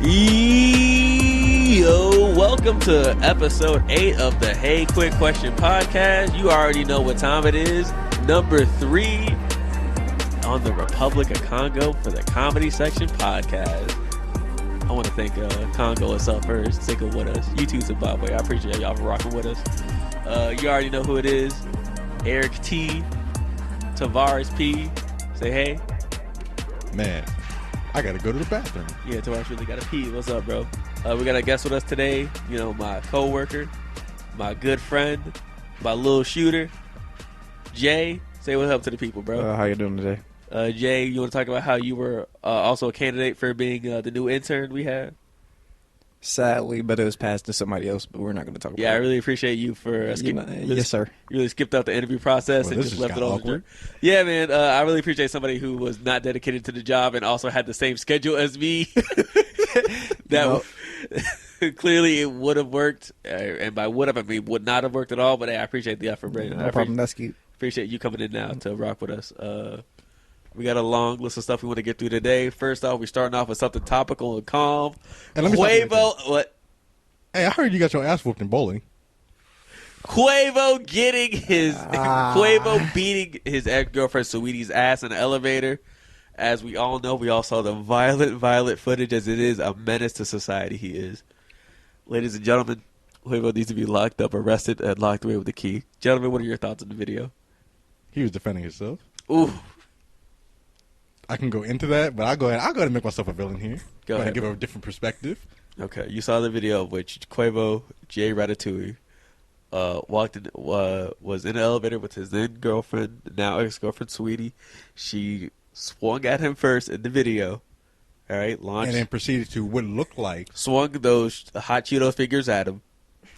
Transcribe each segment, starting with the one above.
Yo, welcome to episode 8 of the Hey Quick Question podcast. You already know what time it is. Number 3 on the Republic of Congo for the Comedy Section podcast. I want to thank Congo is up first, sticking with us. You too, Zimbabwe. I appreciate y'all for rocking with us. You already know who it is. Eric T. Tavares P. Say hey. Man, I gotta go to the bathroom. Yeah, Tavares really gotta pee. What's up, bro? We got a guest with us today. You know, my co-worker, my good friend, my little shooter, Jay. Say what's up to the people, bro. How you doing today? Jay, you want to talk about how you were also a candidate for being the new intern we had? Sadly, but it was passed to somebody else, but we're not going to talk about it. Yeah, I really appreciate you for yes, sir. You really skipped out the interview process and just left it over. Yeah, man, I really appreciate somebody who was not dedicated to the job and also had the same schedule as me. Clearly it would have worked, and by would have I mean would not have worked at all. But hey, I appreciate the effort, Brandon. No problem. That's cute. Appreciate you coming in now to rock with us. We got a long list of stuff we want to get through today. First off, we're starting off with something topical and calm. And let me Quavo, what? Hey, I heard you got your ass whooped in bowling. Quavo getting his Quavo beating his ex-girlfriend Saweetie's ass in the elevator. As we all know, we all saw the violent footage. As it is a menace to society, he is. Ladies and gentlemen, Quavo needs to be locked up, arrested, and locked away with a key. Gentlemen, what are your thoughts on the video? He was defending himself. Ooh. I can go into that, but I'll go ahead and make myself a villain here. Go ahead. Give a different perspective. Okay, you saw the video of which Quavo J. Ratatouille was in the elevator with his then girlfriend, now ex-girlfriend Saweetie. She swung at him first in the video. All right, launched. And then proceeded to what looked like. Swung those hot Cheeto fingers at him,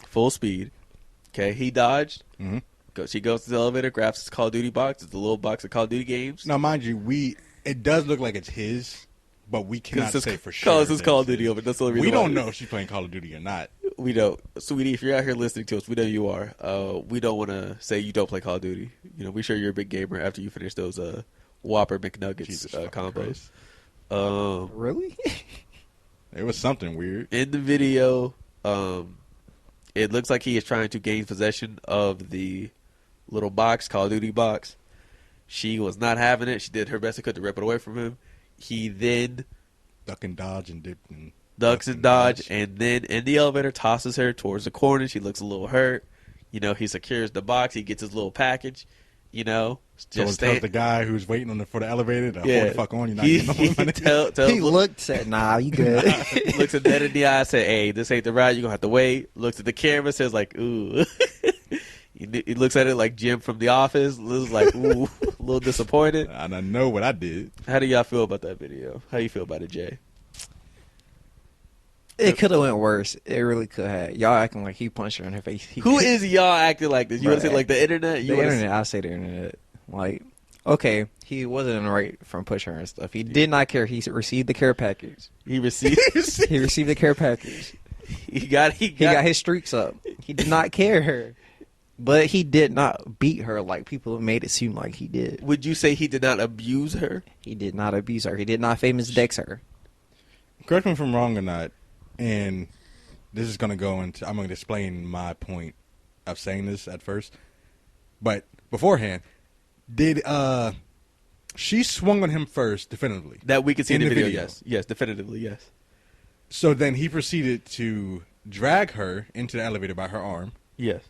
full speed. Okay, he dodged. Mm-hmm. She goes to the elevator, grabs his Call of Duty box. It's a little box of Call of Duty games. Now, mind you, it does look like it's his, but we cannot say for sure. Because it's Call of Duty over. That's the only reason we don't know if she's playing Call of Duty or not. We don't. Sweetie, if you're out here listening to us, we know you are. We don't want to say you don't play Call of Duty. You know, we sure you're a big gamer after you finish those Whopper McNuggets combos. Really? It was something weird. In the video, it looks like he is trying to gain possession of the little box, Call of Duty box. She was not having it. She did her best to rip it away from him. He then ducks and dodge, and then in the elevator tosses her towards the corner. She looks a little hurt. You know, he secures the box. He gets his little package. You know, just tells the guy who's waiting for the elevator to hold the fuck on. You're not getting no money. He looked, said, "Nah, you good." Looks at dead in the eye, said, "Hey, this ain't the ride. You're gonna have to wait." Looks at the camera, says like, "Ooh." He looks at it like Jim from The Office. Looks like, ooh, a little disappointed. And I know what I did. How do y'all feel about that video? How you feel about it, Jay? It could have went worse. It really could have. Y'all acting like he punched her in her face. Who is y'all acting like this? You want to say like the internet? The internet. I say the internet. Like, okay, he wasn't in the right from pushing her and stuff. He did not care. He received the care package. He received the care package. He got his streaks up. He did not care her. But he did not beat her like people made it seem like he did. Would you say he did not abuse her? He did not abuse her. He did not famous dex her. Correct me if I'm wrong or not, and this is going to go into, I'm going to explain my point of saying this at first. But beforehand, did she swung on him first definitively? That we could see in the video, yes. Yes, definitively, yes. So then he proceeded to drag her into the elevator by her arm. Yes.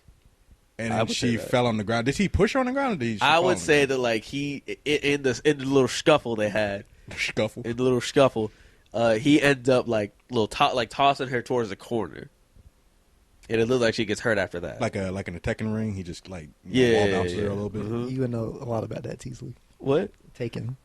And then she fell on the ground. Did he push her on the ground? Or did I would say that like he in the little scuffle they had. In the little scuffle, he ends up like tossing her towards the corner, and it looks like she gets hurt after that. Like in a Tekken ring, he just wall bounces her a little bit. Mm-hmm. You would know a lot about that, Teasley. What? Tekken.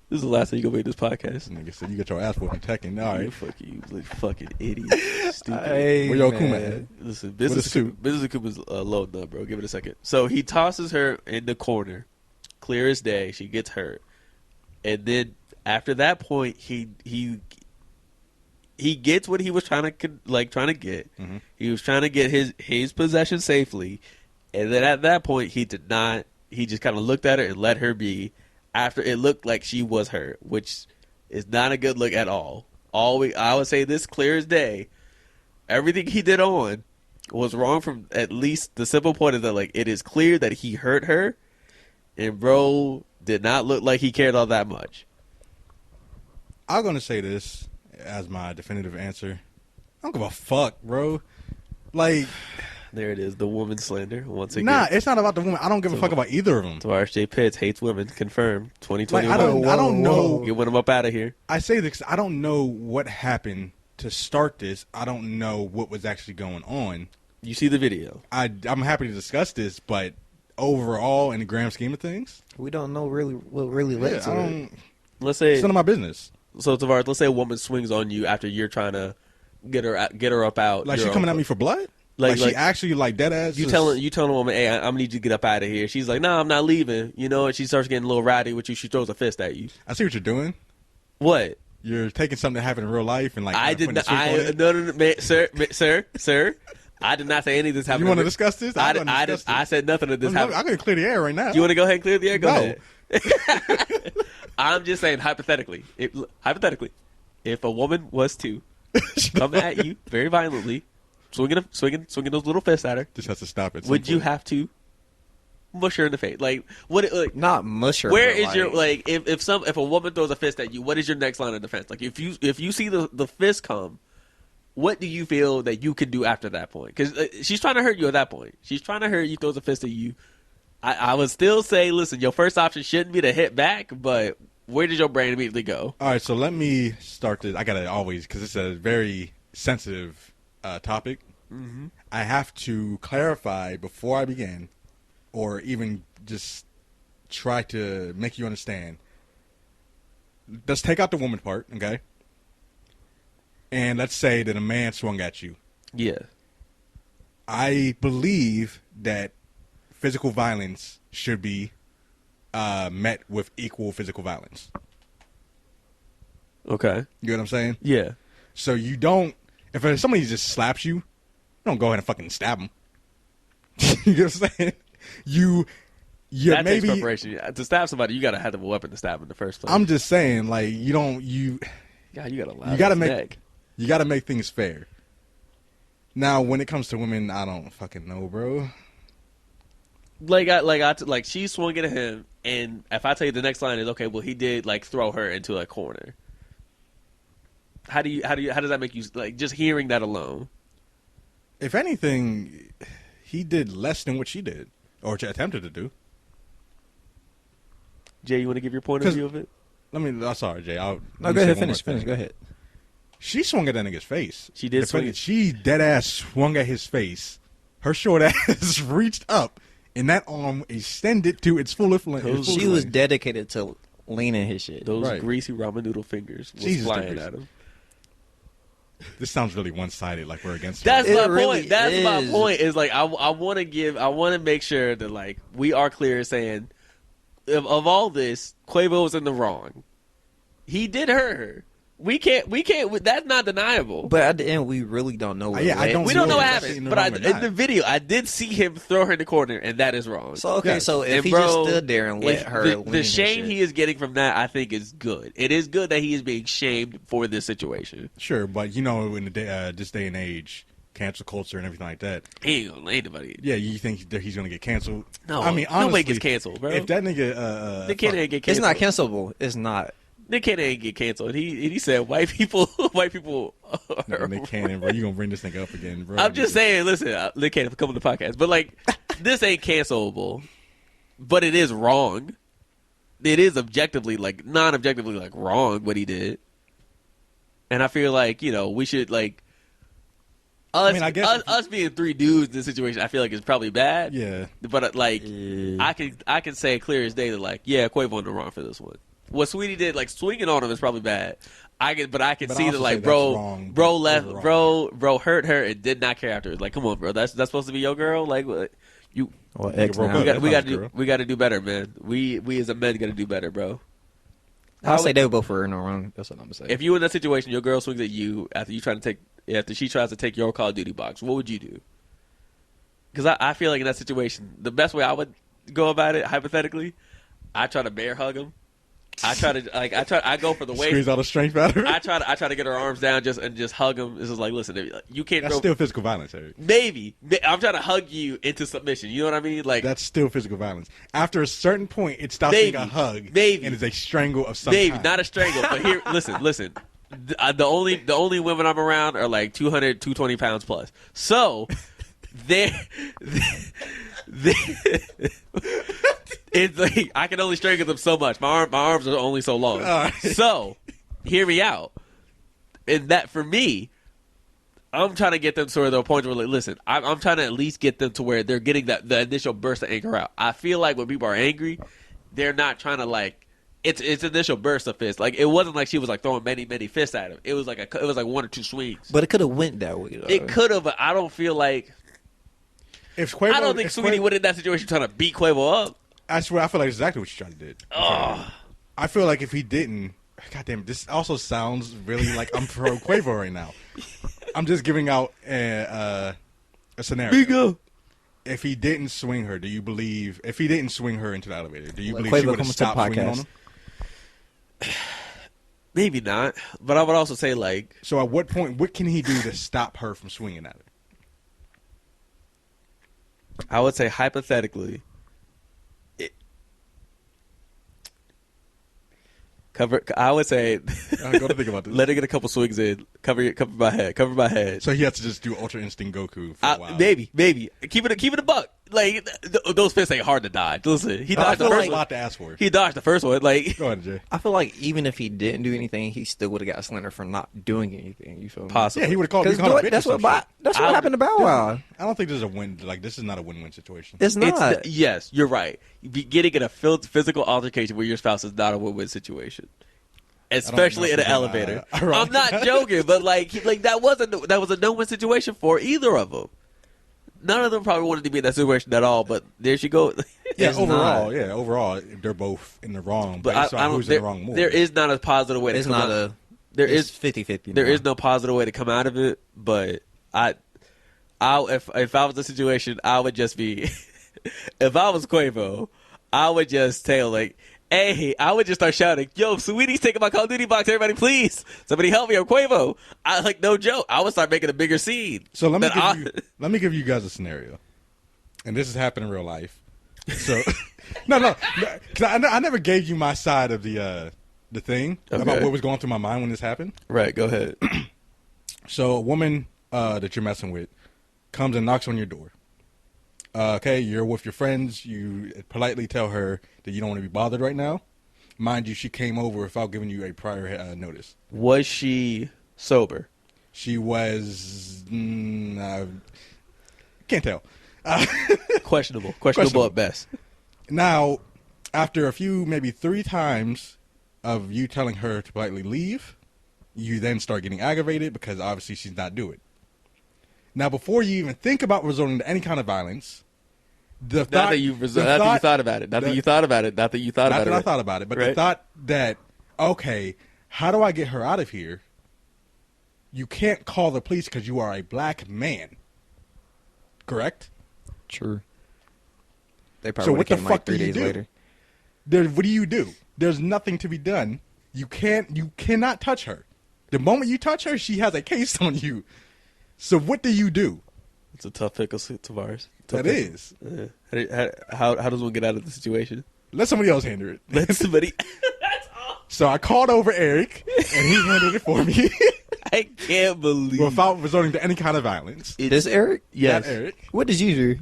This is the last time you gonna make this podcast. Nigga said you got your ass whooped in Tekken. All right, you fucking idiot. Stupid. Hey, where your Kuma at? Listen, business Akuma's loading up, bro. Give it a second. So he tosses her in the corner, clear as day. She gets hurt, and then after that point, he gets what he was trying to get. Mm-hmm. He was trying to get his possession safely, and then at that point, he did not. He just kind of looked at her and let her be. After it looked like she was hurt, which is not a good look at all. I would say this clear as day. Everything he did on was wrong from at least the simple point is that like it is clear that he hurt her, and bro did not look like he cared all that much. I'm gonna say this as my definitive answer. I don't give a fuck, bro. Like, there it is, the woman slander once again. nah, it's not about the woman. I don't give a fuck about either of them. Tavares J. Pitts hates women. Confirmed. 2021. Like, I don't know. Get them up out of here. I say this. I don't know what happened to start this. I don't know what was actually going on. You see the video. I'm happy to discuss this, but overall, in the grand scheme of things, We don't know really what really led to it. Let's say It's none of my business. so. Tavares, let's say a woman swings on you after you're trying to get her up out. Like, your she own coming at foot. me for blood? Like Like she actually, like, dead ass? You telling a woman, hey, I'm gonna need you to get up out of here. She's like, nah, I'm not leaving. You know, and she starts getting a little rowdy with you. She throws a fist at you. I see what you're doing. What? You're taking something that happened in real life and, like, I did putting not. a switch on it. No, man, sir. I did not say any of this happened. You want to discuss this? I said nothing of this happened. I'm going to clear the air right now. You want to go ahead and clear the air? Go No. ahead. I'm just saying, hypothetically, if a woman was to come at you very violently, swinging those little fists at her, Just has to stop it. would you have to mush her in the face? Like, what? Like, Not musher. where but is your like? If a woman throws a fist at you, what is your next line of defense? Like, if you see the fist come, what do you feel that you can do after that point? Because she's trying to hurt you at that point. She's trying to hurt you, throws a fist at you. I would still say, listen, your first option shouldn't be to hit back, but where does your brain immediately go? All right, so let me start this. I got to always, because it's a very sensitive topic. Mm-hmm. I have to clarify before I begin, or even just try to make you understand. Let's take out the woman part, okay? And let's say that a man swung at you. Yeah. I believe that physical violence should be met with equal physical violence. Okay. You know what I'm saying? Yeah. So you don't, if somebody just slaps you, don't go ahead and fucking stab them. You know what I'm saying? That maybe takes preparation. To stab somebody, you gotta have a weapon to stab them in the first place. I'm just saying, like, God, you gotta make things fair. Now, when it comes to women, I don't fucking know, bro. Like she swung at him, and if I tell you the next line is okay, well he did like throw her into a corner. How does that make you, like, just hearing that alone? If anything, he did less than what she did, or attempted to do. Jay, you want to give your point of view of it? Sorry, Jay. No, go ahead. Finish. Go ahead. She swung at that nigga's face. She did swing. She dead ass swung at his face. Her short ass reached up, and that arm extended to its full length. She was dedicated to leaning his shit. Those Right. greasy ramen noodle fingers was Jesus flying Christ. at him. This sounds really one-sided, like we're against That's her. my really point. That's my is. point. Is like I want to make sure that like we are clear saying of all this, Quavo was in the wrong. He did hurt her. We can't. That's not deniable. But at the end, we really don't know. What Yeah, I led don't we to don't know it. what if that's happened. in the But wrong or in not. the video, I did see him throw her in the corner, and that is wrong. So okay, Yes. so if And he bro, just stood there and let her, lean the his shame shit. he is getting from that, I think, is good. It is good that he is being shamed for this situation. Sure, but you know, in the this day and age, cancel culture and everything like that. He ain't gonna lay anybody. Yeah, you think that he's gonna get canceled? No, I mean, honestly, nobody gets canceled, bro. If that nigga, Nick Cannon ain't get It's canceled. not cancelable. It's not. Nick Cannon ain't get canceled. He said white people. Nick Cannon, bro, you gonna bring this nigga up again, bro? I'm just saying. Listen, Nick Cannon, come on the podcast, but like, this ain't cancelable, but it is wrong. It is objectively, like, non-objectively, like, wrong what he did, and I feel like, you know, we should, like, us, I guess us being three dudes in this situation, I feel like it's probably bad. Yeah. But like, I can say clear as day that, like, yeah, Quavo on the wrong for this one. What Saweetie did, like, swinging on him is probably bad. I can But see I that, also like, say bro, that's wrong, bro but left, overall. bro hurt her and did not care afterwards. Like, come on, bro, that's supposed to be your girl. Like, what? You, Well, Nigga broke up. we got girl. to do better, man. We as a men got to do better, bro. I'll say they both were in the wrong. That's what I'm saying. If you in that situation, your girl swings at you after she tries to take your Call of Duty box, what would you do? Because I feel like in that situation, the best way I would go about it, hypothetically, I try to bear hug him, I go for the waist. Squeeze all the strength out of her. I try to get her arms down and just hug him. This is like, listen, you can't. That's still physical violence, Eric. Maybe I'm trying to hug you into submission. You know what I mean? Like that's still physical violence. After a certain point, it stops being a hug. Maybe and is a strangle of some maybe kind. not a strangle. But here, listen. The only women I'm around are like 200, 220 pounds plus. So they're it's like I can only strangle them so much. My arms are only so long. Right. So hear me out. And that for me, I'm trying to get them to the point where, like, listen, I'm trying to at least get them to where they're getting the initial burst of anger out. I feel like when people are angry, they're not trying to like. It's initial burst of fists. Like it wasn't like she was like throwing many fists at him. It was like one or two swings. But it could have went that way, though. It could have, but I don't feel like. If Quavo, I don't think Saweetie would in that situation trying to beat Quavo up. I swear, I feel like exactly what she tried to do. Oh. I feel like if he didn't, goddamn, this also sounds really like I'm pro Quavo right now. I'm just giving out a scenario. Bingo. If he didn't swing her, do you believe? If he didn't swing her into the elevator, do you believe Quavo she would have comes to stopped swinging podcast. on him? Maybe not, but I would also say like. So at what point, what can he do to stop her from swinging at her? I would say hypothetically. I would say. Go to think about this. Let her get a couple swings in. Cover my head. So he has to just do Ultra Instinct Goku for a while. Maybe. Keep it a buck. Like those fists ain't hard to dodge. Listen, he dodged the That's first a one. lot to ask for. He dodged the first one. Like Go ahead, Jay. I feel like even if he didn't do anything, he still would have got slandered for not doing anything. You feel me? possibly. Yeah, he would have called me. That's what happened to Bow Wow. I don't think there's a win. Like this is not a win-win situation. It's not. Yes, you're right. Getting in a physical altercation with your spouse is not a win-win situation. Especially in an elevator. I'm not joking, but like that was a no-win situation for either of them. None of them probably wanted to be in that situation at all, but there she go. Yeah, overall, they're both in the wrong. But based I on don't. who's in the wrong mood. There is not a positive way to It's come not out. a. There It's is 50-50. There is no positive way to come out of it, but if I was in a situation, I would just be. If I was Quavo, I would just tell like. Hey, I would just start shouting, "Yo, Saweetie's taking my Call of Duty box! Everybody, please, somebody help me! I'm Quavo." I like no joke. I would start making a bigger scene. So let me give you guys a scenario, and this has happened in real life. So no, because I never gave you my side of the thing about what was going through my mind when this happened. Right, go ahead. So a woman that you're messing with comes and knocks on your door. Okay, you're with your friends. You politely tell her that you don't want to be bothered right now. Mind you, she came over without giving you a prior notice. Was she sober? She was... can't tell. Questionable at best. Now, after a few, maybe 3 times of you telling her to politely leave, you then start getting aggravated because obviously she's not doing it. Now, before you even think about resorting to any kind of violence, Not that you thought about it. Not that you thought about it. Not that I thought about it, but the thought that, okay, how do I get her out of here? You can't call the police because you are a black man. Correct? True. They probably would have came like 3 days later. What do? There's nothing to be done. You cannot touch her. The moment you touch her, she has a case on you. So what do? It's a tough pickle, Tavares. That is. How does one get out of the situation? Let somebody else handle it. Let somebody. That's all. So I called over Eric, and he handled it for me. I can't believe. Without resorting to any kind of violence. This Eric? Yes. That Eric. What did you do?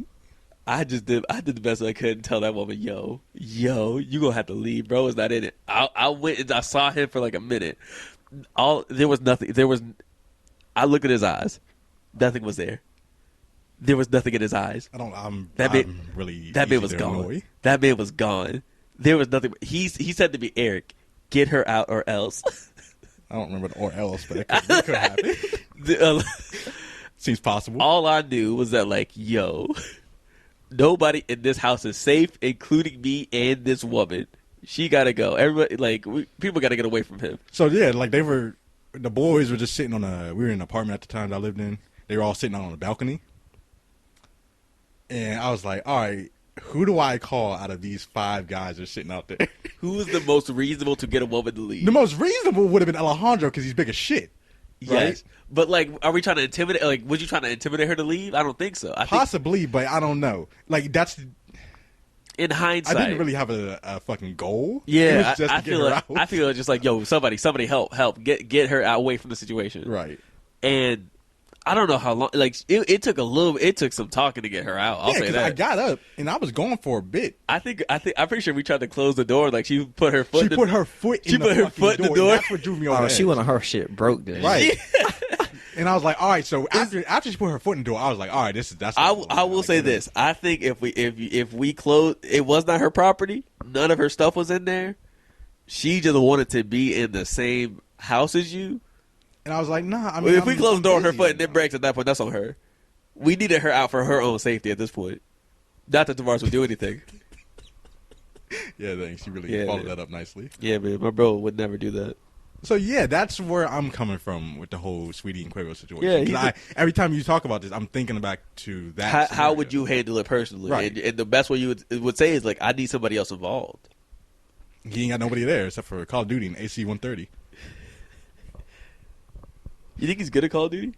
I did the best I could and tell that woman, yo, you gonna have to leave, bro. It's not in it. I went and I saw him for like a minute. There was nothing. I looked at his eyes. Nothing was there. There was nothing in his eyes. That man was gone. Annoy. That man was gone. There was nothing. He said to me, Eric, get her out or else. I don't remember the or else, but it could happen. Seems possible. All I knew was that, like, yo, nobody in this house is safe, including me and this woman. She gotta go. Everybody, like, people gotta get away from him. So yeah, like the boys were just sitting we were in an apartment at the time that I lived in. They were all sitting out on the balcony. And I was like, all right, who do I call out of these 5 guys that are sitting out there? Who is the most reasonable to get a woman to leave? The most reasonable would have been Alejandro because he's big as shit. Right? Yes. But, like, are we trying to intimidate? Like, was you trying to intimidate her to leave? I don't think so. Possibly, but I don't know. Like, that's... In hindsight. I didn't really have a fucking goal. Yeah, It was just I to get feel her like out. I feel just like, yo, somebody help, get her away from the situation. Right. And I don't know how long. Like it took some talking to get her out. I'll say 'cause that. I got up and I was going for a bit. I'm pretty sure we tried to close the door. Like she put her foot. She put her foot in the fucking door. That's what drew me over. Oh, she wanted her shit broke then. Right. And I was like, all right. So after she put her foot in the door, I was like, all right, that's. I will say this. I think if we close, it was not her property. None of her stuff was in there. She just wanted to be in the same house as you. And I was like, nah. I mean, if we close the door on her foot and it breaks at that point, that's on her. We needed her out for her own safety at this point. Not that Tavares would do anything. Yeah, thanks. You really followed that up nicely. Yeah, man. My bro would never do that. So yeah, that's where I'm coming from with the whole Saweetie and Quavo situation. Yeah, every time you talk about this, I'm thinking back to that. How would you handle it personally? Right. And the best way you would say is like, I need somebody else involved. He ain't got nobody there except for Call of Duty and AC 130. You think he's good at Call of Duty?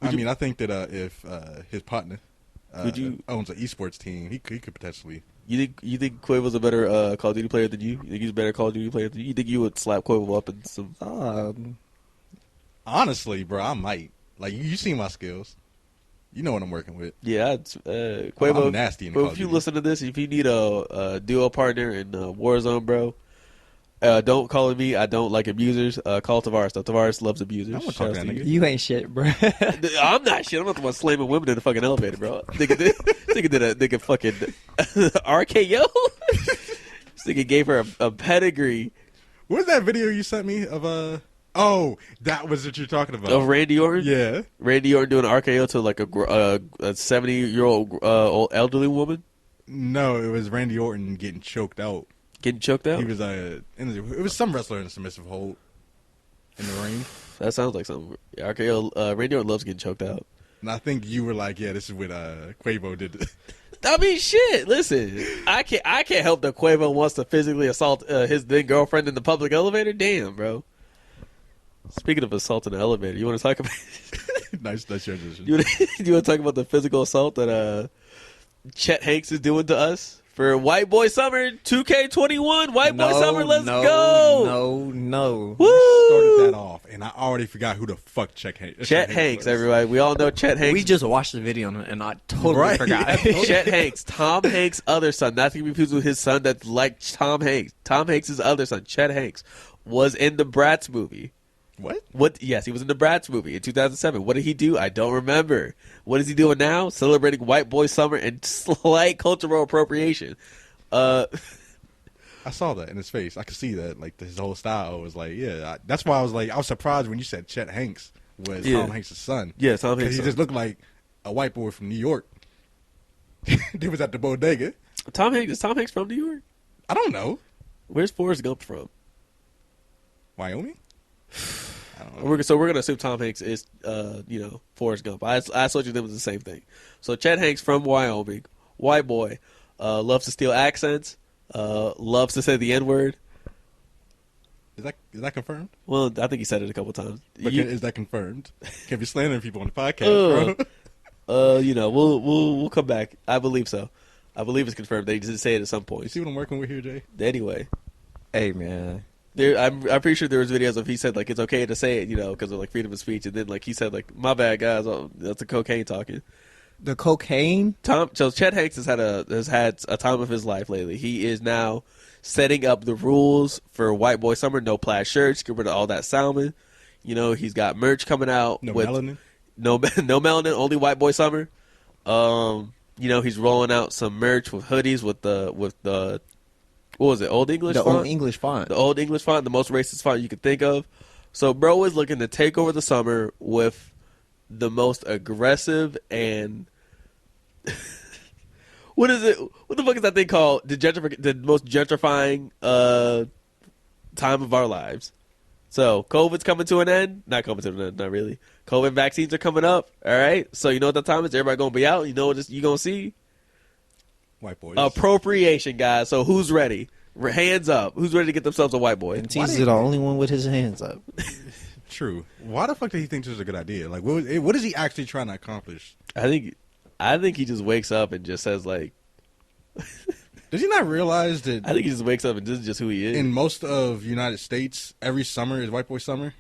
I mean, I think that if his partner owns an esports team, he could potentially. You think Quavo's a better Call of Duty player than you? You think he's a better Call of Duty player than you? You think you would slap Quavo up in some? Honestly, bro, I might. Like you see my skills. You know what I'm working with. Yeah, Quavo. I'm nasty in Bro, Call of if you Duty. listen to this, if you need a duo partner in Warzone, bro, don't call me. I don't like abusers. Call Tavares. Though Tavares loves abusers. I wanna talk to that nigga. You ain't shit, bro. I'm not shit. I'm not the one slamming women in the fucking elevator, bro. Nigga did a nigga fucking RKO. This nigga gave her a pedigree. What was that video you sent me of Oh, that was what you're talking about. Of Randy Orton? Yeah. Randy Orton doing an RKO to like a 70-year-old old elderly woman? No, it was Randy Orton getting choked out. Getting choked out? He was it was some wrestler in a submissive hold in the ring. That sounds like something. RKO, Randy Orton loves getting choked out. And I think you were like, yeah, this is what Quavo did. I mean, shit. Listen, I can't help that Quavo wants to physically assault his then girlfriend in the public elevator. Damn, bro. Speaking of assault in the elevator, you want to talk about? Nice transition. You want to talk about the physical assault that Chet Hanks is doing to us for White Boy Summer 2K21? White Boy Summer, let's go! No. Woo! Started that off, and I already forgot who the fuck Chet Hanks. Chet Hanks, everybody. We all know Chet Hanks. We just watched the video and I totally Right. forgot. Yeah, Chet Hanks, Tom Hanks' other son, not to be confused with his son that's like Tom Hanks. Tom Hanks' other son, Chet Hanks, was in the Bratz movie. What? Yes, he was in the Bratz movie in 2007. What did he do? I don't remember. What is he doing now? Celebrating White Boy Summer and slight cultural appropriation. I saw that in his face. I could see that. Like his whole style was like, yeah. That's why I was surprised when you said Chet Hanks was Tom Hanks' son. Yeah, Tom Hanks' Because he son. just looked like a white boy from New York. He was at the bodega. Is Tom Hanks from New York? I don't know. Where's Forrest Gump from? Wyoming? I don't know. So we're gonna assume Tom Hanks is, Forrest Gump. I told you them was the same thing. So Chet Hanks from Wyoming, white boy, loves to steal accents, loves to say the N-word. Is that confirmed? Well, I think he said it a couple times. But is that confirmed? Can't be slandering people on the podcast, bro. We'll come back. I believe so. I believe it's confirmed. They did say it at some You point. see what I'm working with here, Jay? Anyway, Hey, man. I'm pretty sure there was videos of he said like it's okay to say it, because of like freedom of speech, and then like he said like my bad guys, that's the cocaine talking. The cocaine? So Chet Hanks has had a time of his life lately. He is now setting up the rules for White Boy Summer. No plaid shirts, get rid of all that salmon. He's got merch coming out. No with melanin? No melanin, only White Boy Summer. He's rolling out some merch with hoodies with the what was it, Old English The font? Old English font. The Old English font, the most racist font you could think of. So bro is looking to take over the summer with the most aggressive and what is it? What the fuck is that thing called? The most gentrifying time of our lives. So COVID's coming to an end. Not coming to an end, not really. COVID vaccines are coming up. All right. So you know what that time is? Everybody gonna be out. You know what you gonna see? White boys. Appropriation, guys. So who's ready? Hands up. Who's ready to get themselves a white boy? And he's the only one with his hands up. True. Why the fuck did he think this was a good idea? Like, what is he actually trying to accomplish? I think he just wakes up and just says like. Does he not realize that? I think he just wakes up and this is just who he is. In most of United States, every summer is white boy summer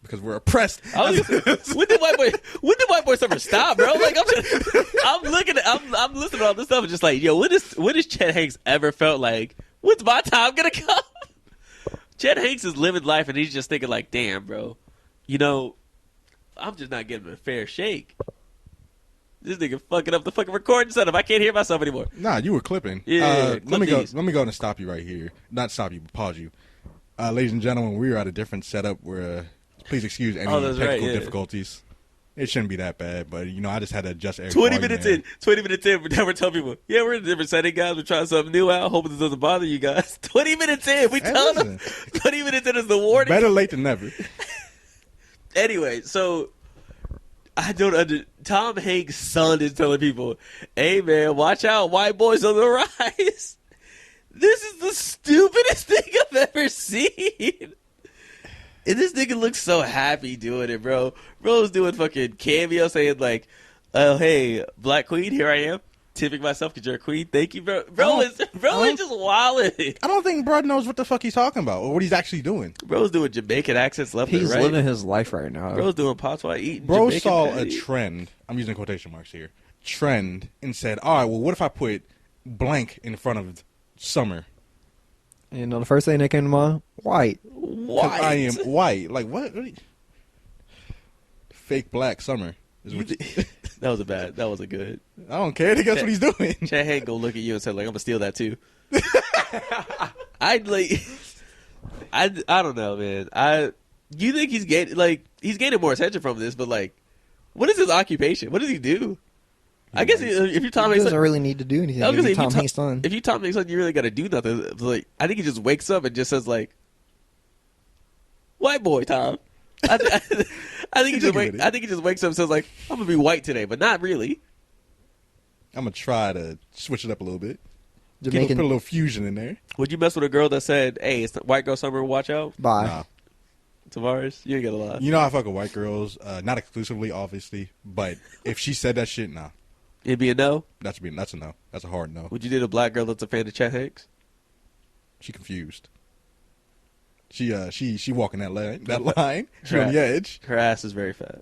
because we're oppressed. When did white boy summer stop, bro? Like I'm listening to all this stuff and just like, yo, when has Chet Hanks ever felt like, when's my time gonna come? Chet Hanks is living life and he's just thinking like, damn, bro, you know, I'm just not getting a fair shake. This nigga fucking up the fucking recording setup. I can't hear myself anymore. Nah, you were clipping. Yeah, let me go and stop you right here. Not stop you, but pause you. Ladies and gentlemen, we are at a different setup where please excuse any technical difficulties. It shouldn't be that bad, but you know, I just had to adjust Eric's 20 minutes in, we're telling people, yeah, we're in a different setting, guys. We're trying something new out. Hoping this doesn't bother you guys. 20 minutes in, we telling them. 20 minutes in is the warning. Better late than never. Anyway, so Tom Hanks' son is telling people, hey man, watch out, white boys on the rise. This is the stupidest thing I've ever seen. And this nigga looks so happy doing it, bro. Bro's doing fucking cameo saying like, oh hey, Black Queen, here I am. Tipping myself because you're a queen. Thank you, bro. Bro is just wilding. I don't think bro knows what the fuck he's talking about or what he's actually doing. Bro's doing Jamaican accents left and right. He's living his life right now. Bro's doing patois, eating Bro Jamaican saw patties. a trend. I'm using quotation marks here. Trend and said, all right, well, what if I put blank in front of summer? You know, the first thing that came to mind, white. 'Cause I am white. Like, what? Fake black summer. Is what That was a good. I don't care. That's what he's doing. Chad Hank gonna look at you and say like, I'm gonna steal that too. I don't know, man. You think he's gaining more attention from this, but like, what is his occupation? What does he do? I guess if you're Tom He Hanks, doesn't really need to do anything. If Tom Hanks' son. If you Tom Hanks, son, you really got to do nothing. Like, I think he just wakes up and just says like, "White boy, Tom." I think he just wakes up and says like, "I'm gonna be white today," but not really. I'm gonna try to switch it up a little bit. Jamaican. Put a little fusion in there. Would you mess with a girl that said, "Hey, it's white girl summer, watch out"? Bye. Nah. Tavares, you ain't got a lot. You know I fuck with white girls, not exclusively, obviously, but if she said that shit, nah. It'd be a no. That's a no. That's a hard no. Would you date a black girl that's a fan of Chet Hanks? She confused. She walking that line. She on the edge. Her ass is very fat.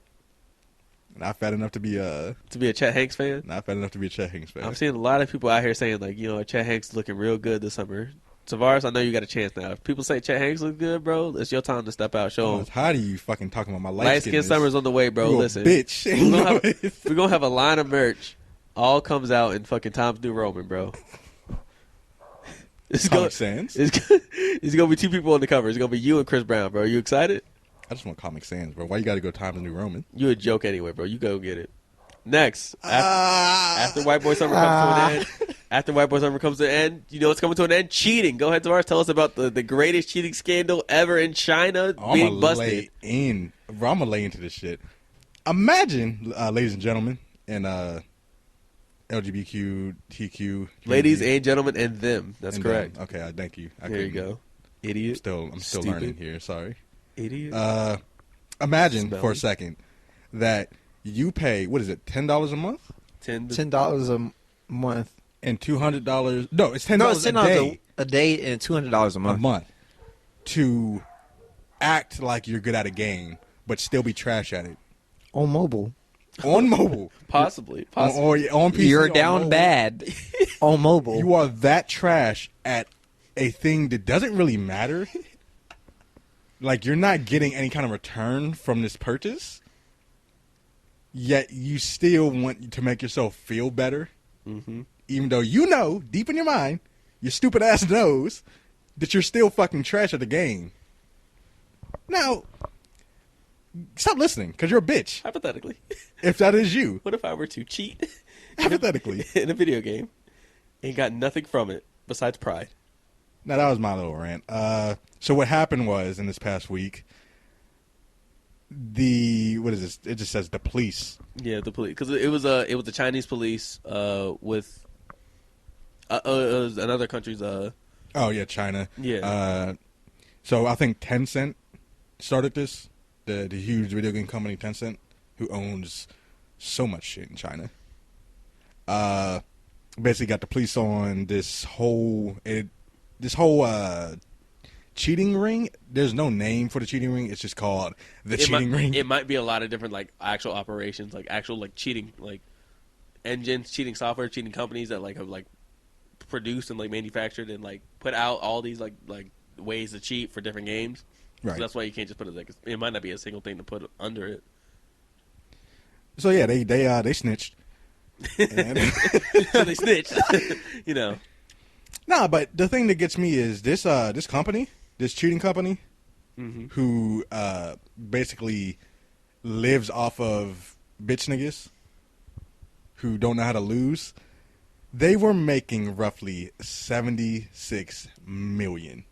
Not fat enough to be a Chet Hanks fan. Not fat enough to be a Chet Hanks fan. I'm seeing a lot of people out here saying like, you know, Chet Hanks is looking real good this summer. Tavares, I know you got a chance now. If people say Chet Hanks looks good, bro, it's your time to step out. Show them. How do you fucking talking about my light skin summer's on the way, bro? You Listen, bitch. We're gonna have a line of merch. All comes out in fucking Times New Roman, bro. It's Comic Sans. It's gonna be two people on the cover. It's gonna be you and Chris Brown, bro. You excited? I just want Comic Sans, bro. Why you got to go Times New Roman? You a joke anyway, bro. You go get it. Next, after White Boy Summer comes to an end, after White Boy Summer comes to an end, you know what's coming to an end? Cheating. Go ahead, Tavares. Tell us about the greatest cheating scandal ever in China being busted. I'm gonna lay into this shit. Imagine, ladies and gentlemen, and LGBTQ, TQ, ladies and gentlemen, and them. That's and correct. Them. Okay, thank you. There you go, idiot. I'm still learning here. Sorry, idiot. Imagine for a second that you pay, what is it, $10 a month? $10 a month and $200. No, it's $10 a day and $200 a month. A month to act like you're good at a game, but still be trash at it on mobile. On mobile, possibly. Or on PC. You're down bad on mobile. You are that trash at a thing that doesn't really matter. Like, you're not getting any kind of return from this purchase, yet you still want to make yourself feel better, even though you know, deep in your mind, your stupid ass knows that you're still fucking trash at the game. Now, stop listening, because you're a bitch. Hypothetically. If that is you. What if I were to cheat? Hypothetically. In a video game and got nothing from it besides pride? Now, that was my little rant. So what happened was, in this past week, what is this? It just says the police. Yeah, the police. Because it was the Chinese police with another country's. Oh yeah, China. Yeah. So I think Tencent started this. The huge video game company Tencent, who owns so much shit in China. Basically got the police on this whole cheating ring. There's no name for the cheating ring. It's just called the cheating ring. It might be a lot of different like actual operations, like actual like cheating like engines, cheating software, cheating companies that like have like produced and like manufactured and like put out all these like ways to cheat for different games. Right. So that's why you can't just put it like it might not be a single thing to put under it. So yeah, they snitched. And So they snitched. You know. Nah, but the thing that gets me is this company, this cheating company, who basically lives off of bitch niggas who don't know how to lose. They were making roughly $76 million.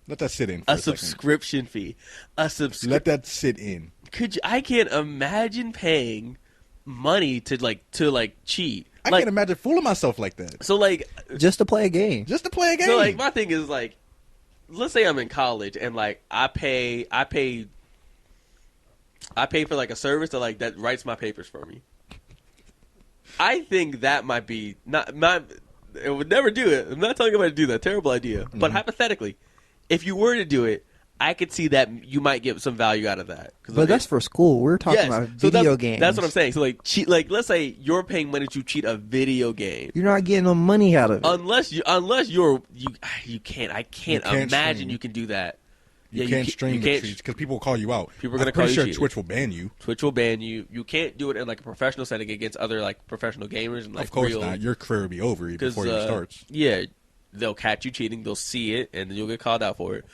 Let that sit in for a second. Subscription fee. Let that sit in. I can't imagine paying money to cheat. I can't imagine fooling myself like that. So like Just to play a game. Just to play a game. So like my thing is like, let's say I'm in college and like I pay for like a service that writes my papers for me. I think that might be not. It would never do it. I'm not talking about to do that. Terrible idea. But hypothetically, if you were to do it, I could see that you might get some value out of that. But that's for school. We're talking about video games. That's what I'm saying. So like cheat. Like let's say you're paying money to cheat a video game. You're not getting no money out of it. Unless you can't. I can't imagine stream. you can do that. You can't stream the cheats because people will call you out. People are gonna I'm pretty call you sure cheater. Twitch will ban you. Twitch will ban you. You can't do it in like a professional setting against other like professional gamers and like Of course real, not. Your career will be over before it starts. Yeah, they'll catch you cheating. They'll see it, and then you'll get called out for it.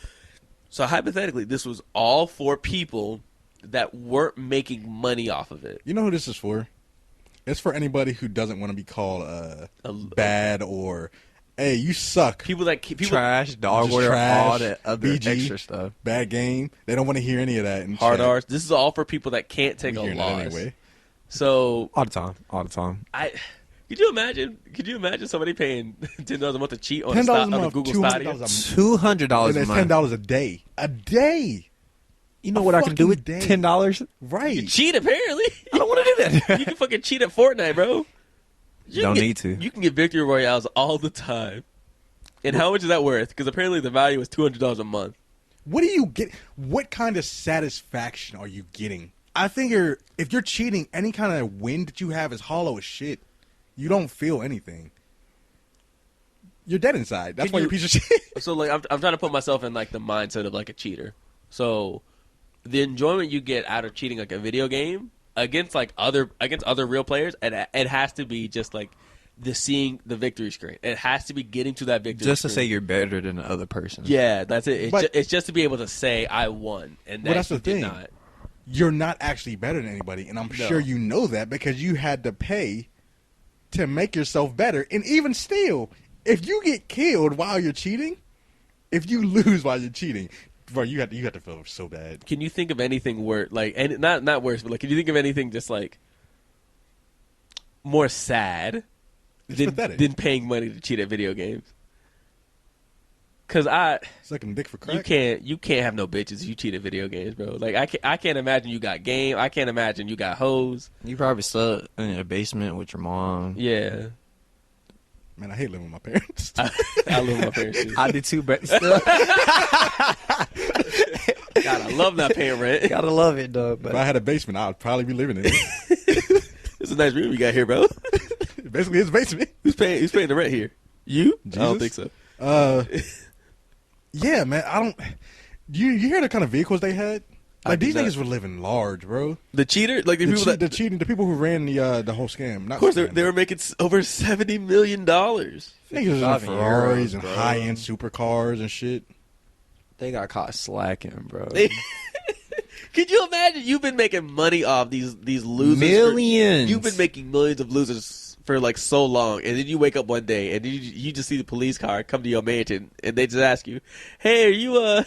So hypothetically, this was all for people that weren't making money off of it. You know who this is for? It's for anybody who doesn't want to be called bad or, hey, you suck. People Trash, dog Just order, trash, all that other BG, extra stuff. Bad game. They don't want to hear any of that. In hard chat. R's. This is all for people that can't take We a hearing that loss. anyway. So All the time. Could you imagine somebody paying $10 a month to cheat on $10 a on the month, Google $200 Stadia? a month. $200 And a it's month. $10 a day. A day. You know A what I can do with fucking day. $10? Right. You cheat apparently. I don't want to do that. You can fucking cheat at Fortnite, bro. Don't need to. You can get victory royales all the time. And how much is that worth? Because apparently the value is $200 a month. What do you get? What kind of satisfaction are you getting? I think if you're cheating, any kind of win that you have is hollow as shit. You don't feel anything. You're dead inside. That's why you're a piece of shit. So like I'm trying to put myself in like the mindset of like a cheater. So the enjoyment you get out of cheating like a video game against other real players, it has to be just like seeing the victory screen. It has to be getting to that victory Just to screen. say you're better than the other person. Yeah, that's it. But- It's just to be able to say I won, and Well, that's the you did thing. not. You're not actually better than anybody, and I'm No. sure you know that because you had to pay to make yourself better. And even still, if you get killed while you're cheating, if you lose while you're cheating, bro, you have to feel so bad. Can you think of anything worse? Like, and not worse, but like, can you think of anything just like more sad It's than pathetic. paying money to cheat at video games? Because Sucking dick for crack. you can't have no bitches if you cheat at video games, bro. Like I can't imagine you got game. I can't imagine you got hoes. You probably still in a basement with your mom. Yeah, Man, I hate living with my parents. I love my parents. Too. I do too, but still. God, I love not paying rent. Gotta love it, though. If But I had a basement, I would probably be living in it. It's a nice room you got here, bro. Basically, it's a basement. Who's paying the rent here? You? I don't think Jesus. so. Yeah, man. I don't. You hear the kind of vehicles they had? I Like do these not. niggas were living large, bro. The cheater, like the people The cheating, the people who ran the whole scam. Not of course, scam, they were making over $70 million. niggas was in 55 Ferraris euros, and bro. high-end supercars and shit. they got caught slacking, bro. Could you imagine? You've been making money off these losers. Millions. You've been making millions of losers for like so long, and then you wake up one day and you just see the police car come to your mansion, and they just ask you, "Hey, are you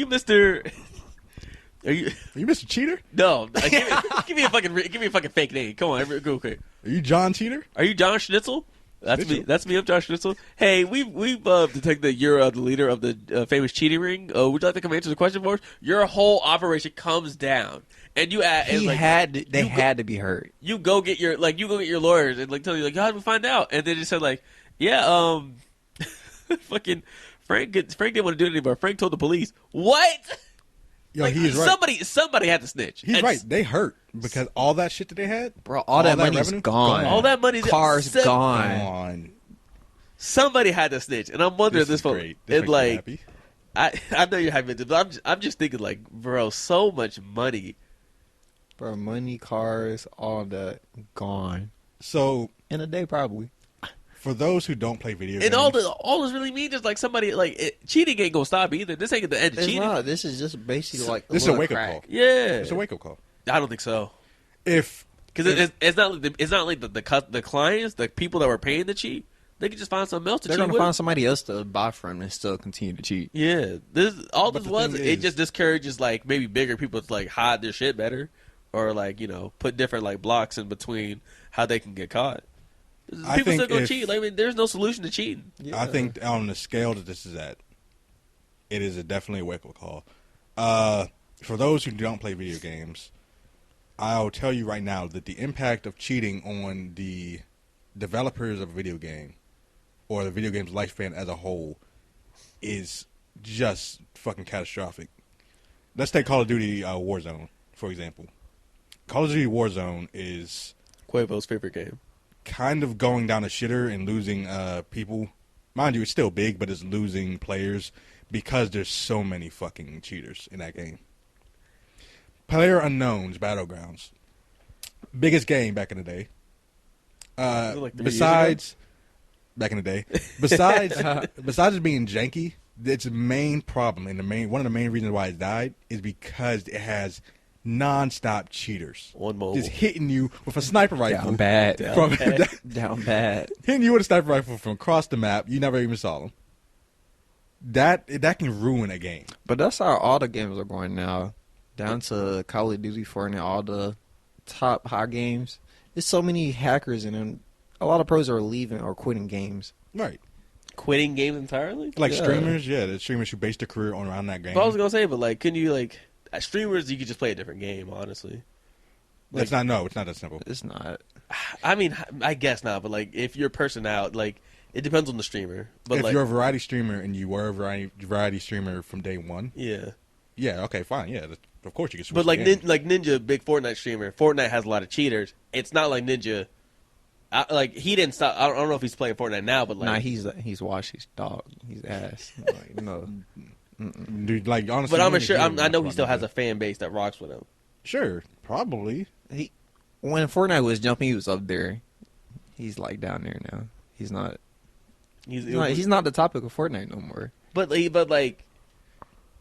Mr. Are you Are you Mr. Cheater? no? Give me a fucking fake name. Come on, go quick. Are you John Cheater? Are you John Schnitzel? That's Schnitzel. me. That's me. I'm John Schnitzel. Hey, we've detected that you're the leader of the famous cheating ring. Would you like to come answer the question for us? Your whole operation comes down, and you add. He and, like, had to, they you had to be hurt. You go get your lawyers and like tell you like how did we find out? And they just said like, yeah, fucking Frank didn't want to do it anymore. Frank told the police. What? Yo, Like, he's right. Somebody had to snitch. He's And right. They hurt because all that shit that they had, Bro, all that money's revenue, gone. All that money's Cars gone. gone. Somebody had to snitch, and I'm wondering This this is phone. great. This And makes me like, happy. I know you're happy, but I'm just thinking like, bro, so much money. Bro, money, cars, all that gone. So In a day, probably. for those who don't play video And games, all this really means is like somebody like cheating ain't gonna stop either. This ain't the end of It's cheating. not. This is just basically like this is a little wake-up crack. call. Yeah, It's a wake-up call. I don't think so. If Because it's not like the clients, the people that were paying to cheat. They could just find something else to They're cheat gonna with. find somebody else to buy from and still continue to cheat. Yeah, But this the was thing it is- just discourages like maybe bigger people to like hide their shit better, or like put different like blocks in between how they can get caught. I People think still gonna if- cheat. Like, I mean, there's no solution to cheating. I think on the scale that this is at, it is definitely a wake-up call. For those who don't play video games, I'll tell you right now that the impact of cheating on the developers of a video game or the video game's lifespan as a whole is just fucking catastrophic. Let's take Call of Duty Warzone, for example. Call of Duty Warzone is Quavo's favorite game. kind of going down a shitter and losing people. Mind you, it's still big, but it's losing players because there's so many fucking cheaters in that game. Player Unknown's Battlegrounds. Biggest game back in the day. Was it like 3 years Besides, back in the day, besides it being janky, its main problem and one of the main reasons why it died is because it has non-stop cheaters On mobile. just hitting you with a sniper rifle Down bad. from Down bad. hitting you with a sniper rifle from across the map. You never even saw them. That can ruin a game. But that's how all the games are going now. Down to Call of Duty, Fortnite, all the top high games. There's so many hackers in them. A lot of pros are leaving or quitting games. Right. Quitting games entirely. Like Yeah. streamers, the streamers who base their career on around that game. But I was gonna say, but like, couldn't you like as streamers? You could just play a different game, honestly. It's not that simple. It's not. I mean, I guess not. But like, if your personality, like, it depends on the streamer. But If like, you're a variety streamer and you were a variety streamer from day one, yeah. okay, fine, of course you can switch. But like, the game. like Ninja, big Fortnite streamer. Fortnite has a lot of cheaters. It's not like Ninja. Like he didn't stop. I don't know if he's playing Fortnite now, but like, Nah, he's washed his dog. He's ass. Like, no. Dude, like honestly, but I'm you sure. can I know he watch still Ninja. has a fan base that rocks with him. Sure, probably. When Fortnite was jumping, he was up there. He's like down there now. He's not. He's not the topic of Fortnite no more. But like,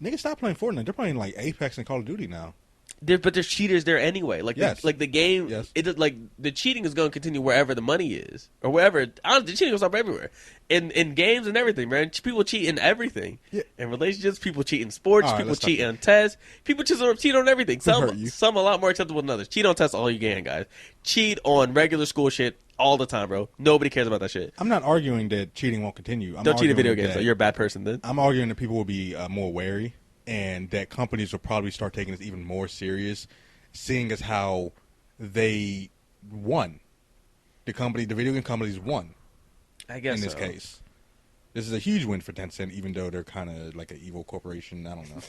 Niggas stop playing Fortnite. They're playing like Apex and Call of Duty now. there's cheaters there anyway. Like, Yes. like the game. Yes. It is like the cheating is going to continue wherever the money is or wherever. Honestly, the cheating will stop everywhere. In games and everything, man. People cheat in everything. Yeah. In relationships, people cheat in sports. All right, People let's cheat stop on tests. People cheat on everything. hurt you? Some a lot more acceptable than others. Cheat on tests all you can, guys. Cheat on regular school shit all the time, bro. Nobody cares about that shit. I'm not arguing that cheating won't continue. Don't cheat in video arguing games. that- Though. You're a bad person then. I'm arguing that people will be more wary and that companies will probably start taking this even more serious, seeing as how they won. The video game companies won I guess in this so. case. This is a huge win for Tencent, even though they're kind of like an evil corporation. I don't know.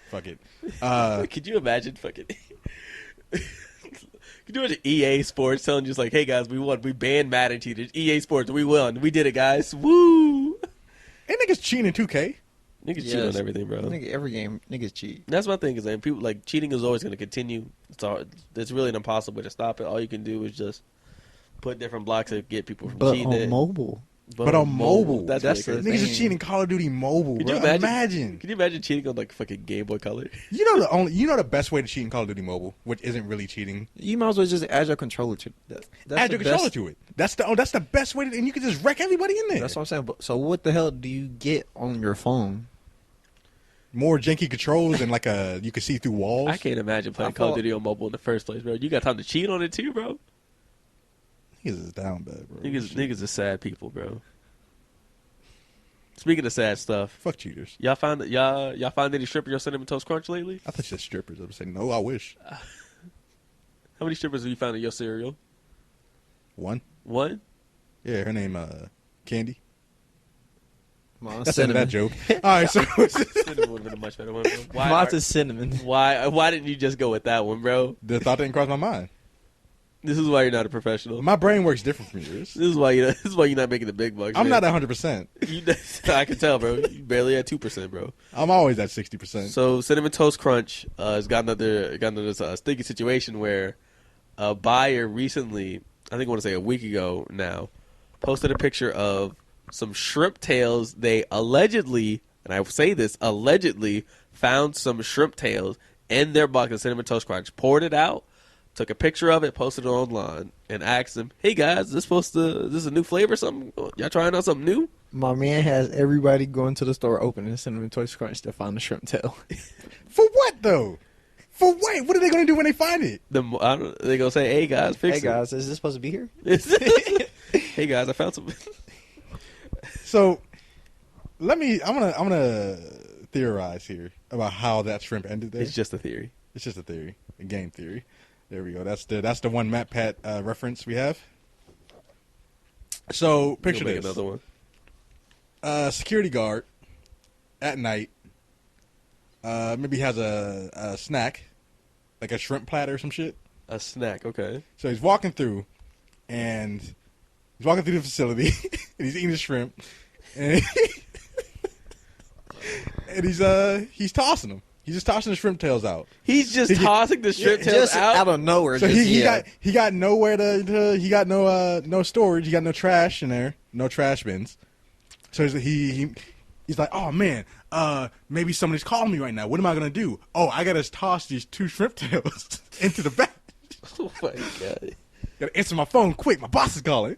Fuck it. Could you imagine fucking? Could you imagine EA Sports telling just like, "Hey guys, we won. We banned Madden cheaters. EA Sports, we won. We did it, guys. Woo!" And niggas cheating in 2K. Niggas cheat on everything, bro. Nigga, every game, niggas cheat. That's my thing is that people like cheating is always going to continue. It's really an impossible way to stop it. All you can do is just put different blocks to get people from But cheating. on mobile, But on mobile. that's That's really the crazy. Niggas thing. are cheating Call of Duty mobile, Could bro. you Imagine. Can you imagine cheating on like fucking Game Boy Color? You know the best way to cheat in Call of Duty mobile, which isn't really cheating. you might as well just add your controller to that. That's Add the your controller best- to it. That's the best way, and you can just wreck everybody in there. That's what I'm saying. So what the hell do you get on your phone? More janky controls and you can see through walls. I can't imagine playing I Call of thought- Duty on mobile in the first place, bro. You got time to cheat on it too, bro. Niggas is down bad, bro. Niggas are sad people, bro. Speaking of sad stuff, Fuck cheaters. y'all find any strippers your Cinnamon Toast Crunch lately? I thought you said strippers. I was saying no. I wish. How many strippers have you found in your cereal? One. One? Yeah, her name Candy. Come on, That's the end of that cinnamon. joke. All right, so Cinnamon would have been a much better one. Bro. Lots of cinnamon. Why didn't you just go with that one, bro? the thought didn't cross my mind. This is why you're not a professional. My brain works different from yours. This is why you're not making the big bucks. I'm man. not 100%. I can tell, bro. You barely at 2%, bro. I'm always at 60%. So Cinnamon Toast Crunch has got another sticky situation where a buyer recently, I think I want to say a week ago now, posted a picture of some shrimp tails. They allegedly, and I say this, allegedly found some shrimp tails in their box of Cinnamon Toast Crunch, poured it out, took a picture of it, posted it online, and asked them, "Hey guys, is this a new flavor or something? Y'all trying out something new?" My man has everybody going to the store opening Cinnamon Toast Crunch to find the shrimp tail. For what though? For what? What are they gonna do when they find it? They gonna say, "Hey guys, fix Hey it." guys, is this supposed to be here? Hey guys, I found some. So, I'm gonna theorize here about how that shrimp ended there. It's just a theory. It's just a theory, a game theory. There we go. That's the one Matt Pat reference we have. So picture You'll make this: another one. security guard at night. Maybe has a snack, like a shrimp platter or some shit. A snack, okay. So he's walking through, and he's walking through the facility, and he's eating the shrimp, and, and he's tossing them. He's just tossing the shrimp tails out. He's just tossing the shrimp tails Just out of nowhere. So just, he got nowhere he got no storage. He got no trash in there, no trash bins. So he's like, oh man, maybe somebody's calling me right now. What am I gonna do? Oh, I gotta toss these 2 shrimp tails into the bag. Oh my god! Gotta answer my phone quick. My boss is calling.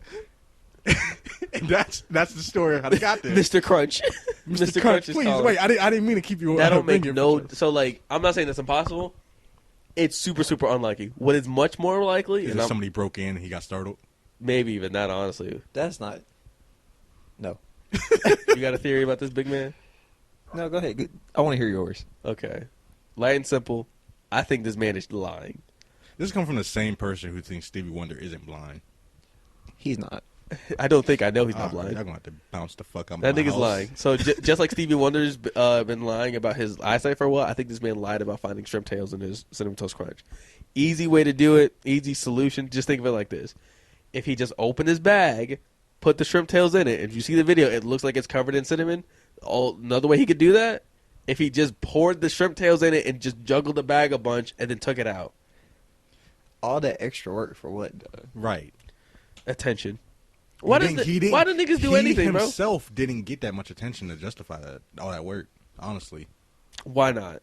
And that's the story of how they got there. Mr. Crunch. Mr. Crunch, is please calling. wait. I didn't mean to keep you. That don't make bring no. your- So like, I'm not saying that's impossible. It's super super unlikely. What is much more likely Is is it somebody broke in and he got startled? maybe even that. Honestly, That's not. No. you got a theory about this big man? No, go ahead. I want to hear yours. Okay, light and simple. I think this man is lying. This comes from the same person who thinks Stevie Wonder isn't blind. He's not. I don't think I know he's not Y'all blind. gonna have to bounce the fuck out. That my nigga's house. lying. So just like Stevie Wonder's been lying about his eyesight for a while, I think this man lied about finding shrimp tails in his Cinnamon Toast Crunch. Easy way to do it. Easy solution. Just think of it like this: if he just opened his bag, put the shrimp tails in it, if you see the video, it looks like it's covered in cinnamon. Another way he could do that: if he just poured the shrimp tails in it and just juggled the bag a bunch and then took it out. All that extra work for what? Right. Attention. Why do niggas do anything, He bro? himself didn't get that much attention to justify all that work. Honestly, Why not?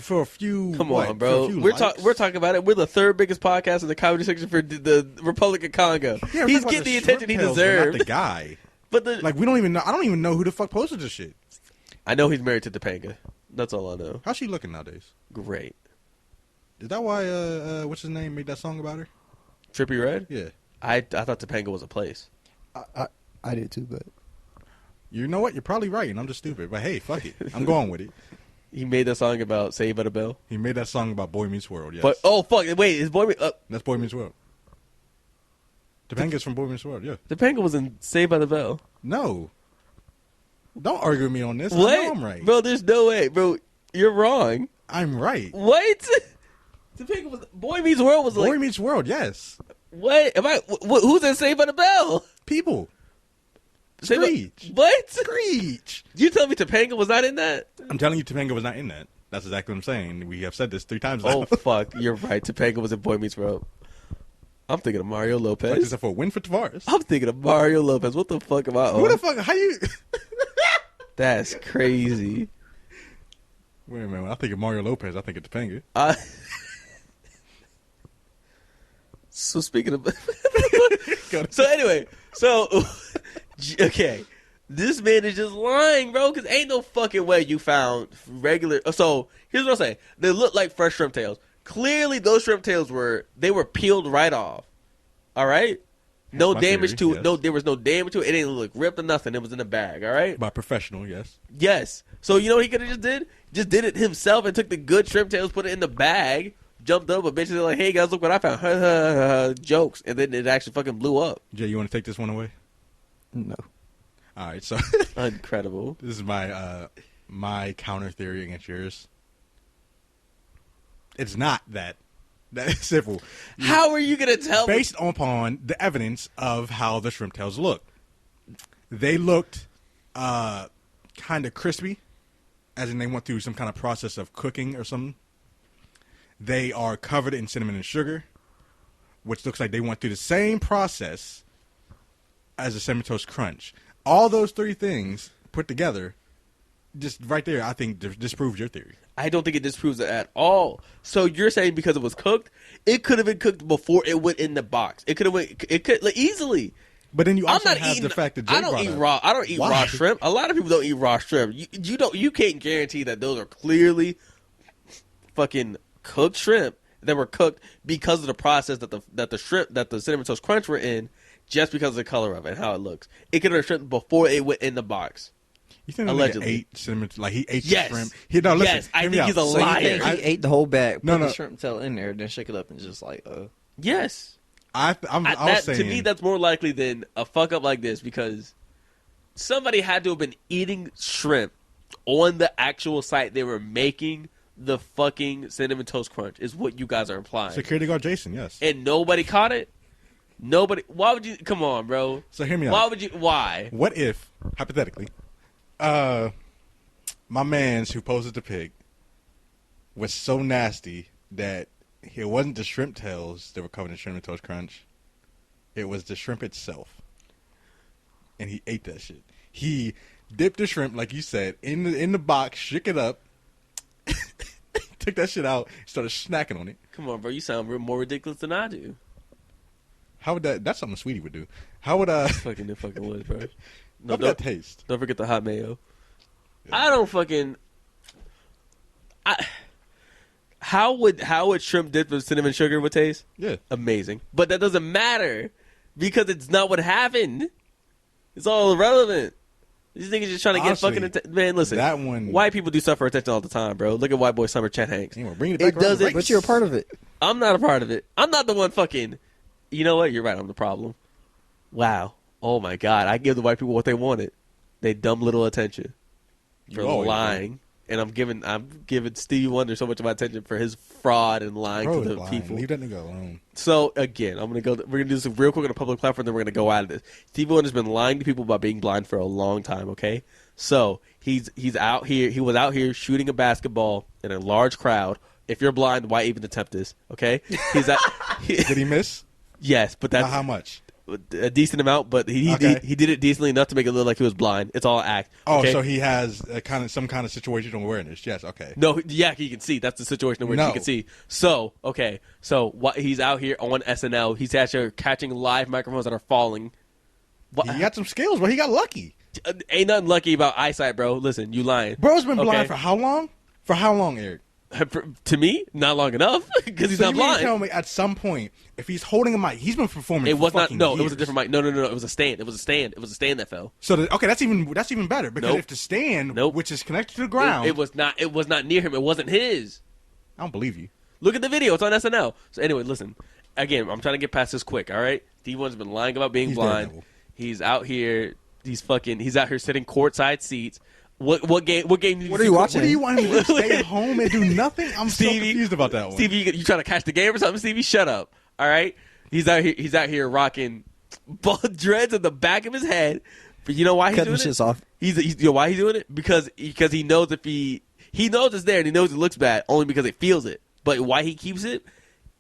for a few. Come what, on, bro. for a few We're likes? talking about it. We're the 3rd biggest podcast in the comedy section for the Republic of Congo. Yeah, we're He's talking getting about the shrimp attention he tails, but not deserved. the guy. But Like we don't even know. I don't even know who the fuck posted this shit. I know he's married to Topanga. That's all I know. How's she looking nowadays? Great. Is that why what's his name made that song about her? Trippie Redd? Yeah. I thought Topanga was a place. I did too, but You know what? You're probably right, and I'm just stupid. But hey, fuck it. I'm going with it. He made that song about Saved by the Bell. He made that song about Boy Meets World. Yes. But oh fuck! Wait, his boy. That's Boy Meets World. Topanga's from Boy Meets World. Yeah. Topanga was in Saved by the Bell. No. Don't argue with me on this. What? I know I'm right. Bro, there's no way, bro. You're wrong. I'm right. What? Topanga was Boy Meets World was Boy like Meets World. Yes. what? Am I? Who's in Saved by the Bell? People. Saved by- Screech. What? Screech. You tell me Topanga was not in that? I'm telling you, Topanga was not in that. That's exactly what I'm saying. We have said this 3 times now. Oh fuck! You're right. Topanga was in Boy Meets World. I'm thinking of Mario Like Lopez. this is for a win for Tavares. I'm thinking of Mario Lopez. What the fuck am I Who on? the fuck? How you? That's crazy. Wait a minute. When I think of Mario Lopez, I think of Topanga. So speaking of, so anyway, okay, this man is just lying, bro. Because ain't no fucking way you found regular. So here's what I'm saying: they look like fresh shrimp tails. Clearly, those shrimp tails were peeled right off. All right, No my damage theory, to it. yes. No, there was no damage to it. It didn't look ripped or nothing. It was in a bag. All right. By professional, yes. Yes. So you know what he could have just did? Just did it himself and took the good shrimp tails, put it in the bag, jumped up, but basically like, hey guys, look what I found. Jokes, and then it actually fucking blew up. Jay, you want to take this one away? No. All right, so Incredible. this is my counter theory against yours. It's not that simple. How are you gonna tell me? Based upon the evidence of how the shrimp tails look, they looked kind of crispy, as in they went through some kind of process of cooking or something. They are covered in cinnamon and sugar, which looks like they went through the same process as a Cinnamon Toast Crunch. All those three things put together, just right there, I think disproves your theory. I don't think it disproves it at all. So you're saying because it was cooked, it could have been cooked before it went in the box. It could have went. It could like, easily. But then you I'm also not have eating. the fact that Jay I don't brought eat up. raw. I don't eat Why? raw shrimp. A lot of people don't eat raw shrimp. You don't. You can't guarantee that those are clearly fucking cooked shrimp that were cooked because of the process that the Cinnamon Toast Crunch were in, just because of the color of it and how it looks. It could have been shrimp before it went in the box. You think Allegedly. he ate cinnamon? Like he ate Yes. the shrimp? Listen, Yes, I hear me think out. he's a So you liar. think he ate the whole bag, No, put no. the shrimp tail in there, then shake it up and just like, Yes. I was saying To me, that's more likely than a fuck up like this because somebody had to have been eating shrimp on the actual site they were making the fucking Cinnamon Toast Crunch, is what you guys are implying. security guard Jason. Yes. And nobody caught it? Nobody. Why would you? Come on, bro. So hear me out. Why would you? Why? What if, hypothetically, my man's who posted the pig was so nasty that it wasn't the shrimp tails that were covered in Cinnamon Toast Crunch. It was the shrimp itself. And he ate that shit. He dipped the shrimp, like you said, in the box, shook it up, took that shit out, started snacking on it. Come on, bro. You sound more ridiculous than I do. How would that's something Sweetie would do. How would Fucking it fucking would, bro. how No, would that taste? don't forget the hot mayo. Yeah. I don't fucking. How would shrimp dipped with cinnamon sugar would taste? Yeah. Amazing, but that doesn't matter because it's not what happened. It's all irrelevant. These niggas just trying to Honestly, get fucking man. Listen, that one- white people do stuff for attention all the time, bro. Look at white boy Summer Chet Hanks. Anyway, bring it It back around to doesn't- race. but you're a part of it. I'm not a part of it. I'm not the one fucking. You know what? You're right. I'm the problem. Wow. Oh my God. I give the white people what they wanted. They dumb little attention for You always lying, and I'm giving Stevie Wonder so much of my attention for his fraud and lying Bro to is the blind. people. Leave that nigga alone. So again, we're gonna do this real quick on a public platform, then we're gonna go out of this. Stevie Wonder's been lying to people about being blind for a long time. Okay, so he's out here. He was out here shooting a basketball in a large crowd. If you're blind, why even attempt this? Okay, he's at. Did he miss? Yes, but By that's how much? a decent amount. But he Okay. did it decently enough to make it look like he was blind. It's all act. Oh, okay? so he has some kind of situational awareness. Yes, okay. No, yeah, he can see. That's the situation where No. he can see. So, okay, so what? He's out here on SNL. He's actually catching live microphones that are falling. What? He got some skills, bro. He got lucky. Ain't nothing lucky about eyesight, bro. Listen, you lying. Bro's been blind Okay. for how long? For how long, Eric? To me, not long enough because he's So not you mean to blind. tell me at some point, if he's holding a mic, he's been performing It for was not. fucking No, it was a years. different mic. No. It was a stand. It was a stand. It was a stand that fell. So okay, that's even better because Nope. if the stand, Nope. which is connected to the ground, It was not. It was not near him. It wasn't his. I don't believe you. Look at the video. It's on SNL. So anyway, listen. Again, I'm trying to get past this quick. All right. Steve Wonder's been lying about being He's blind. Daredevil. He's out here. He's out here sitting courtside seats. What game? What game? What are you watching? What do you want him to stay at home and do nothing? I'm so Stevie, confused about that one. Stevie, you trying to catch the game or something? Stevie, shut up. All right. He's out here. He's out here rocking bald dreads at the back of his head. But you know why he's Cutting doing it? shits off. You know why he's doing it? Because he knows if he knows it's there and he knows it looks bad only because it feels it. But why he keeps it?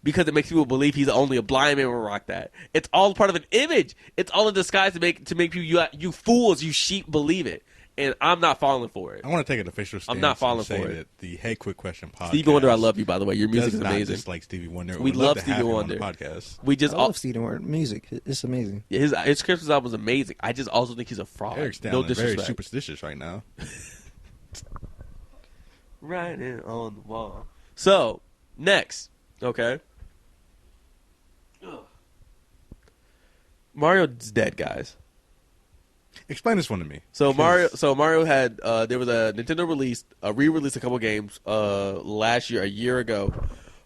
Because it makes people believe he's only a blind man will rock that. It's all part of an image. It's all a disguise to make people you fools, you sheep believe it. And I'm not falling for it. I want to take an official stance. I'm not falling and say for it. that the Hey Quick Question podcast. Stevie Wonder, I love you, by the way. Your music does is not amazing. dislike Stevie Wonder. We Would love to Stevie have him Wonder. on the podcast. We just I love Stevie Wonder music. It's amazing. his Christmas album was amazing. I just also think he's a fraud. Eric's down No and very disrespect. superstitious right now. Writing on the wall. So next, okay. Mario's dead, guys. Explain this one to me. So Mario had there was a Nintendo re-released a couple games last year, a year ago,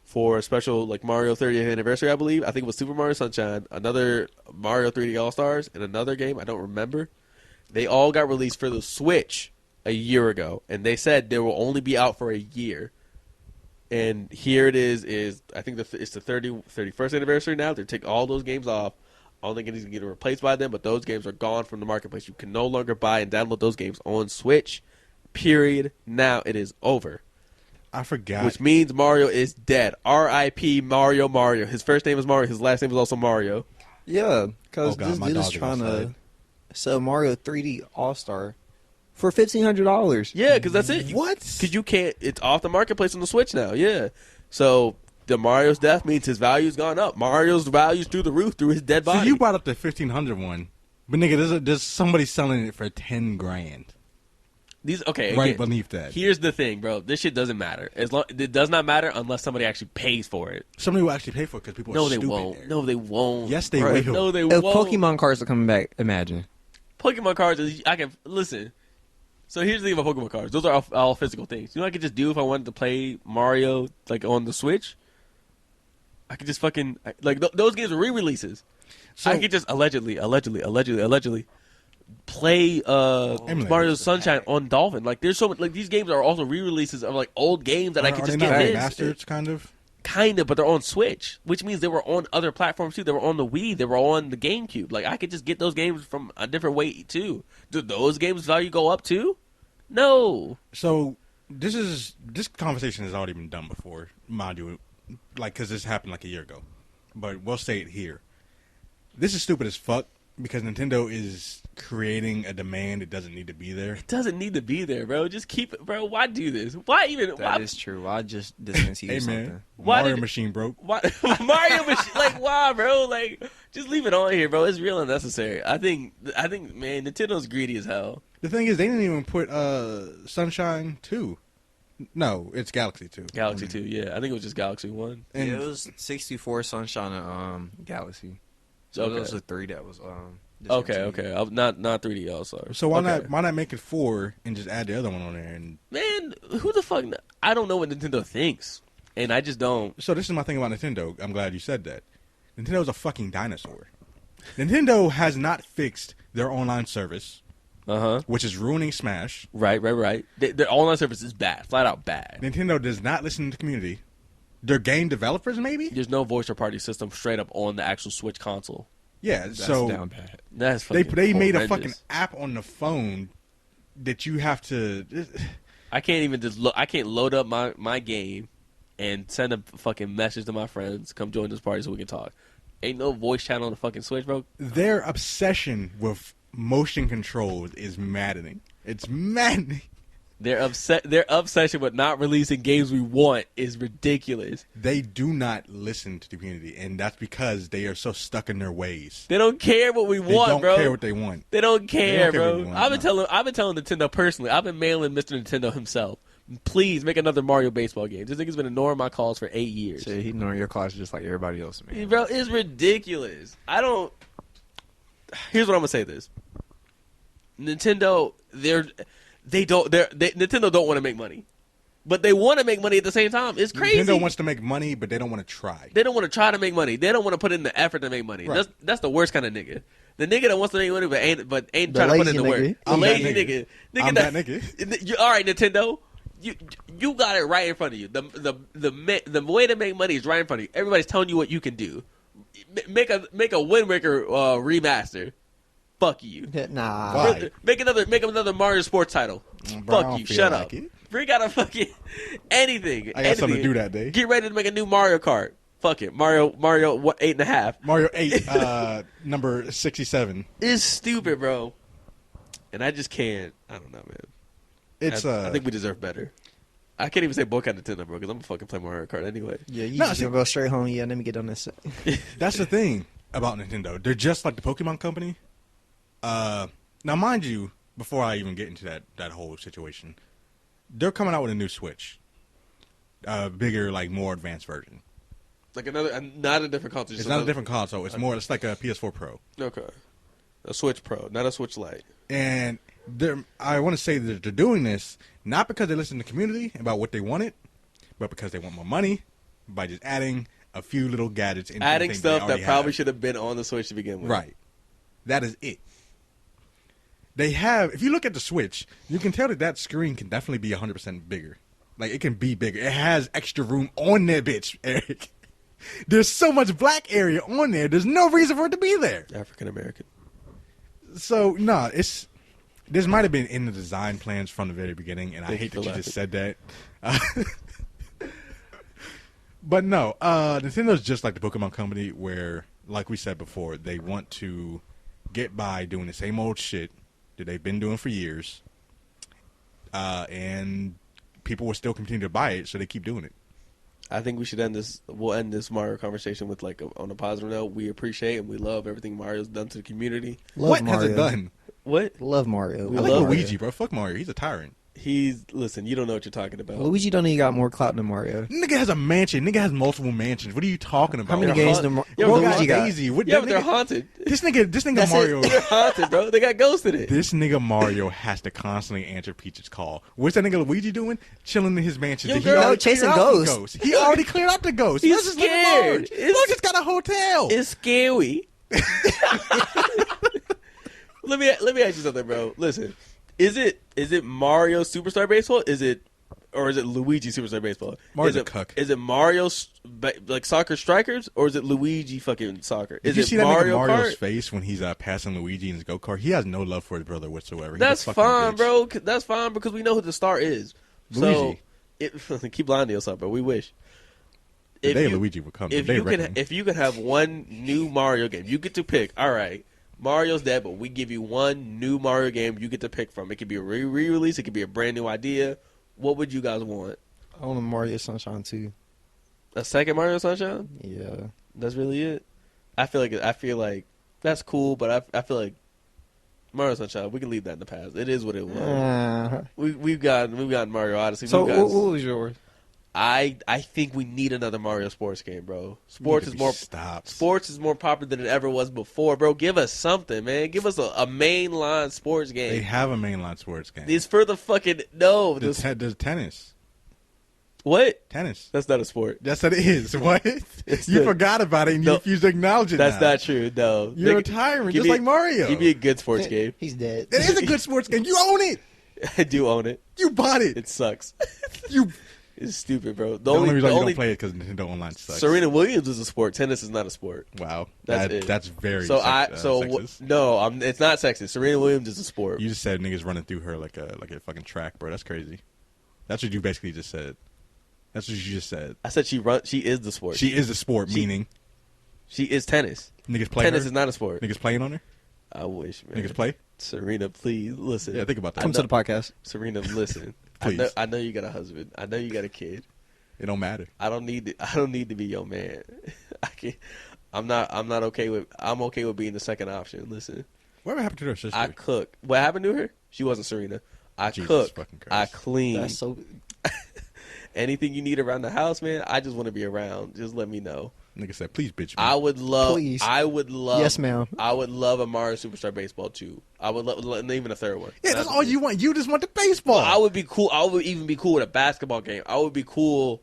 for a special like Mario 30th anniversary, I believe. I think it was Super Mario Sunshine, another Mario 3D All Stars, and another game I don't remember. They all got released for the Switch a year ago, and they said they will only be out for a year. And here it is I think it's the 31st anniversary now. They take all those games off. Only going to get replaced by them, but those games are gone from the marketplace. You can no longer buy and download those games on Switch. Period. Now it is over. I forgot. Which means Mario is dead. R.I.P. Mario. His first name is Mario. His last name is also Mario. Yeah, because this dude is trying to sell Mario 3D All-Star for $1,500. Yeah, because that's it. What? Because you can't. It's off the marketplace on the Switch now. Yeah. So the Mario's death means his value's gone up. Mario's value's through the roof through his dead body. So you brought up the 1,500 one, but nigga, there's somebody selling it for $10,000. Okay, right again, beneath that. Here's the thing, bro. This shit doesn't matter. It does not matter unless somebody actually pays for it. Somebody will actually pay for it because people are stupid. No, they won't. Yes, they right. will. No, they If won't. Pokemon cards are coming back, imagine. Pokemon cards I can listen. So here's the thing about Pokemon cards. Those are all physical things. You know what I could just do if I wanted to play Mario like on the Switch? I could just fucking those games are re-releases. So, I could just allegedly play Mario Sunshine on Dolphin. Like there's so much, like these games are also re-releases of like old games that I could just get remastered, kind of, but they're on Switch, which means they were on other platforms too. They were on the Wii, they were on the GameCube. Like I could just get those games from a different way too. Do those games value go up too? No. So this conversation has already been done before, mind you, like because this happened like a year ago, but we'll say it here. This is stupid as fuck because Nintendo is creating a demand it doesn't need to be there. It doesn't need to be there, bro. Just keep it, bro. Why do this? Why even? That is true. Why just discontinue hey, something? Man, Mario Machine broke. Why Mario Machine? Like why, bro? Like just leave it on here, bro. It's real unnecessary. I think, man, Nintendo's greedy as hell. The thing is, they didn't even put Sunshine 2. No, it's Galaxy 2. Galaxy 2, yeah. I think it was just Galaxy 1. And it was 64 Sunshine and Galaxy. So those are 3 that was Okay. Not 3D All-Stars. So why not make it 4 and just add the other one on there? And man, who the fuck? I don't know what Nintendo thinks, and I just don't. So this is my thing about Nintendo. I'm glad you said that. Nintendo's a fucking dinosaur. Nintendo has not fixed their online service. Which is ruining Smash. Right. Their online service is bad, flat out bad. Nintendo does not listen to the community. Their game developers, maybe? There's no voice or party system straight up on the actual Switch console. Yeah, that's so down bad. That's they made a fucking app on the phone that you have to. I can't even I can't load up my game and send a fucking message to my friends. Come join this party so we can talk. Ain't no voice channel on the fucking Switch, bro. Their obsession with motion controls is maddening. It's maddening. Their obsession with not releasing games we want is ridiculous. They do not listen to the community, and that's because they are so stuck in their ways. They don't care what we want, bro. They don't care what they want. They don't care, bro. I've been telling Nintendo personally. I've been mailing Mr. Nintendo himself. Please make another Mario baseball game. This nigga's been ignoring my calls for 8 years. Shit, he ignoring your calls just like everybody else, man. Bro, it's ridiculous. Here's what I'm gonna say. This Nintendo, Nintendo don't want to make money, but they want to make money at the same time. It's crazy. Nintendo wants to make money, but they don't want to try. They don't want to try to make money. They don't want to put in the effort to make money. Right. That's the worst kind of nigga. The nigga that wants to make money but ain't trying to put in the work. I'm lazy that nigga. I'm that nigga. All right, Nintendo. You got it right in front of you. The way to make money is right in front of you. Everybody's telling you what you can do. Make a Wind Waker remaster. Fuck you. Nah. Why? Make another Mario sports title. Bro, Fuck you. Shut up. Bring out a fucking anything. I got something to do that day. Get ready to make a new Mario Kart. Fuck it. Mario 8.5. Mario 8, number 67. It's stupid, bro. And I just can't. I don't know, man. I think we deserve better. I can't even say boycott Nintendo, bro, because I'm gonna fucking play Mario Kart anyway. Yeah, you just gonna go straight home. Yeah, let me get on this. That's the thing about Nintendo. They're just like the Pokemon company. Now, mind you, before I even get into that whole situation, they're coming out with a new Switch, bigger, like more advanced version. Like not a different console. It's not a different console. It's more. It's like a PS4 Pro. Okay. A Switch Pro, not a Switch Lite. And I want to say that they're doing this not because they listen to the community about what they wanted, but because they want more money by just adding a few little gadgets. Adding stuff that probably have. should have been on the Switch to begin with. Right. That is it. They have, if you look at the Switch, you can tell that screen can definitely be 100% bigger. Like, it can be bigger. It has extra room on that bitch, Eric. There's so much black area on there. There's no reason for it to be there. African American. So, no, this might have been in the design plans from the very beginning, and I hate that you just said that. But no, Nintendo's just like the Pokemon company where, like we said before, they want to get by doing the same old shit that they've been doing for years, and people will still continue to buy it, so they keep doing it. I think we should end this. We'll end this Mario conversation with on a positive note. We appreciate and we love everything Mario's done to the community. What has it done? What? Love Mario. We I like love Luigi, bro. Fuck Mario. He's a tyrant. Listen, you don't know what you're talking about. Luigi don't even got more clout than Mario. Nigga has a mansion. Nigga has multiple mansions. What are you talking about? How many They're games haunt- do Yo, Luigi got? Daisy. What, Yeah, that but they're nigga- haunted. This nigga That's Mario. They're haunted, bro. They got ghosts in it. This nigga Mario has to constantly answer Peach's call. What's that nigga Luigi doing? Chilling in his mansion. Yo, He girl, already chasing cleared out the ghosts. ghosts. He already cleared out the ghosts. He's Let's just let him scared. large. Look, it's got a hotel. It's scary. Let me ask you something, bro. Listen, is it Mario Superstar Baseball? Or is it Luigi Superstar Baseball? Mario's a cuck. Is it Mario like Soccer Strikers, or is it Luigi fucking Soccer? Did Is you it see that Mario nigga Mario's Kart? face when he's passing Luigi in his go-kart? He has no love for his brother whatsoever. He's That's a fucking fine, bitch. bro. That's fine because we know who the star is. Luigi. So, keep lying to yourself, bro. We wish. The day Luigi will come. If you could have one new Mario game, you get to pick. All right, Mario's dead, but we give you one new Mario game you get to pick from. It could be a re-release. It could be a brand new idea. What would you guys want? I want a Mario Sunshine 2. A second Mario Sunshine? Yeah. That's really it. I feel like that's cool, but I feel like Mario Sunshine, we can leave that in the past. It is what it was. We've got Mario Odyssey. So what was yours? I think we need another Mario sports game, bro. Sports is more popular than it ever was before, bro. Give us something, man. Give us a mainline sports game. They have a mainline sports game. It's for the fucking no. There's tennis. What? Tennis. That's not a sport. Yes, it is. What? You forgot about it and you refuse to acknowledge it. That's now. not true. No. You're a tyrant, just like Mario. Give me a good sports game. He's dead. It is a good sports game. You own it. I do own it. You bought it. It sucks. You. It's stupid, bro. The only reason you don't play it because Nintendo Online sucks. Serena Williams is a sport. Tennis is not a sport. Wow, that's very sexist. No, it's not sexist. Serena Williams is a sport. You just said niggas running through her like a fucking track, bro. That's crazy. That's what you basically just said. That's what you just said. I said she is the sport. She is the sport, meaning she is tennis. Niggas play tennis her? is not a sport. Niggas playing on her? I wish, man. Niggas play? Serena, please listen. Yeah, think about that. Come to the podcast. Serena, listen. Please. I know you got a husband. I know you got a kid. It don't matter. I don't need to be your man. I'm okay with being the second option. Listen. Whatever happened to her sister? I cook. What happened to her? She wasn't Serena. I Jesus cook. fucking Christ. I clean. That's so. Anything you need around the house, man, I just want to be around. Just let me know. Nigga said, please, bitch. Me. I would love. Please. Yes, ma'am. I would love a Mario Superstar Baseball 2. I would love even a third one. Yeah, that's all you want. You just want the baseball. I would be cool. I would even be cool with a basketball game. I would be cool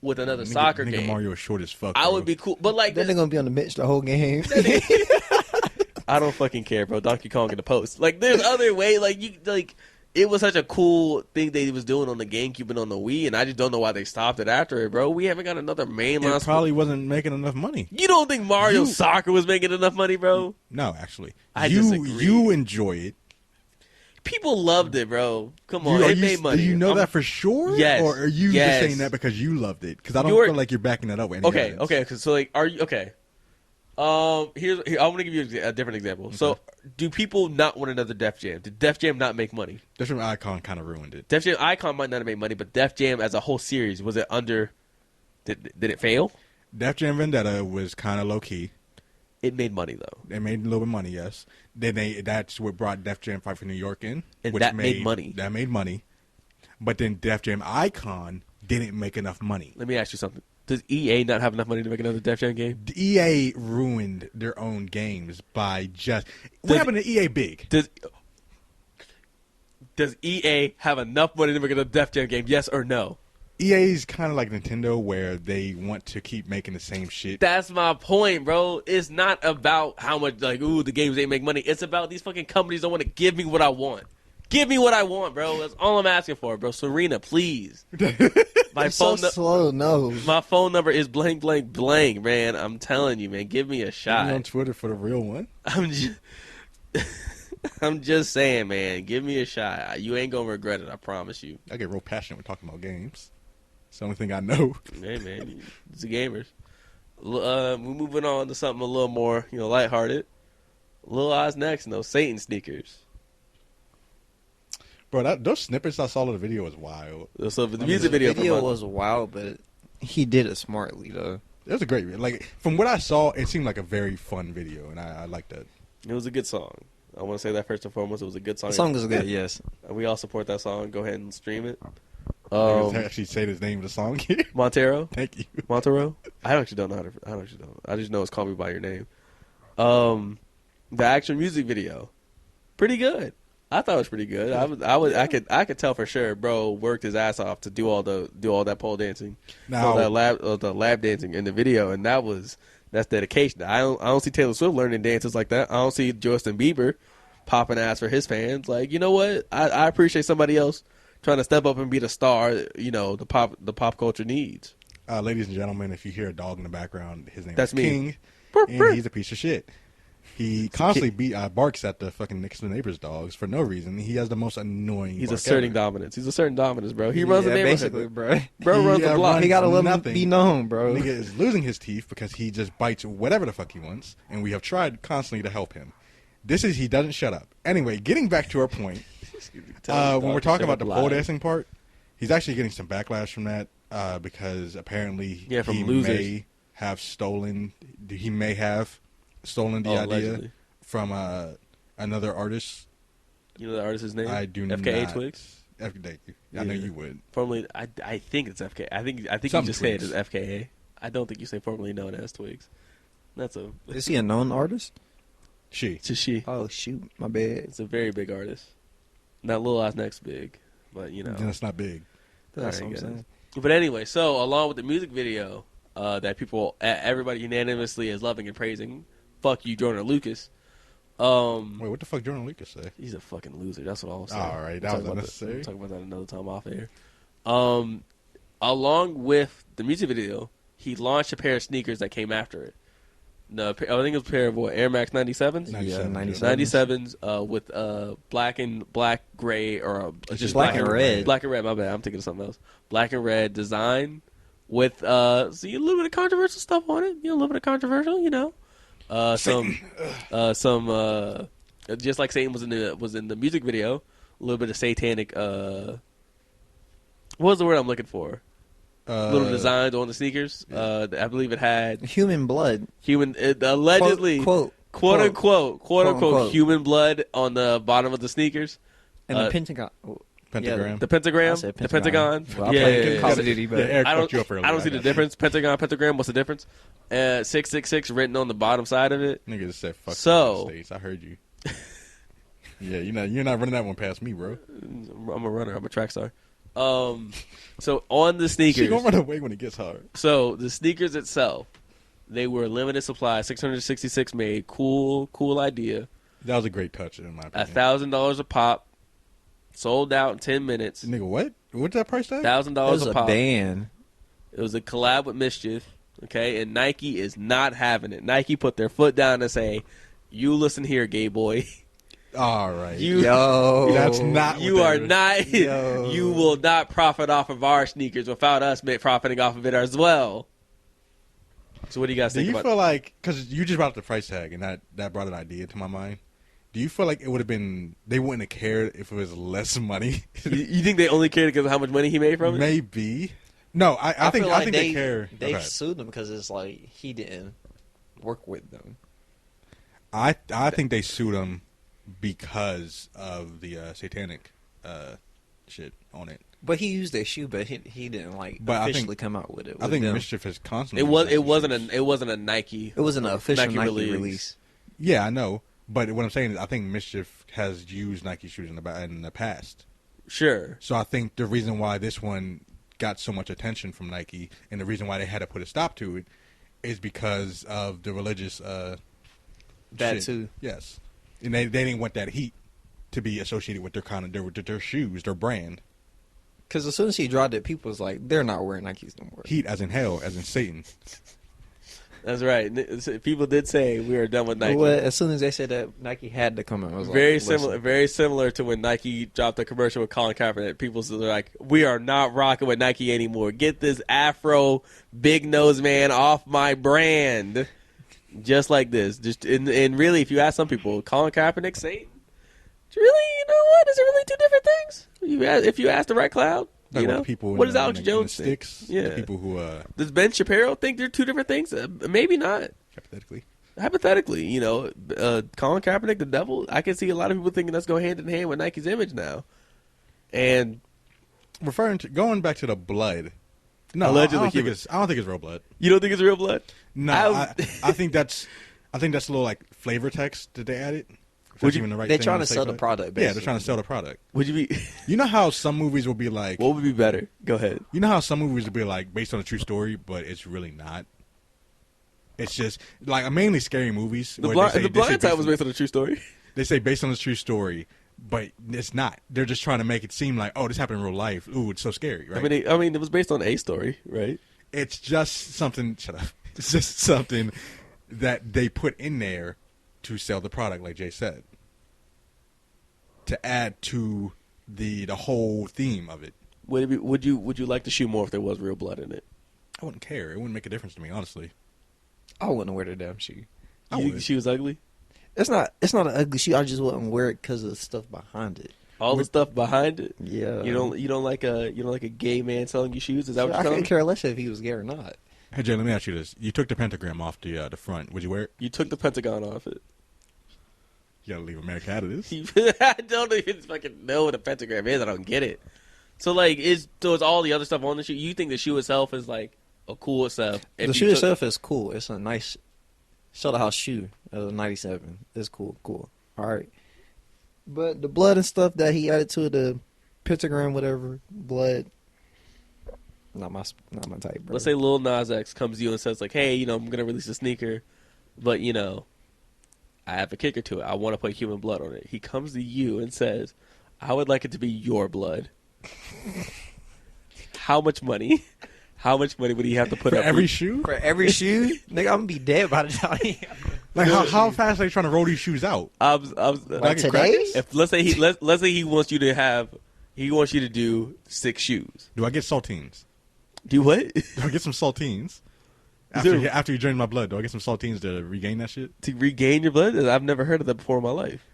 with another soccer game. Mario is short as fuck. I bro. would be cool, but like Then they're gonna be on the bench the whole game. I don't fucking care, bro. Donkey Kong in the post. Like, there's other way. Like, you like. It was such a cool thing they was doing on the GameCube and on the Wii, and I just don't know why they stopped it after it, bro. We haven't got another mainline. It probably wasn't making enough money. You don't think Mario Soccer was making enough money, bro? No, actually. I disagree. You enjoy it. People loved it, bro. Come on, it made money. Do you know that for sure? Yes. Or are you just saying that because you loved it? Because I don't feel like you're backing that up with any evidence. Okay. So, like, are you okay? Here, I want to give you a different example. Okay. So, do people not want another Def Jam? Did Def Jam not make money? Def Jam Icon kind of ruined it. Def Jam Icon might not have made money, but Def Jam as a whole series, was it under? Did it fail? Def Jam Vendetta was kind of low key. It made money though. It made a little bit of money, yes. Then that's what brought Def Jam Fight for New York in, and which that made money. That made money, but then Def Jam Icon didn't make enough money. Let me ask you something. Does EA not have enough money to make another Def Jam game? EA ruined their own games by just... What happened to EA Big? Does EA have enough money to make another Def Jam game? Yes or no? EA's kind of like Nintendo, where they want to keep making the same shit. That's my point, bro. It's not about how much, like, ooh, the games ain't make money. It's about these fucking companies don't want to give me what I want. Give me what I want, bro. That's all I'm asking for, bro. Serena, please. My so slow, no. My phone number is blank, blank, blank, man. I'm telling you, man. Give me a shot. You on Twitter for the real one? I'm just saying, man. Give me a shot. You ain't gonna regret it. I promise you. I get real passionate when talking about games. It's the only thing I know. Hey, man. It's the gamers. We're moving on to something a little more, lighthearted. Lil Eyes next, Satan sneakers. Bro, those snippets I saw of the video was wild. So the music video was wild, but he did it smartly, though. It was a great video. Like, from what I saw, it seemed like a very fun video, and I liked that. It was a good song. I want to say that first and foremost. It was a good song. The song was good, yes. We all support that song. Go ahead and stream it. Actually say the name of the song here. Montero. Thank you. Montero. I actually don't know how to. I actually don't. I just know it's Call Me by Your Name. The actual music video, pretty good. I thought it was pretty good. I could tell for sure, bro worked his ass off to do all that pole dancing, now the lap dancing in the video, and that's dedication. I don't see Taylor Swift learning dances like that. I don't see Justin Bieber popping ass for his fans. Like, you know what? I appreciate somebody else trying to step up and be the star, the pop culture needs. Ladies and gentlemen, if you hear a dog in the background, his name That's is me. King, and he's a piece of shit. He constantly barks at the fucking next door neighbor's dogs for no reason. He has the most annoying. He's asserting dominance. He's asserting dominance, bro. He runs the neighborhood, basically, bro. Bro runs the block. He gotta let him be known, bro. Nigga is losing his teeth because he just bites whatever the fuck he wants, and we have tried constantly to help him. He doesn't shut up. Anyway, getting back to our point, when we're talking about the pole dancing part, he's actually getting some backlash from that because apparently he may have stolen the idea allegedly. from another artist. You know the artist's name? I do FKA not. Twigs? I know you would. Formerly, I think it's FKA. I think you just say it as FKA. I don't think you say formerly known as Twigs. Is he a known artist? It's a she. Oh shoot, my bad. It's a very big artist. Not Lil Nas Next big, but That's not big. That's what I'm saying. But anyway, so along with the music video that everybody unanimously is loving and praising, fuck you, Jordan Lucas. Wait, what the fuck Jordan Lucas say? He's a fucking loser. That's what I'll say. All right, that was unnecessary. We'll talk about that another time off air. Along with the music video, he launched a pair of sneakers that came after it. I think it was a pair of Air Max 97s? 97s with black, gray, or just black and red. Black and red, my bad. I'm thinking of something else. Black and red design with a little bit of controversial stuff on it. A little bit of controversial, some just like Satan was in the music video, a little bit of satanic what was the word I'm looking for? Little designs on the sneakers. I believe it had human blood. Allegedly quote unquote human blood on the bottom of the sneakers. And the pentagon. Pentagram. The pentagram. The pentagon. Well, yeah. Call of Duty, but I don't see the difference. Pentagram. What's the difference? 666 written on the bottom side of it. Niggas said fuck so, the States. I heard you. Yeah, you're not running that one past me, bro. I'm a runner. I'm a track star. So on the sneakers, she gonna run away when it gets hard. So the sneakers itself, they were limited supply, 666 made. Cool idea. That was a great touch in my opinion. $1,000 a pop, sold out in 10 minutes. Nigga, what? What's that price tag? $1,000 a pop. Band. It was a collab with Mischief. Okay, and Nike is not having it. Nike put their foot down and say, "You listen here, gay boy." All right. That's not. You are not. You will not profit off of our sneakers without us profiting off of it as well. So what do you guys think about? Do you feel like, because you just brought up the price tag and that brought an idea to my mind? Do you feel like it would have been, they wouldn't have cared if it was less money? You think they only cared because of how much money he made from it? Maybe. No, I think they care. They sued him because it's like he didn't work with them. I think they sued him because of the satanic shit on it. But he used that shoe, but he didn't But officially come out with it. I think them. Mischief has constantly. It wasn't a Nike. It wasn't an official Nike release. release. Yeah, I know. But what I'm saying is, I think Mischief has used Nike shoes in the past. Sure. So I think the reason why this one got so much attention from Nike, and the reason why they had to put a stop to it, is because of the religious. That shit. too. Yes, and they didn't want that heat to be associated with their shoes, their brand. Because as soon as he dropped it, people was like, they're not wearing Nikes no more. Heat as in hell, as in Satan. That's right. People did say we are done with Nike. Well, as soon as they said that, Nike had to come out. I was Very like, similar. Very similar to when Nike dropped a commercial with Colin Kaepernick. People were like, "We are not rocking with Nike anymore. Get this Afro big nose man off my brand." Just like this. Just and really, if you ask some people, Colin Kaepernick, Satan. Really, you know what? Is it really two different things? If you ask the right crowd, Like you know, people what does Alex Jones think? sticks? Yeah, The people who does Ben Shapiro think they're two different things? Maybe not. Hypothetically, you know, Colin Kaepernick, the devil. I can see a lot of people thinking that's going hand in hand with Nike's image now. And going back to the blood. No, Allegedly, I don't think it's real blood. you don't think it's real blood? No, I think that's a little like flavor text that they added. Would you- Even the right they're thing trying to say sell for the that. product, Yeah, they're basically. trying to sell the product. Would you be? You know how some movies will be like, What would be better? Go ahead. you know how some movies will be like based on a true story, but it's really not. It's just like mainly scary movies. The where they say Blind Side was based on a true story. They say based on a true story, but it's not. They're just trying to make it seem like, oh, this happened in real life. Ooh, it's so scary, right? I mean, it was based on a story, right? It's just something. Shut up. It's just something that they put in there to sell the product, like Jay said, to add to the whole theme of it. Would you like the shoe more if there was real blood in it? I wouldn't care. It wouldn't make a difference to me, honestly. I wouldn't wear the damn shoe. I You think would. the shoe was ugly? It's not an ugly shoe. I just wouldn't wear it because of the stuff behind it. All the stuff behind it. Yeah. You don't like a gay man selling you shoes? Is that what I you're telling couldn't me? care less if he was gay or not. Hey Jay, let me ask you this: you took the pentagram off the front. Would you wear it? You took the Pentagon off it. You gotta leave America out of this. I don't even fucking know what a pentagram is. I don't get it. So like, it's all the other stuff on the shoe. You think the shoe itself is like a cool stuff? The shoe itself is cool. It's a nice show the house shoe. It was a 97. It's cool. All right. But the blood and stuff that he added to the pentagram, whatever, blood, not my type, bro. Let's say Lil Nas X comes to you and says like, "Hey, you know, I'm gonna release a sneaker, but you know, I have a kicker to it. I want to put human blood on it." He comes to you and says, "I would like it to be your blood." How much money? How much money would he have to put For up every with- shoe? For every shoe, nigga, I'm gonna be dead by the time. Like how fast are they trying to roll these shoes out? Like get today? crackers? If let's say he wants you to do 6 shoes. Do I get saltines? Do what? Do I get some saltines? there- After you drain my blood, do I get some saltines to regain that shit? To regain your blood? I've never heard of that before in my life.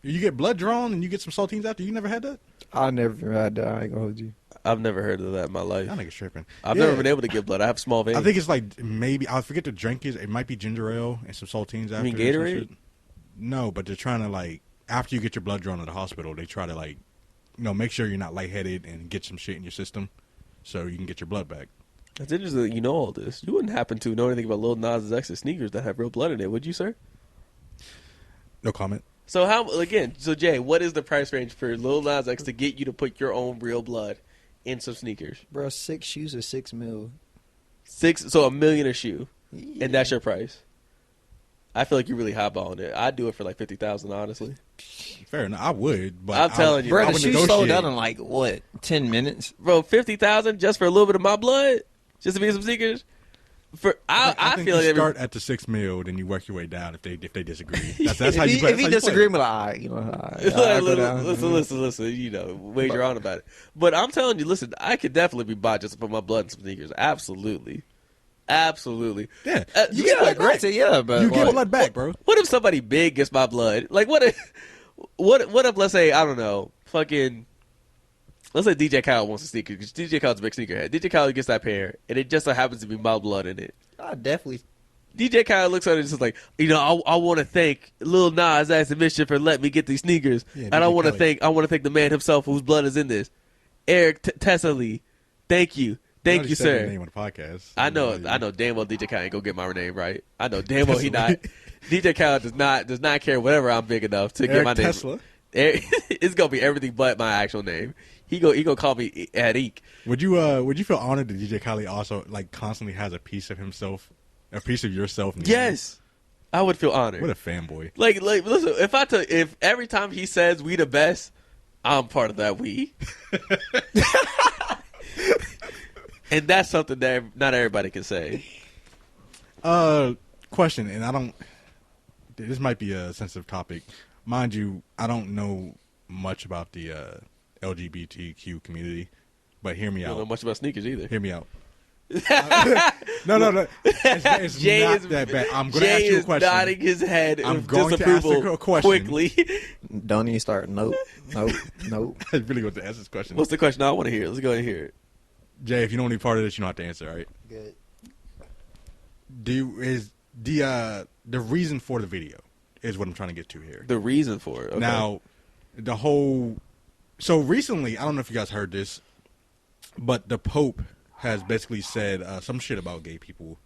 You get blood drawn and you get some saltines after? You never had that? I never had that. I ain't gonna hold you. I've never heard of that in my life. Y'all niggas tripping. I've Yeah. never been able to get blood. I have small veins. I think it's like maybe I forget the drink is. It might be ginger ale and some saltines after. mean or some Gatorade? shit. No, but they're trying to like after you get your blood drawn at the hospital, they try to like make sure you're not lightheaded and get some shit in your system so you can get your blood back. It's interesting that you know all this. You wouldn't happen to know anything about Lil Nas X's sneakers that have real blood in it, would you, sir? No comment. So Jay, what is the price range for Lil Nas X to get you to put your own real blood in some sneakers? Bro, 6 shoes are $6 million. So $1 million a shoe, Yeah. and that's your price. I feel like you're really highballing it. I'd do it for like $50,000, honestly. Fair enough. I would, but I'm telling you, Bro, I the would shoe sold negotiate. out in like what, 10 minutes? Bro, $50,000 just for a little bit of my blood, just to be some sneakers. I think feel you like start at the $6 million, then you work your way down if they disagree. That's how you play. If he disagree, but Listen, you know, wager on about it. But I'm telling you, listen, I could definitely be bought just to put my blood in some sneakers. Absolutely. Yeah, you get blood back. granted, yeah, but You get like, blood back, bro. What if somebody big gets my blood? Like, what if, let's say, I don't know, let's say DJ Khaled wants a sneaker, because DJ Khaled's a big sneakerhead. DJ Khaled gets that pair, and it just so happens to be my blood in it. I definitely. DJ Khaled looks at it and just like, you know, I want to thank Lil Nas X and Mischief for letting me get these sneakers. Yeah, and I DJ want to Khaled. thank the man himself whose blood is in this. Eric Tessalee. Thank you. Thank you, already said your sir. name on the podcast. I know damn well DJ Khaled ain't gonna get my name right. I know damn well he not. DJ Khaled does not care whatever I'm big enough to get my name. Tesla. It's gonna be everything but my actual name. He gonna call me Eric. Would you feel honored that DJ Khaled also like constantly has a piece of himself, a piece of yourself? Yes, I would feel honored. What a fanboy! Like listen, if every time he says we the best, I'm part of that we. And that's something that not everybody can say. Question, and I don't. This might be a sensitive topic, mind you. I don't know much about the LGBTQ community, but hear me I don't out. know much about sneakers either. Hear me out. No. It's Jay not is, that bad. I'm going to Jay ask you a is question. nodding his head I'm with going to ask disapproval a question. quickly. Don't even start. Nope. I really want to ask this question. What's the question? I want to hear it. Let's go ahead and hear it. Jay, if you don't want to be part of this, you don't have to answer. All right. Good. Is the reason for the video is what I'm trying to get to here. The reason for it. Okay. Now, the whole. So recently, I don't know if you guys heard this, but the Pope has basically said some shit about gay people.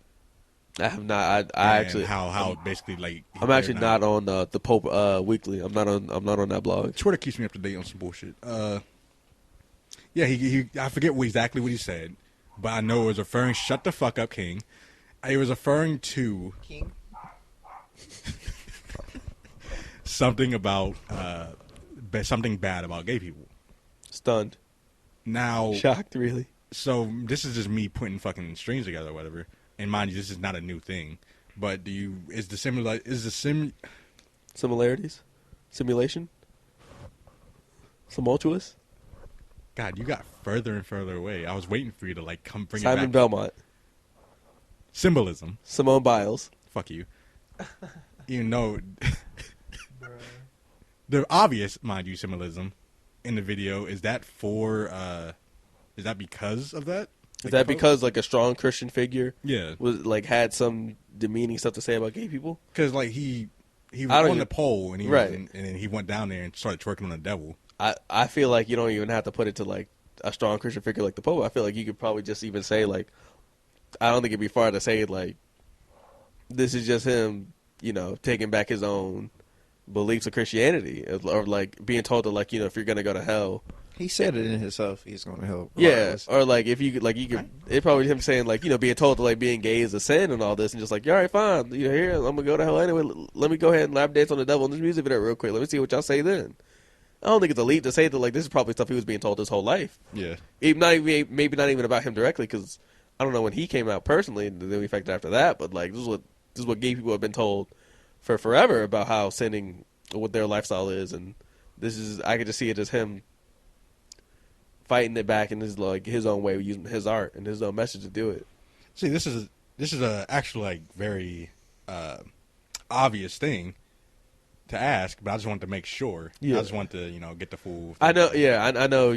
I have not. I actually how basically like I'm actually not on the Pope Weekly. I'm not on that blog. Twitter keeps me up to date on some bullshit. Yeah, he I forget exactly what he said, but I know it was referring. Shut the fuck up, King. It was referring to King. something about something bad about gay people. Stunned. Now, Shocked, really. so this is just me putting fucking strings together or whatever. And mind you, this is not a new thing. But Similarities? Simulation? Tumultuous? God, you got further and further away. I was waiting for you to like come bring Simon it back. Belmont. Symbolism. Simone Biles. Fuck you. Even though the obvious, mind you, symbolism in the video is that because of that? Is that because like a strong Christian figure Yeah, was like had some demeaning stuff to say about gay people? because like he was I don't on the even- pole and Right. and then he went down there and started twerking on the devil. I feel like you don't even have to put it to like a strong Christian figure like the Pope. I feel like you could probably just even say like, I don't think it'd be far to say like, this is just him, taking back his own beliefs of Christianity, or like being told that like if you're gonna go to hell. He said it in himself. He's going to help. Yeah, regardless. or like if you could, it probably him saying like being told that like being gay is a sin and all this, and just like, all right, fine, here I'm gonna go to hell anyway. Let me go ahead and lap dance on the devil in this music video real quick. Let me see what y'all say then. I don't think it's a leap to say that like this is probably stuff he was being told his whole life. Yeah, Maybe not even about him directly, because I don't know when he came out personally, and then we affected after that. But like this is what gay people have been told for forever about how sinning, what their lifestyle is, and I could just see it as him fighting it back in his own way, using his art and his own message to do it. see, this is a actually like very obvious thing to ask, but I just wanted to make sure. Yeah. I just want to get the full. I know, yeah, I know.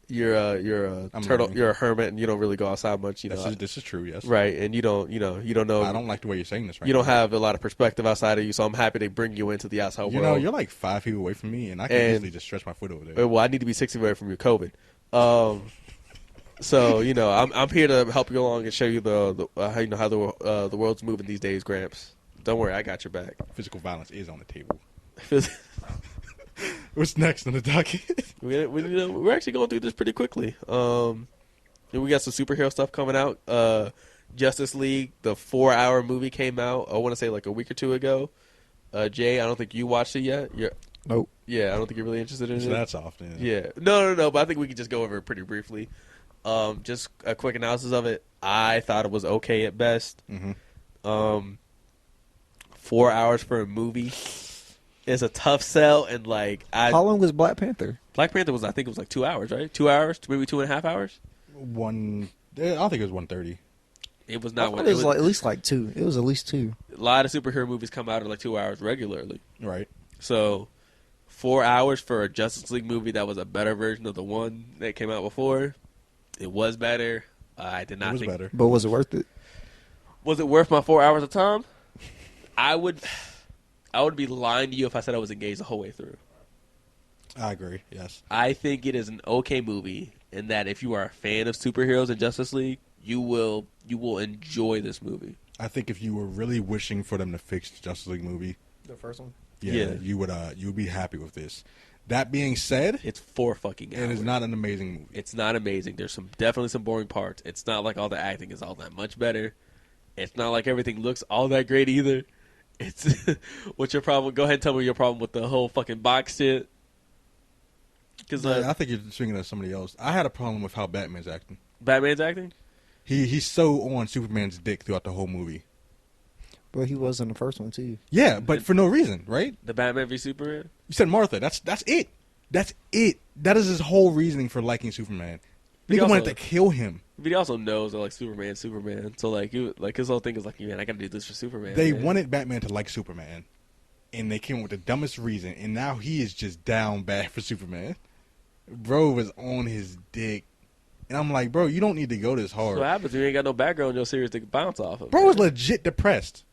You're a I'm turtle. learning. You're a hermit, and you don't really go outside much. This is true. Yes. Right, and you don't know. I don't like the way you're saying this right You don't now. have a lot of perspective outside of you, so I'm happy to bring you into the outside You world. know, you're like 5 feet away from me, and I can And- easily just stretch my foot over there. Well, I need to be 6 feet away from your COVID. So I'm here to help you along and show you how the world's moving these days, Gramps. Don't worry, I got your back. Physical violence is on the table. we, What's next on the docket? we're actually going through this pretty quickly. We got some superhero stuff coming out. Justice League, the 4-hour movie came out. I want to say like a week or two ago. Jay, I don't think you watched it yet. Nope. Yeah, I don't think you're really interested in So it. that's off then. Yeah. No. But I think we could just go over it pretty briefly. Just a quick analysis of it. I thought it was okay at best. Mm-hmm. 4 hours for a movie is a tough sell, and like How long was Black Panther? Black Panther was, I think it was like 2 hours, right? 2 hours, maybe 2.5 hours. I don't think it was 1:30. It was I not thought one. it was like at least like 2. It was at least 2. A lot of superhero movies come out at like 2 hours regularly. Right. So 4 hours for a Justice League movie that was a better version of the one that came out before. It was better. I did not It was think. better. But was it worth it? Was it worth my 4 hours of time? I would be lying to you if I said I was engaged the whole way through. I agree. Yes. I think it is an okay movie and that if you are a fan of superheroes and Justice League, you will enjoy this movie. I think if you were really wishing for them to fix the Justice League movie, The first one. yeah. you would be happy with this. That being said, It's 4 fucking hours. it is not an amazing movie. It's not amazing. There's definitely some boring parts. It's not like all the acting is all that much better. It's not like everything looks all that great either. It's what's your problem? Go ahead and tell me your problem with the whole fucking box shit. Because I think you're swinging at somebody else. I had a problem with how Batman's acting. Batman's acting. He's so on Superman's dick throughout the whole movie. But he was in the first one too. Yeah, but for no reason, right? The Batman v Superman. You said Martha. That's it. That's it. That is his whole reasoning for liking Superman. He Nigga also- wanted to kill him. But he also knows that like Superman. So like his whole thing is like, man, I gotta do this for Superman. They man. wanted Batman to like Superman, and they came up with the dumbest reason, and now he is just down bad for Superman. Bro was on his dick, and I'm like, bro, you don't need to go this So what hard. happens if you ain't got no background in your series to bounce off of? Bro is legit depressed.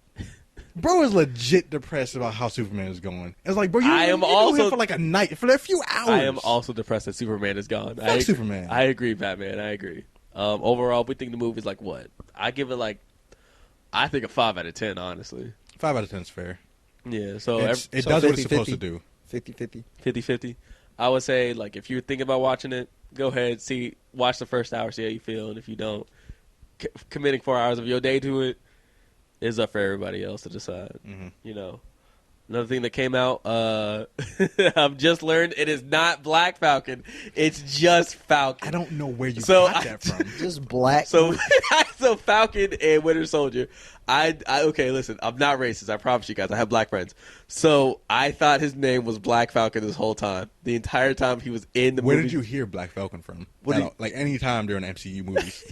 Bro is legit depressed about how Superman is going. It's like, bro, you I am knew also- him for like a night, for a few hours. I am also depressed that Superman is gone. Fuck Superman. I agree, Batman. I agree. Overall, we think the movie's like what? I give it like, I think a 5 out of 10, honestly. 5 out of 10 is fair. Yeah, so It So does what it's 50-50. supposed to do. 50-50. 50-50. I would say, like, if you're thinking about watching it, go ahead, watch the first hour, see how you feel, and if you don't, committing 4 hours of your day to it is up for everybody else to decide. Mhm. You know. Another thing that came out, I've just learned it is not Black Falcon. It's just Falcon. I don't know where you So got that from. Just black. So, so Falcon and Winter Soldier. Okay, listen, I'm not racist. I promise you guys. I have black friends. So I thought his name was Black Falcon this whole time. The entire time he was in the Where movie. did you hear Black Falcon from? What do you- Like any time during MCU movies.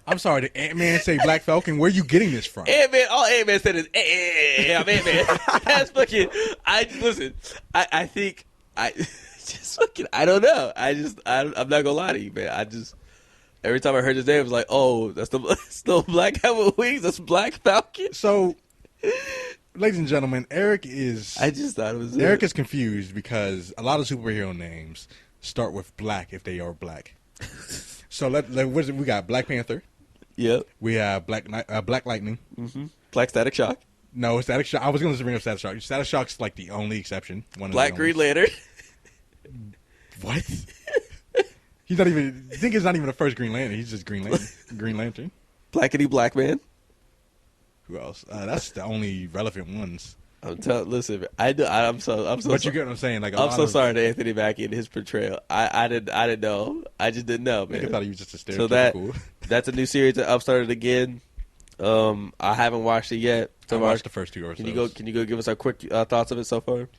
I'm sorry, did Ant-Man say Black Falcon? Where are you getting this from? Ant-Man, all Ant-Man said is, I'm Ant-Man. That's fucking, I think, just fucking, I don't know. I'm not gonna lie to you, man. Every time I heard his name, I was like, oh, that's the black guy with wings. That's Black Falcon. So, ladies and gentlemen, Eric is I just thought it was Eric is confused because a lot of superhero names start with black if they are black. So we got Black Panther. Yep. We have Black Lightning. Mm-hmm. Black Static Shock. No, Static Shock. I was going to bring up Static Shock. Static Shock's like the only exception. One of Black the Green only. Lantern. What? He's not even. I think it's not even the first Green Lantern. He's just Green Lantern. Green Lantern. Blackity Black Man. Who else? That's the only relevant ones. Listen, I'm so But sorry. you get what I'm saying? Like I'm so sorry to Anthony Mackie and his portrayal. I didn't know. I just didn't know, I man. thought he was just a So stereotypical. that's a new series that I've started again. I haven't watched it yet. I So watched the first 2 or Can you go give us our quick thoughts of it so far?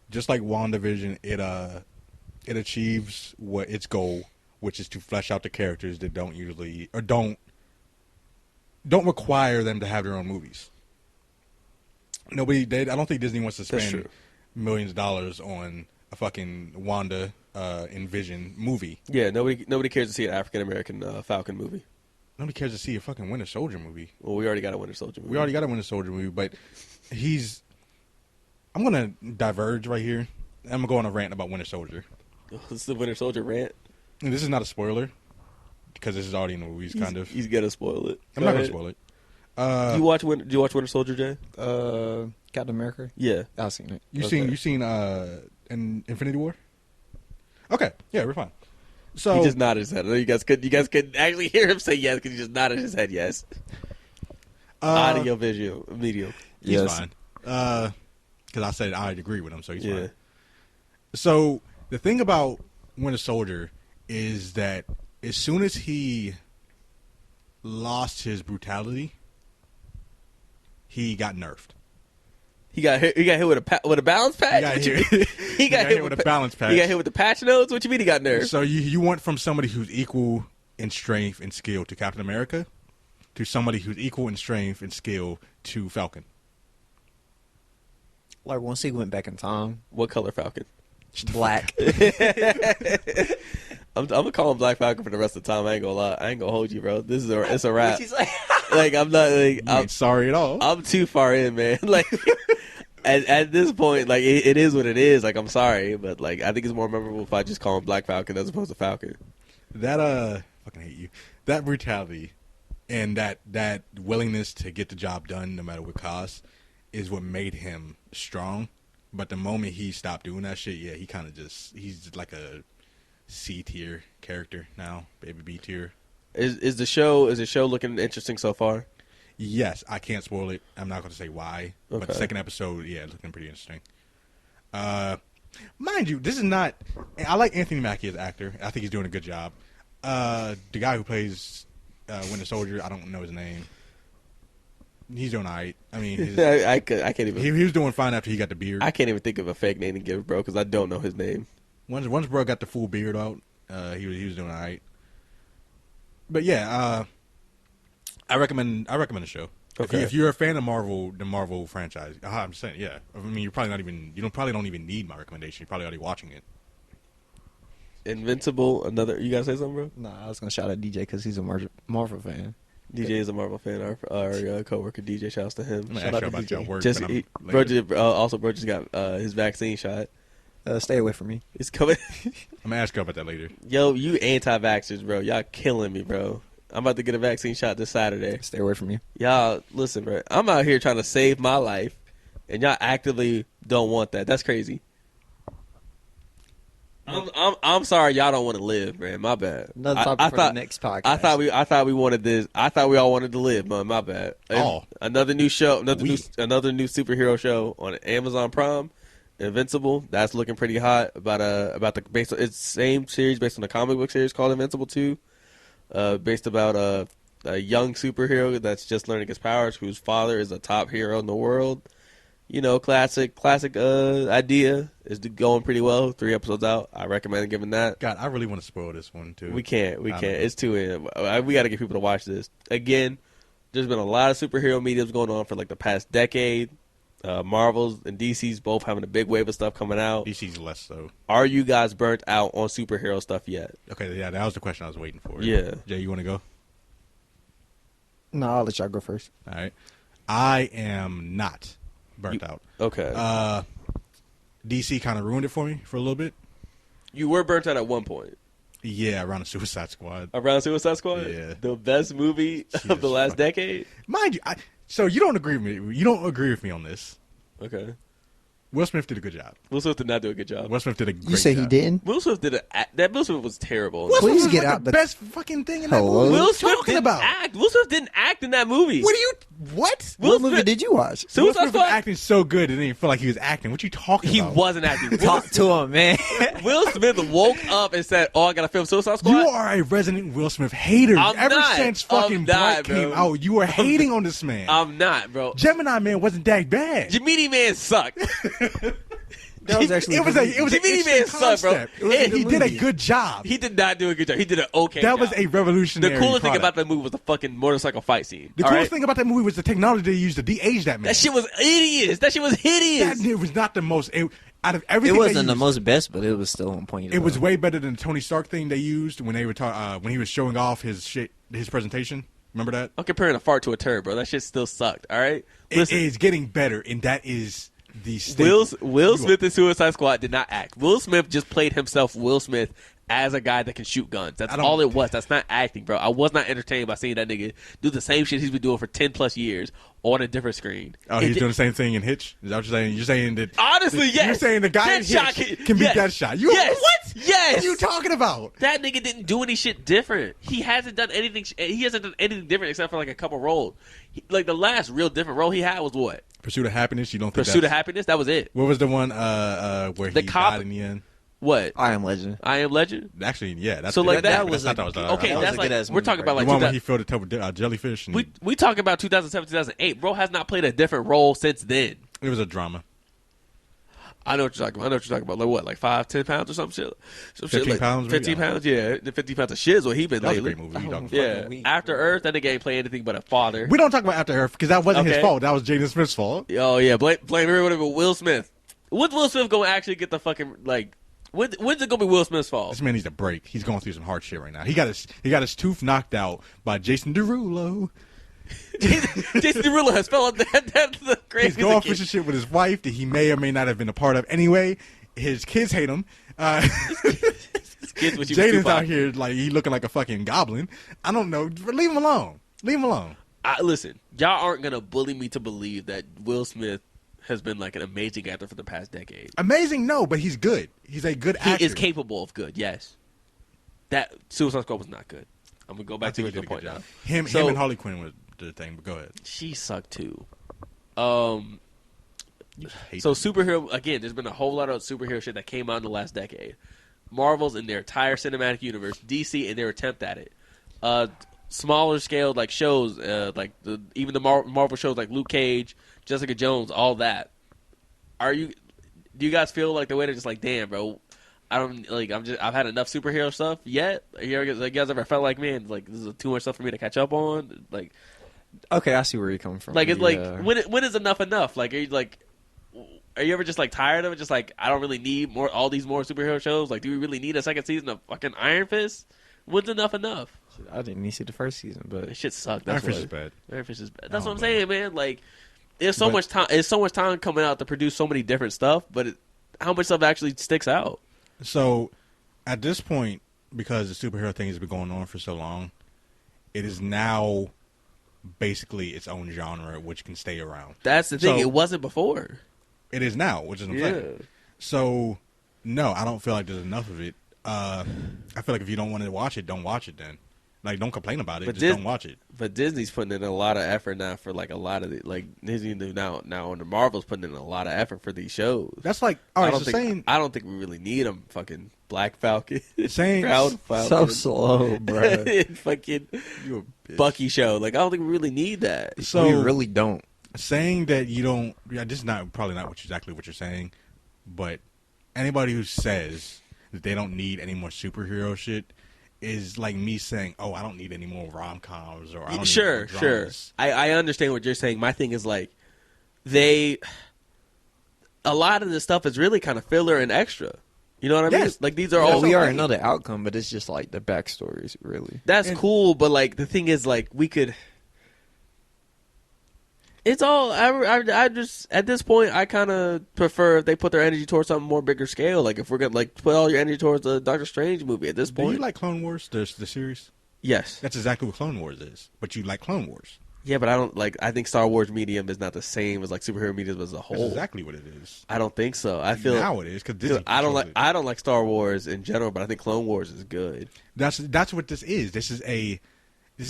Just like WandaVision, it achieves what its goal, which is to flesh out the characters that don't usually or don't require them to have their own movies. I don't think Disney wants to That's spend true. millions of dollars on a fucking Wanda and Vision movie. Yeah, nobody cares to see an African American Falcon movie. Nobody cares to see a fucking Winter Soldier movie. Well, we already got a Winter Soldier movie. We already got a Winter Soldier movie, but I'm gonna diverge right here. I'm gonna go on a rant about Winter Soldier. This is the Winter Soldier rant. And this is not a spoiler because this is already in the movies, kind of. He's gonna spoil it. I'm not gonna spoil it. Do you watch Winter Soldier, Jay? Captain America. Yeah. I've seen it. You Okay. seen in Infinity War? Okay, yeah, we're fine. So He just nodded his head. I know you guys could actually hear him say yes because he just nodded his head yes. Audio, visual, medium. he's Yes. fine. Because I said I agree with him, so he's Yeah. fine. So the thing about Winter Soldier is that as soon as he lost his brutality, he got nerfed. He got hit with a balance patch. He got What you hit- mean? he got hit with a balance patch. He got hit with the patch notes. What you mean he got nerfed? So you went from somebody who's equal in strength and skill to Captain America to somebody who's equal in strength and skill to Falcon. Like once he went back in time, What color Falcon? black. I'm gonna call him Black Falcon for the rest of the time. I ain't gonna lie. I ain't gonna hold you, bro. It's a wrap. Like I'm not like You ain't sorry at all. I'm too far in, man. Like at this point, like it is what it is. Like I'm sorry, but like I think it's more memorable if I just call him Black Falcon as opposed to Falcon. That fucking hate you. That brutality and that willingness to get the job done no matter what cost is what made him strong. But the moment he stopped doing that shit, yeah, he's just like a C tier character now, baby B tier. Is the show looking interesting so far? Yes, I can't spoil it. I'm not going to say why. Okay. But the second episode, yeah, it's looking pretty interesting. Mind you, this is not... I like Anthony Mackie as an actor. I think he's doing a good job. The guy who plays Winter Soldier, I don't know his name. He's doing all right. I mean... I can't even... He was doing fine after he got the beard. I can't even think of a fake name to give, bro, because I don't know his name. Once bro got the full beard out, he was doing all right. But yeah, I recommend the show. Okay. If you're a fan of Marvel, the Marvel franchise, I'm saying, yeah. I mean, you probably don't even need my recommendation. You're probably already watching it. Invincible, another. You gotta say something, bro? Nah, I was gonna shout out DJ because he's a Marvel fan. DJ is a Marvel fan. Our coworker DJ, shouts to him. I'm gonna Shout ask out you to about DJ. your work. Just but I'm bro, later. bro just got his vaccine shot. Stay away from me. It's coming. I'm gonna ask you about that later. Yo, you anti-vaxxers, bro. Y'all killing me, bro. I'm about to get a vaccine shot this Saturday. Stay away from me. Y'all, listen, bro. I'm out here trying to save my life, and y'all actively don't want that. That's crazy. I'm sorry, y'all don't want to live, man. My bad. Another topic for the next podcast. I thought we wanted this. I thought we all wanted to live, man. My bad. Oh. Another new show, another new superhero show on Amazon Prime. Invincible, that's looking pretty hot. About it's same series based on a comic book series called Invincible 2. Based about a young superhero that's just learning his powers, whose father is a top hero in the world. You know, classic idea. Is going pretty well. 3 episodes out. I recommend giving that. God, I really want to spoil this one too. We can't. It's too in. We got to get people to watch this. Again, there's been a lot of superhero mediums going on for like the past decade. Marvel's and DC's both having a big wave of stuff coming out. DC's less so. Are you guys burnt out on superhero stuff yet? Okay, yeah, that was the question I was waiting for. Yeah. Jay, you want to go? No, I'll let y'all go first. All right. I am not burnt out. Okay. DC kind of ruined it for me for a little bit. You were burnt out at one point. Yeah, around the Suicide Squad. Around Suicide Squad? Yeah. The best movie of the last decade? Mind you, so you don't agree with me. You don't agree with me on this. Okay. Will Smith did a good job. Will Smith did not do a good job. Will Smith did a great job. You say he didn't? Will Smith that Will Smith was terrible. Will Please Smith get was out the the- best fucking thing in that Hello? movie. Will What are Smith you talking didn't about? act. Will Smith didn't act in that movie. What are you? What? What movie did you watch? Will Suicide Smith was Squad? acting so good, it didn't even feel like he was acting. What you talking He about? wasn't acting. Talk to him, man. Will Smith woke up and said, "Oh, I gotta film Suicide Squad." You are a resident Will Smith hater. I'm Ever not. since I'm fucking not, Bright came bro. out, you were hating on this man. I'm not, bro. Gemini Man wasn't that bad. Gemini Man sucked. That was actually it was a an Gemini Man interesting sucked, bro. concept. And He good did a movie. good job. He did not do a good job. He did an okay That job. was a revolutionary. The coolest thing product. about that movie was the fucking motorcycle fight scene. The all coolest right? thing about that movie was the technology they used to de-age that man. That shit was hideous. That shit was hideous. That was not the most. Out of It everything, they wasn't the used, most best, but it was still on point. It was way better than the Tony Stark thing they used when they were when he was showing off his presentation. Remember that? I'm comparing a fart to a turd, bro. That shit still sucked. All right. It is getting better, and that is the state. Will Smith in Suicide Squad did not act. Will Smith just played himself, Will Smith, as a guy that can shoot guns. That's all it was. That's not acting, bro. I was not entertained by seeing that nigga do the same shit he's been doing for 10 plus years on a different screen. Oh, he's doing the same thing in Hitch? Is that what you're saying? You're saying that... Honestly, yes. You're saying the guy in Deadshot Hitch can beat Deadshot. Yes. What? Yes. What are you talking about? That nigga didn't do any shit different. He hasn't done anything. He hasn't done anything different except for like a couple roles. Like the last real different role he had was what? Pursuit of Happiness? You don't think Pursuit of Happiness? That was it. What was the one where The he cop- died in the end? What? I Am Legend. I Am Legend? Actually, yeah. That's So, like, that was I thought that was Okay, that was that's a like, good-ass we're talking movie, about the like one where 2000 he filled the tub with jellyfish. And we talking about 2007, 2008. Bro has not played a different role since then. it was a drama. I know what you're talking about. Like what? Like 5, 10 pounds or some shit? 15 pounds, maybe? 15 pounds, yeah. The 15 pounds of shit is what he been That was a lately. great movie. You talking Yeah. Fucking weak, After bro. Earth, that nigga ain't play anything but a father. We don't talk about After Earth because that wasn't his Okay. fault. That was Jaden Smith's fault. Oh, yeah. Blame everybody but Will Smith. When's Will Smith going to actually get the fucking, like, when's it going to be Will Smith's fault? This man needs a break. He's going through some hard shit right now. He got his tooth knocked out by Jason Derulo. Jason Derulo has fell out. That's the crazy. He's going for some shit with his wife that he may or may not have been a part of. Anyway, his kids hate him. Jaden's out here like he looking like a fucking goblin. I don't know. Leave him alone. Leave him alone. Listen, y'all aren't gonna bully me to believe that Will Smith has been like an amazing actor for the past decade. Amazing, no, but he's good. He's a good actor. He is capable of good. Yes. That Suicide Squad was not good. I'm gonna go back to your point now. Him and Harley Quinn was the thing. But go ahead. She sucked too. So superhero again. There's been a whole lot of superhero shit that came out in the last decade. Marvel's in their entire cinematic universe. DC in their attempt at it. Smaller scale like shows, even the Marvel shows like Luke Cage, Jessica Jones, all that. Do you guys feel like the way they're just like, damn, bro, I've had enough superhero stuff yet? You guys ever felt like, man, like this is too much stuff for me to catch up on? Like, okay, I see where you're coming from. Like it's like when is enough enough? Like, are you ever just like tired of it? Just like I don't really need all these more superhero shows. Like, do we really need a second season of fucking Iron Fist? When's enough enough? I didn't even see the first season, but shit sucked. Iron Fist is bad. Iron Fist is bad. That's what I'm saying, man. Like, there's so much time. There's so much time coming out to produce so many different stuff, but how much stuff actually sticks out? So, at this point, because the superhero thing has been going on for so long, it is now basically its own genre, which can stay around. That's the thing. It wasn't before. It is now, which is what I'm saying. So, no, I don't feel like there's enough of it. I feel like if you don't want to watch it, don't watch it then. Like, don't complain about it. Don't watch it. But Disney's putting in a lot of effort now for like a lot of like Disney now under Marvel's putting in a lot of effort for these shows. That's like I don't think we really need them. Fucking Black Falcon, Proud Falcon, so slow, bro. Fucking Bucky show. Like I don't think we really need that. So we really don't. Saying that you don't. Yeah, this is probably not exactly what you're saying, but anybody who says that they don't need any more superhero shit is like me saying, "Oh, I don't need any more rom-coms," or I don't need more dramas. I understand what you're saying. My thing is like a lot of this stuff is really kind of filler and extra. You know what I mean? Yes. Like these are all. We already know the outcome, but it's just like the backstories, really. That's cool, but like the thing is, like we could. It's all. I just at this point, I kind of prefer if they put their energy towards something more bigger scale. Like if we're gonna like put all your energy towards the Doctor Strange movie at this point. Do you like Clone Wars, the series? Yes, that's exactly what Clone Wars is. But you like Clone Wars. Yeah, but I don't like. I think Star Wars medium is not the same as like superhero medium as a whole. That's exactly what it is. I don't think so. I feel now it is because I don't like Star Wars in general, but I think Clone Wars is good. That's what this is. This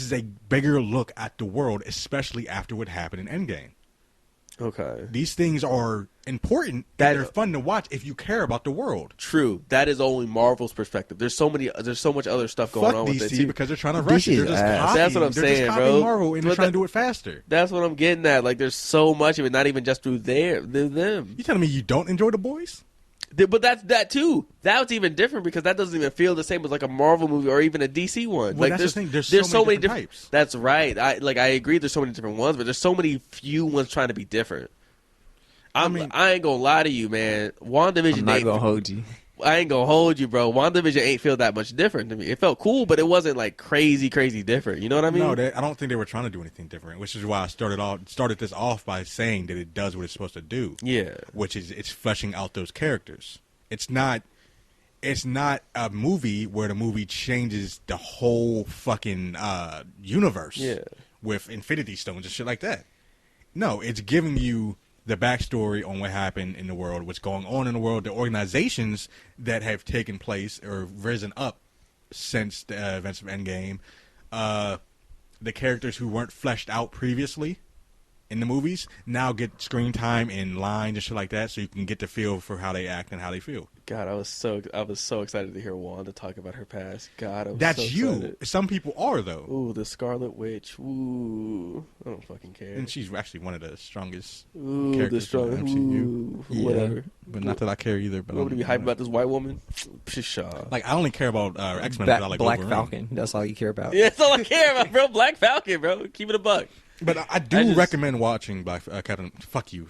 is a bigger look at the world, especially after what happened in Endgame. Okay. These things are important. They're fun to watch if you care about the world. True. That is only Marvel's perspective. There's so much other stuff going on with DC it because they're trying to rush it. That's what I'm saying, bro. Marvel and they're trying to do it faster. That's what I'm getting at. Like, there's so much of it, not even just through them. You telling me you don't enjoy The Boys? But that's that too. That's even different because that doesn't even feel the same as like a Marvel movie or even a DC one. Well, like that's the thing. There's so many different types. That's right. I agree. There's so many different ones, but there's so many few ones trying to be different. I ain't gonna lie to you, man. WandaVision. I'm not gonna hold you. I ain't gonna hold you, bro. WandaVision ain't feel that much different to me. It felt cool, but it wasn't like crazy different. You know what I mean? No, I don't think they were trying to do anything different, which is why I started this off by saying that it does what it's supposed to do. Yeah. Which is it's fleshing out those characters. It's not a movie where the movie changes the whole fucking universe. Yeah. With Infinity Stones and shit like that. No, it's giving you the backstory on what happened in the world, what's going on in the world, the organizations that have taken place or risen up since the events of Endgame, the characters who weren't fleshed out previously in the movies now get screen time in lines and shit like that, so you can get the feel for how they act and how they feel. God, I was so excited to hear Wanda talk about her past. God, I was that's so you. excited. Some people are though. Ooh, the Scarlet Witch. Ooh, I don't fucking care. And she's actually one of the strongest characters in the MCU. Yeah. Whatever. But not that I care either. But I'm gonna be hyped about this white woman. Like I only care about X-Men. I like Black Wolverine. Falcon. That's all you care about. Yeah, that's all I care about, bro. Black Falcon, bro. Keep it a buck. But I do recommend watching Captain. Fuck you.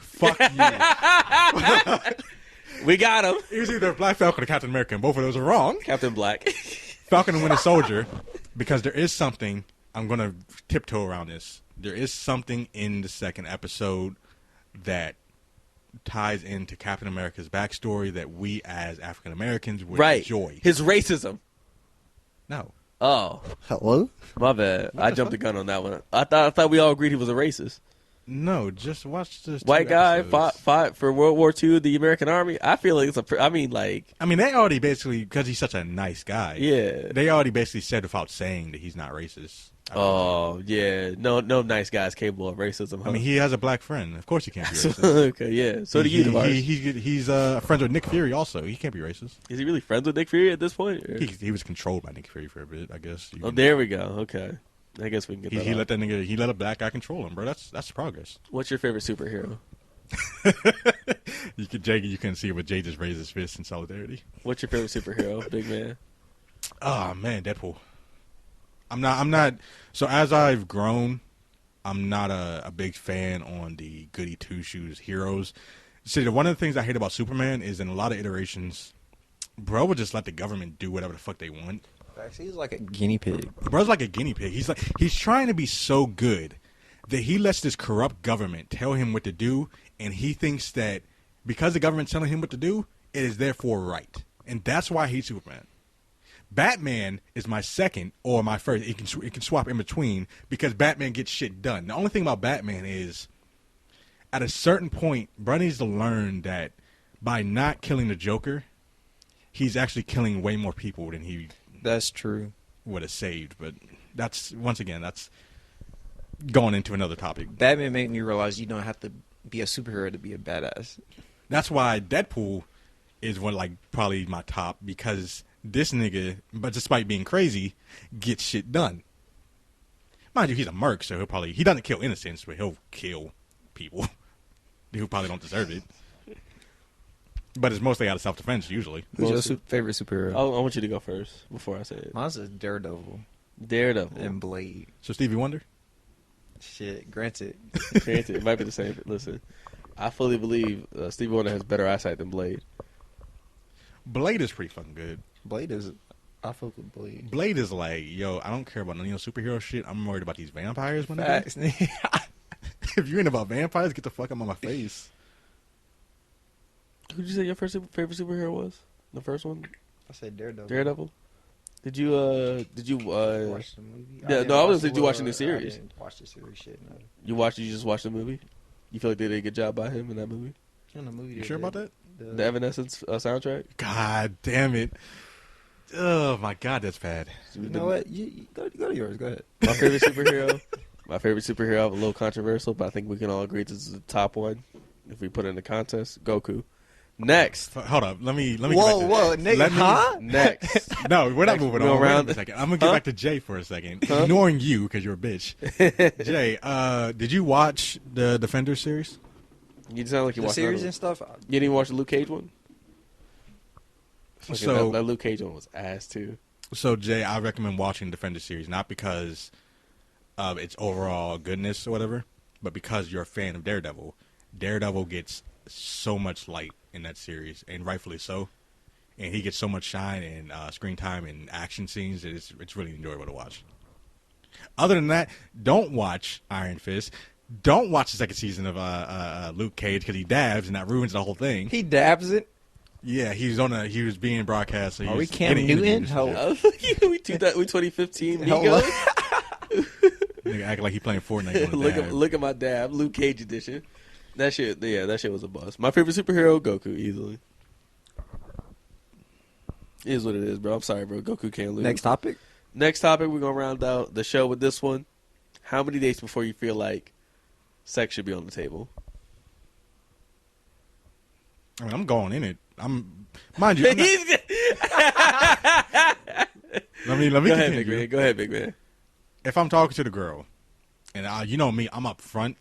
We got him. It was either Black Falcon or Captain America, and both of those are wrong. Captain Black. Falcon and Winter Soldier, because there is something I'm gonna tiptoe around this. There is something in the second episode that ties into Captain America's backstory that we as African Americans would enjoy. His racism. No. Oh, Hello? my bad. I jumped the gun on that one. I thought we all agreed he was a racist. No, just watch this. White guy fought for World War II, the American Army. I feel like I mean, they already basically, because he's such a nice guy. Yeah. They already basically said without saying that he's not racist. Oh, yeah. No nice guy's capable of racism. Huh? I mean, he has a black friend. Of course he can't be racist. Okay, yeah. So do you, Tavares. He's friends with Nick Fury also. He can't be racist. Is he really friends with Nick Fury at this point? He was controlled by Nick Fury for a bit, I guess. There we go. Okay. I guess we can get that. He let that nigga. He let a black guy control him, bro. That's progress. What's your favorite superhero? You can see it, but Jay just raised his fist in solidarity. What's your favorite superhero, big man? Oh man, Deadpool. I'm not. So as I've grown, I'm not a big fan on the goody two shoes heroes. See, one of the things I hate about Superman is in a lot of iterations, bro would just let the government do whatever the fuck they want. He's like a guinea pig. Bro's like a guinea pig. He's trying to be so good that he lets this corrupt government tell him what to do, and he thinks that because the government's telling him what to do, it is therefore right. And that's why I hate Superman. Batman is my second or my first. It can swap in between because Batman gets shit done. The only thing about Batman is at a certain point, bro needs to learn that by not killing the Joker, he's actually killing way more people than he... That's true. Would have saved, but that's going into another topic. Batman made me realize you don't have to be a superhero to be a badass. That's why Deadpool is probably my top, because this nigga, but despite being crazy, gets shit done. Mind you, he's a merc, so he doesn't kill innocents, but he'll kill people who probably don't deserve it. But it's mostly out of self-defense, usually. Who's your favorite superhero? I want you to go first before I say it. Mine's a Daredevil. And Blade. So Stevie Wonder? Shit, granted. It might be the same. Listen, I fully believe Stevie Wonder has better eyesight than Blade. Blade is pretty fucking good. I fuck with Blade. Blade is like, yo, I don't care about none of your superhero shit. I'm worried about these vampires. Facts. If you ain't about vampires, get the fuck out of my face. Who did you say your favorite superhero was? The first one? I said Daredevil. Daredevil? Did you watch the movie? Yeah, no, I was did you watch the series? I didn't watch the series shit, no. You just watched the movie? You feel like they did a good job by him in that movie? In the movie. You sure about that? The Evanescence soundtrack? God damn it. Oh my god, that's bad. You know what? You go to yours. Go ahead. My favorite superhero. My favorite superhero, a little controversial, but I think we can all agree this is the top one. If we put it in the contest, Goku. Next. Hold up. Let me Whoa, nigga, huh? Next. No, we're not moving on. Around. Wait a second. I'm going to get back to Jay for a second. Ignoring you because you're a bitch. Jay, did you watch the Defenders series? You sound like you watched the series and stuff. You didn't even watch the Luke Cage one? Okay, So that Luke Cage one was ass too. So Jay, I recommend watching Defenders series, not because of its overall goodness or whatever, but because you're a fan of Daredevil. Daredevil gets so much light in that series, and rightfully so. And he gets so much shine and screen time and action scenes that it's really enjoyable to watch. Other than that, don't watch Iron Fist. Don't watch the second season of Luke Cage because he dabs and that ruins the whole thing. He dabs it. Yeah, he was being broadcast. So Are we Cam Newton? We 2015 Nigo. Nigga act like he playing Fortnite. Look at my dab, Luke Cage edition. That shit was a bust. My favorite superhero, Goku, easily. It is what it is, bro. I'm sorry, bro. Goku can't lose. Next topic, we're gonna round out the show with this one. How many days before you feel like sex should be on the table? I mean, I'm going in it. Mind you. Let me Go ahead, continue. big man. Go ahead, big man. If I'm talking to the girl, and you know me, I'm up front.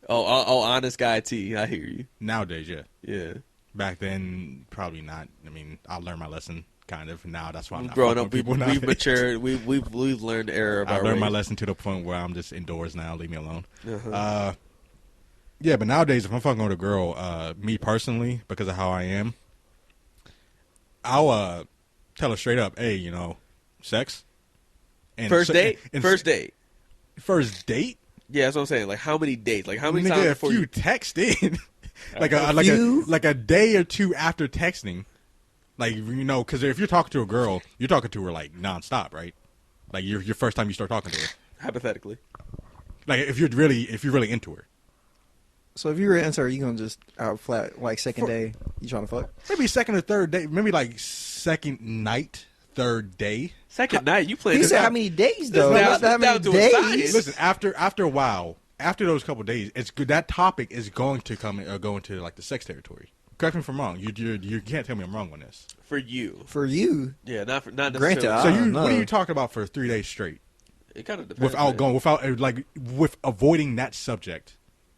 Oh, honest guy T. I hear you. Nowadays, yeah. Yeah. Back then, probably not. I mean, I learned my lesson, kind of. Now that's why I'm not growing fucking up. with people We've nowadays. matured. We've learned the error of our I've learned my ways. lesson to the point where I'm just indoors now. Leave me alone. Uh-huh. Yeah, but nowadays, if I'm fucking with a girl, me personally, because of how I am, I'll tell her straight up, hey, sex? And First so- date? and- First date. First date? Yeah, that's what I'm saying. Like, how many dates? Like, how many Nigga, times a before few you... texting. like few? a day or two after texting. Like, you know, because if you're talking to a girl, you're talking to her like nonstop, right? Like your first time you start talking to her. Hypothetically. Like if you're really into her. So if you were into her, you gonna just out flat like second day? You trying to fuck? Maybe second or third day. Maybe like second night, third day. Second night, you playing He this said out. how many days though? This Not down- how down many to a science. days. Listen, after a while, after those couple days, it's good. That topic is going to go into like the sex territory. Correct me if I'm wrong. You can't tell me I'm wrong on this. For you. For you, Yeah, not necessarily. Granted, I So don't what are know. you talking about for 3 days straight It kind of depends. with avoiding that subject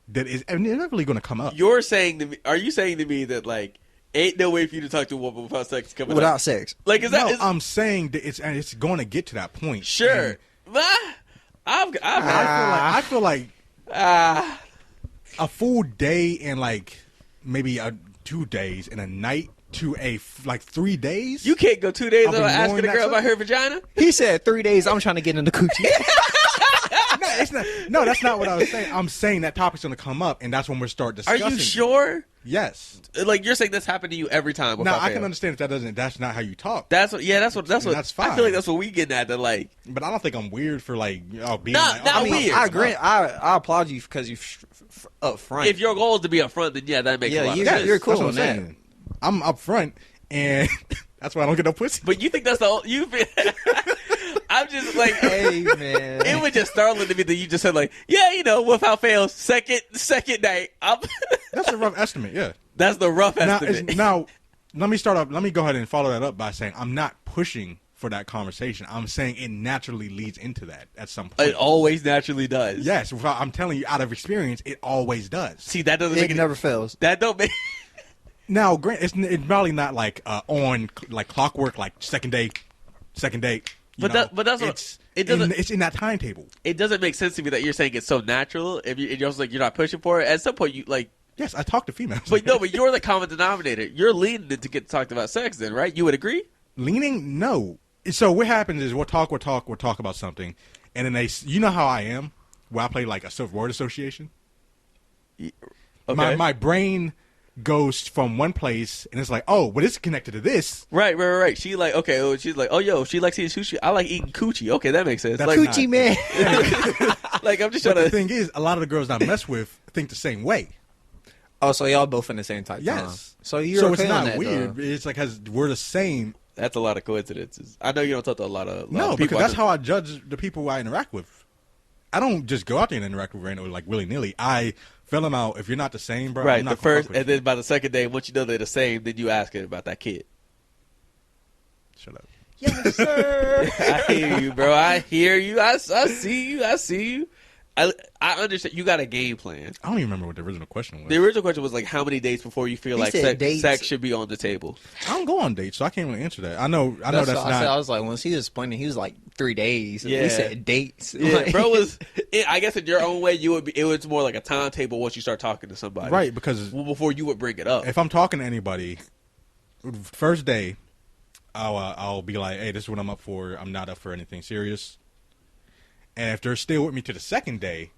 that is inevitably going to come up? You're saying to me, are you saying to me that, like, ain't no way for you to talk to a woman without sex coming without up? sex. Like, is that... No, is- I'm saying that it's going to get to that point. sure. And I've I feel like a full day and like maybe 2 days and a night to like 3 days. you can't go 2 days I'll be without asking ignoring a that girl about subject. her vagina? He said 3 days. I'm trying to get into coochie. No, it's not. No, that's not what I was saying. I'm saying that topic's going to come up, and that's when we'll start Are discussing. you sure? Yes. Like, you're saying this happened to you every time? Now without I can fail. understand if that's not how you talk. That's what. Yeah, that's what. And that's I feel fine. like that's what we getting at. That like, But I don't think I'm weird for like being Not- like. not oh, weird. I agree. I applaud you because you up front. if your goal is to be upfront, then yeah, that makes Yeah, a lot you- of Yeah, sense. you're cool that's what on I'm that. saying. I'm up front, and that's why I don't get no pussy. But you think that's the you? I'm just like, Hey man, it was just startling to me that you just said like, yeah, you know, without fail, second night. That's a rough estimate. Yeah. That's the rough Now, estimate. now, let me start up. Let me go ahead and follow that up by saying I'm not pushing for that conversation. I'm saying it naturally leads into that at some point. It always naturally does. Yes, I'm telling you, out of experience, it always does. See, that doesn't make it never fails. That don't make. Now, it's probably not like on like clockwork, like second date. But that's what it doesn't. It's in that timetable. It doesn't make sense to me that you're saying it's so natural. If you're also like you're not pushing for it. At some point, you like. Yes, I talk to females. But no, but you're the common denominator. You're leading it to get talked about sex, then, right? You would agree? Leaning, no. So what happens is we'll talk about something, and then you know how I am, where I play like a word association. Okay. My brain goes from one place, and it's like, oh, but it's connected to this. Right. She like okay. Oh, she's like, oh, yo, she likes eating sushi. I like eating coochie. Okay, that makes sense. That's Like, not- Coochie man. like I'm just But trying the to. thing is, a lot of the girls I mess with think the same way. Oh, so y'all both in the same type? Yes. So you're so okay it's on not that, weird. though. It's like we're the same. That's a lot of coincidences. I know you don't talk to a lot of No, people. because that's how I judge the people I interact with. I don't just go out there and interact with randomly like willy nilly. I fill them out. If you're not the same, bro, right. I'm The not gonna first, fuck with and then by the second day, once you know they're the same, then you ask it about that kid. you. Shut up. Yes, sir. I hear you, bro. I hear you. I see you. I see you. I understand. You got a game plan. I don't even remember what the original question was. The original question was like, how many dates before you feel He like said dates. sex should be on the table? I don't go on dates, so I can't really answer that. I know that's what not. I said. I was like, once he was explaining, he was like 3 days. Yeah. We said dates. Yeah, Like- bro. I guess in your own way, you would be. It was more like a timetable once you start talking to somebody, Right, because Well, before you would bring it up. if I'm talking to anybody, first day, I'll be like, hey, this is what I'm up for. I'm not up for anything serious. And if they're still with me to the second day,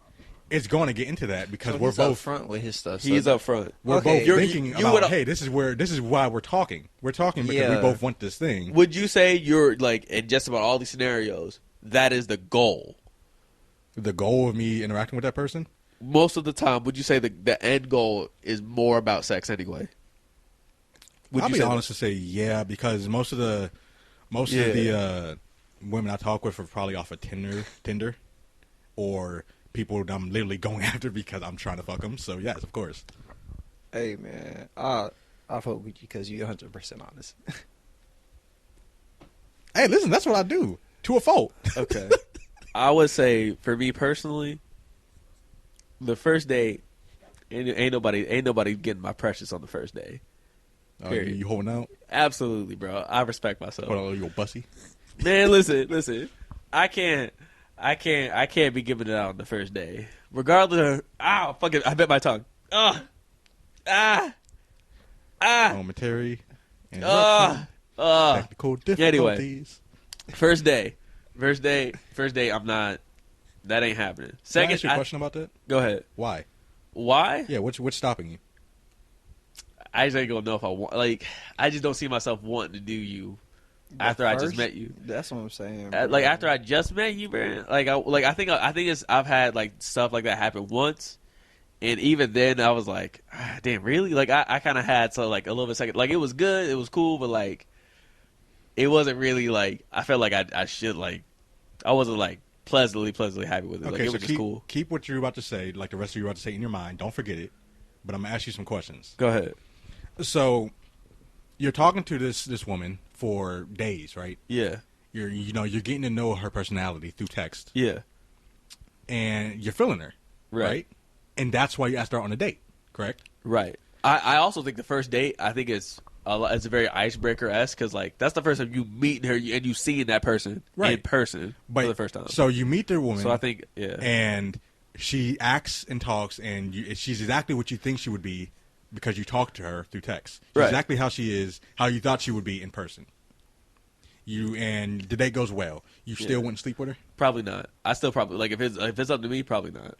it's going to get into that because So we're he's both up front with his stuff. He's so up front. we're Okay. both You're- thinking you about, would- hey, this is why we're talking. We're talking because we Yeah. both want this thing. Would you say you're like in just about all these scenarios? That is the goal. The goal of me interacting with that person. Most of the time, would you say the end goal is more about sex anyway? Would I'll you be say honest to say yeah, because most of the women I talk with are probably off of Tinder, or people that I'm literally going after because I'm trying to fuck them. So yes, of course. Hey man, I fuck with you because you're 100% honest. Hey, listen, that's what I do to a fault. Okay. I would say for me personally, the first date ain't nobody getting my precious on the first day. Period. You holding out? Absolutely, bro. I respect myself. Hold on, you bussy. Man, listen. I can't be giving it out on the first day. Regardless of fuck it, I bit my tongue. Momentary Technical technical difficulties. First day. First date, I'm not. That ain't happening. Can I Second, ask you a question about that? Go ahead. Why? Why? Yeah, what's stopping you? I just ain't gonna know if I want. Like, I just don't see myself wanting to do you after I just met you. That's what I'm saying. Like after I just met you, man. I think it's I've had like stuff like that happen once, and even then I was like, damn, really? Like I kind of had like a little bit second. Like it was good, it was cool, but like it wasn't really like I felt like I should like I wasn't like pleasantly happy with it. Okay, Like it so was just cool. Keep what you're about to say, like the rest of you about to say in your mind. Don't forget it. But I'm gonna ask you some questions. Go ahead. So you're talking to this woman for days, right? Yeah. You're getting to know her personality through text. Yeah. And you're feeling her, right? And that's why you asked her on a date, correct? Right. I also think the first date, I think it's a very icebreaker-esque because like that's the first time you meet her and you seeing that person in person for the first time. So you meet the woman. So I think and she acts and talks, and she's exactly what you think she would be because you talked to her through text. She's exactly how she is, how you thought she would be in person. And the date goes well. You still wouldn't sleep with her? Probably not. I still probably like if it's up to me, probably not.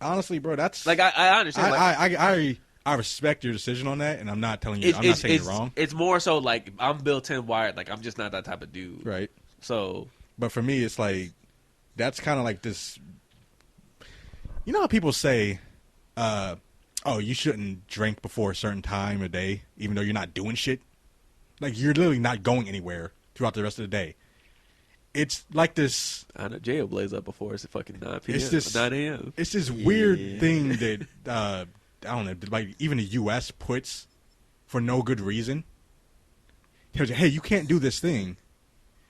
Honestly, bro, that's like I understand. I respect your decision on that, and I'm not telling you. I'm not saying you're wrong. It's more so like I'm built-in wired. Like I'm just not that type of dude. Right. So, but for me, it's like that's kind of like this. You know how people say, "Oh, you shouldn't drink before a certain time of day, even though you're not doing shit." Like you're literally not going anywhere throughout the rest of the day. It's like this. I know Jay will blaze up before it's fucking 9 p.m. It's this 9 a.m. It's this weird thing that I don't know, like even the U.S. puts for no good reason. Hey, you can't do this thing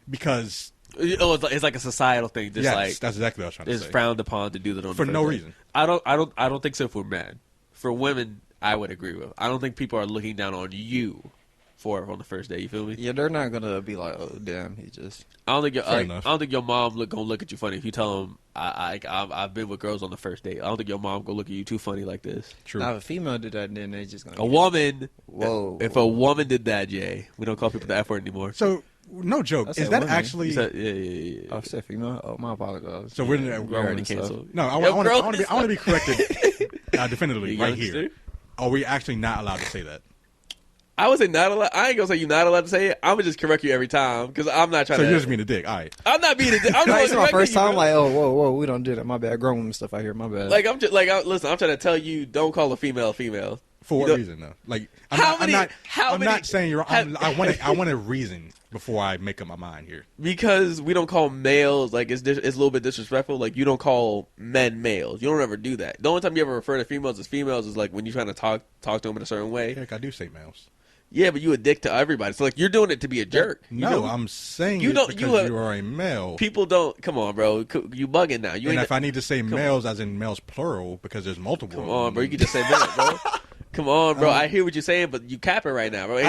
because it's like a societal thing. Just like that's exactly what I was trying to say. It's frowned upon to do that on for the no day. reason. I don't think so. For men, for women, I would agree with. I don't think people are looking down on you for it on the first day. You feel me? Yeah, they're not gonna be like, "Oh, damn, he just." I don't think your mom gonna look at you funny if you tell them I've been with girls on the first date. I don't think your mom gonna look at you too funny like this. True. Now, if a female did that, then they just gonna. A woman. Whoa. If a woman did that, Jay, we don't call people the F word anymore. So no joke. Is that women. actually? Yeah. I said female. Oh, my apologies. So we're already canceled. No, I want to be corrected definitively right here. Are we actually not allowed to say that? I would say not allowed. I ain't gonna say you're not allowed to say it. I'm gonna just correct you every time because I'm not trying to. So you're just being a dick. All right. I'm not being a dick. I'm just It's my first time. you, like, oh, whoa, we don't do that. My bad. Grown woman stuff out here. My bad. like I'm just listen. I'm trying to tell you, don't call a female a female. For what reason though? Like I'm not saying you're wrong. I want a reason before I make up my mind here. Because we don't call males like it's a little bit disrespectful. Like you don't call men males. You don't ever do that. The only time you ever refer to females as females is like when you're trying to talk to them in a certain way. Heck, I do say males. Yeah, but you a dick to everybody. So like you're doing it to be a jerk. No, I'm saying because you are a male. People don't. Come on, bro. You bugging now. You and ain't if I need to say males as in males plural because there's multiple. Come on, bro. You can just say male, bro. Come on, bro. I hear what you're saying, but you capping right now, bro. I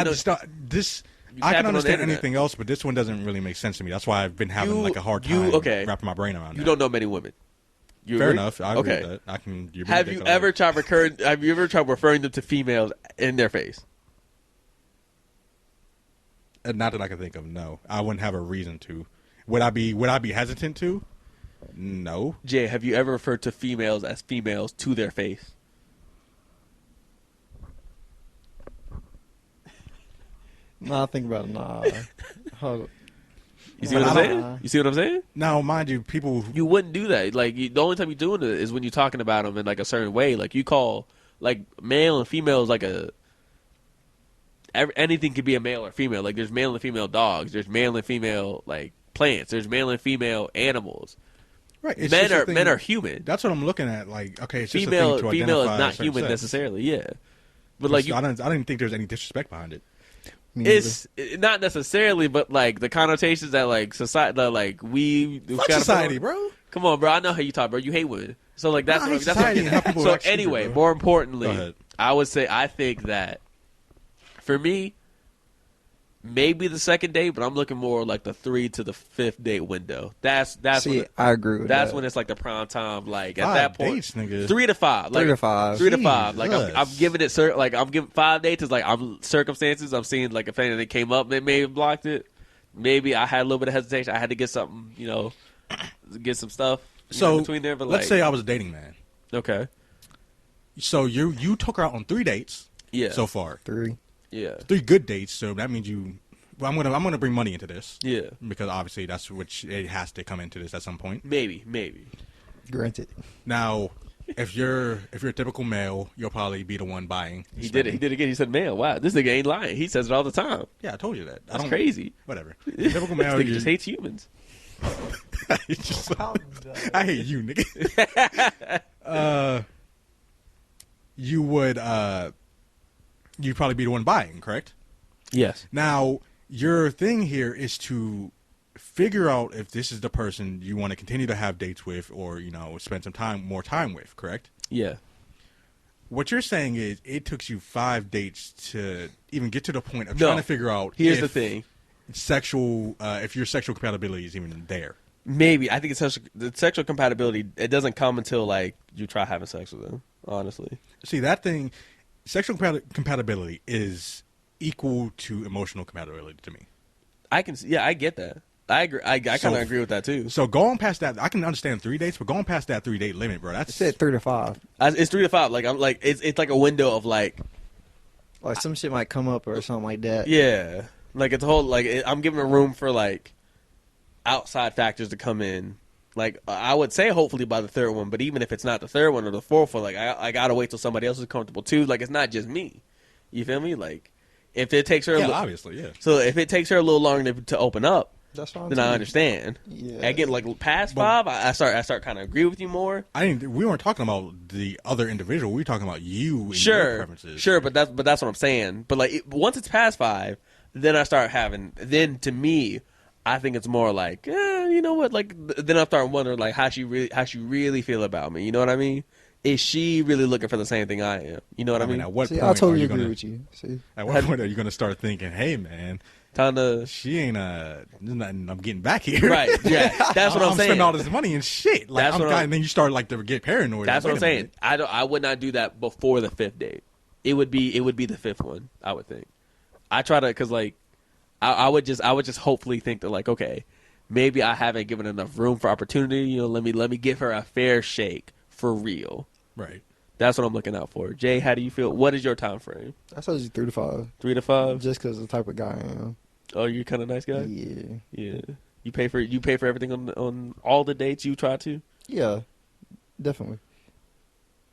can understand anything else, but this one doesn't really make sense to me. That's why I've been having like a hard time wrapping my brain around. You don't know many women. Fair enough. I agree with that. Have you ever tried referring them to females in their face? Not that I can think of. No, I wouldn't have a reason to. Would I be hesitant to? No. Jay, have you ever referred to females as females to their face? Nah, think about it. Nah. You see what I'm saying? You see what I'm saying? Now, mind you, people. You wouldn't do that. Like the only time you're doing it is when you're talking about them in like a certain way. Like you call like male and female is like anything could be a male or female. Like there's male and female dogs. There's male and female like plants. There's male and female animals. Right. Men are human. That's what I'm looking at. Like, okay, it's female just a thing to female is identify not human sex. necessarily. Yeah, but like I didn't think there's any disrespect behind it. It's not necessarily, but like the connotations that like society, that like Fuck society, bro. Come on, bro. I know how you talk, bro. You hate women, so like that's what society and how people So act stupid, anyway, bro. more importantly, Go ahead. I would say I think that for me, maybe the second date, but I'm looking more like the 3 to the 5th date window. That's See, I agree with that's that. when it's like the prime time. Like at 5 that point, dates, nigga. 3 to 5, like 3 to 5. 3 to 5. Like I'm Jesus. giving it I'm giving 5 dates is like I'm circumstances. I'm seeing like if anything came up, they may have blocked it. maybe I had a little bit of hesitation. I had to get something, get some stuff So in between there. But let's say I was a dating man. okay, So you took her out on 3 dates. yeah, So far, 3. yeah, 3 good dates. So that means you. Well, I'm gonna bring money into this. yeah, Because obviously that's it has to come into this at some point. maybe. Granted. Now, if you're a typical male, you'll probably be the one buying. He did it. He did it again. He said, "Man, wow, this nigga ain't lying. He says it all the time. Yeah, I told you that. That's crazy. Whatever. Typical male. This nigga just hates humans." I hate you, nigga. You would you'd probably be the one buying, correct? Yes. Now, your thing here is to figure out if this is the person you want to continue to have dates with, or spend more time with, correct? Yeah. What you're saying is it took you 5 dates to even get to the point of No. trying to figure out. Here's the thing. If your sexual compatibility is even there. Maybe. I think the sexual compatibility, it doesn't come until, like, you try having sex with them, honestly. See, that thing, sexual compatibility is equal to emotional compatibility to me. I get that. I agree. I kind of agree with that, too. So going past that, I can understand 3 dates, but going past that 3-date limit, bro, I that's said 3 to 5. It's 3 to 5. Like, I'm like, it's like a window of, like, Like some shit might come up or something like that. yeah. Like, it's a whole, like, I'm giving a room for, like, outside factors to come in. Like, I would say hopefully by the 3rd one, but even if it's not the 3rd one or the 4th one, like, I gotta wait till somebody else is comfortable too. Like, it's not just me. You feel me? Like, if it takes her, obviously, yeah. So if it takes her a little longer to open up, That's fine. then I understand. Yeah. Again, like past 5, I start kind of agree with you more. We weren't talking about the other individual. We were talking about you and your preferences. Sure, but that's what I'm saying. But like once it's past 5, then I start having. Then to me, I think it's more like, you know what? Like then I start wondering like how she really feel about me. You know what I mean? Is she really looking for the same thing I am? You know what I mean? At what See, point I totally are you agree gonna, with you. See, At what point are you going to start thinking, hey, man, Time to she ain't there's nothing I'm getting back here. right? Yeah, that's what I'm saying. spending all this money and shit. Like and then you start like to get paranoid. That's like, what I'm saying. I would not do that before the 5th date. It would be the 5th one. I would think. I try to because like I would just hopefully think that like okay, maybe I haven't given enough room for opportunity. You know, let me give her a fair shake for real. Right. That's what I'm looking out for. Jay, how do you feel? What is your time frame? I told you 3 to 5. 3 to 5. Just because of the type of guy I am. Oh, you're kind of nice guy. Yeah. Yeah. You pay for everything on all the dates you try to. Yeah. Definitely.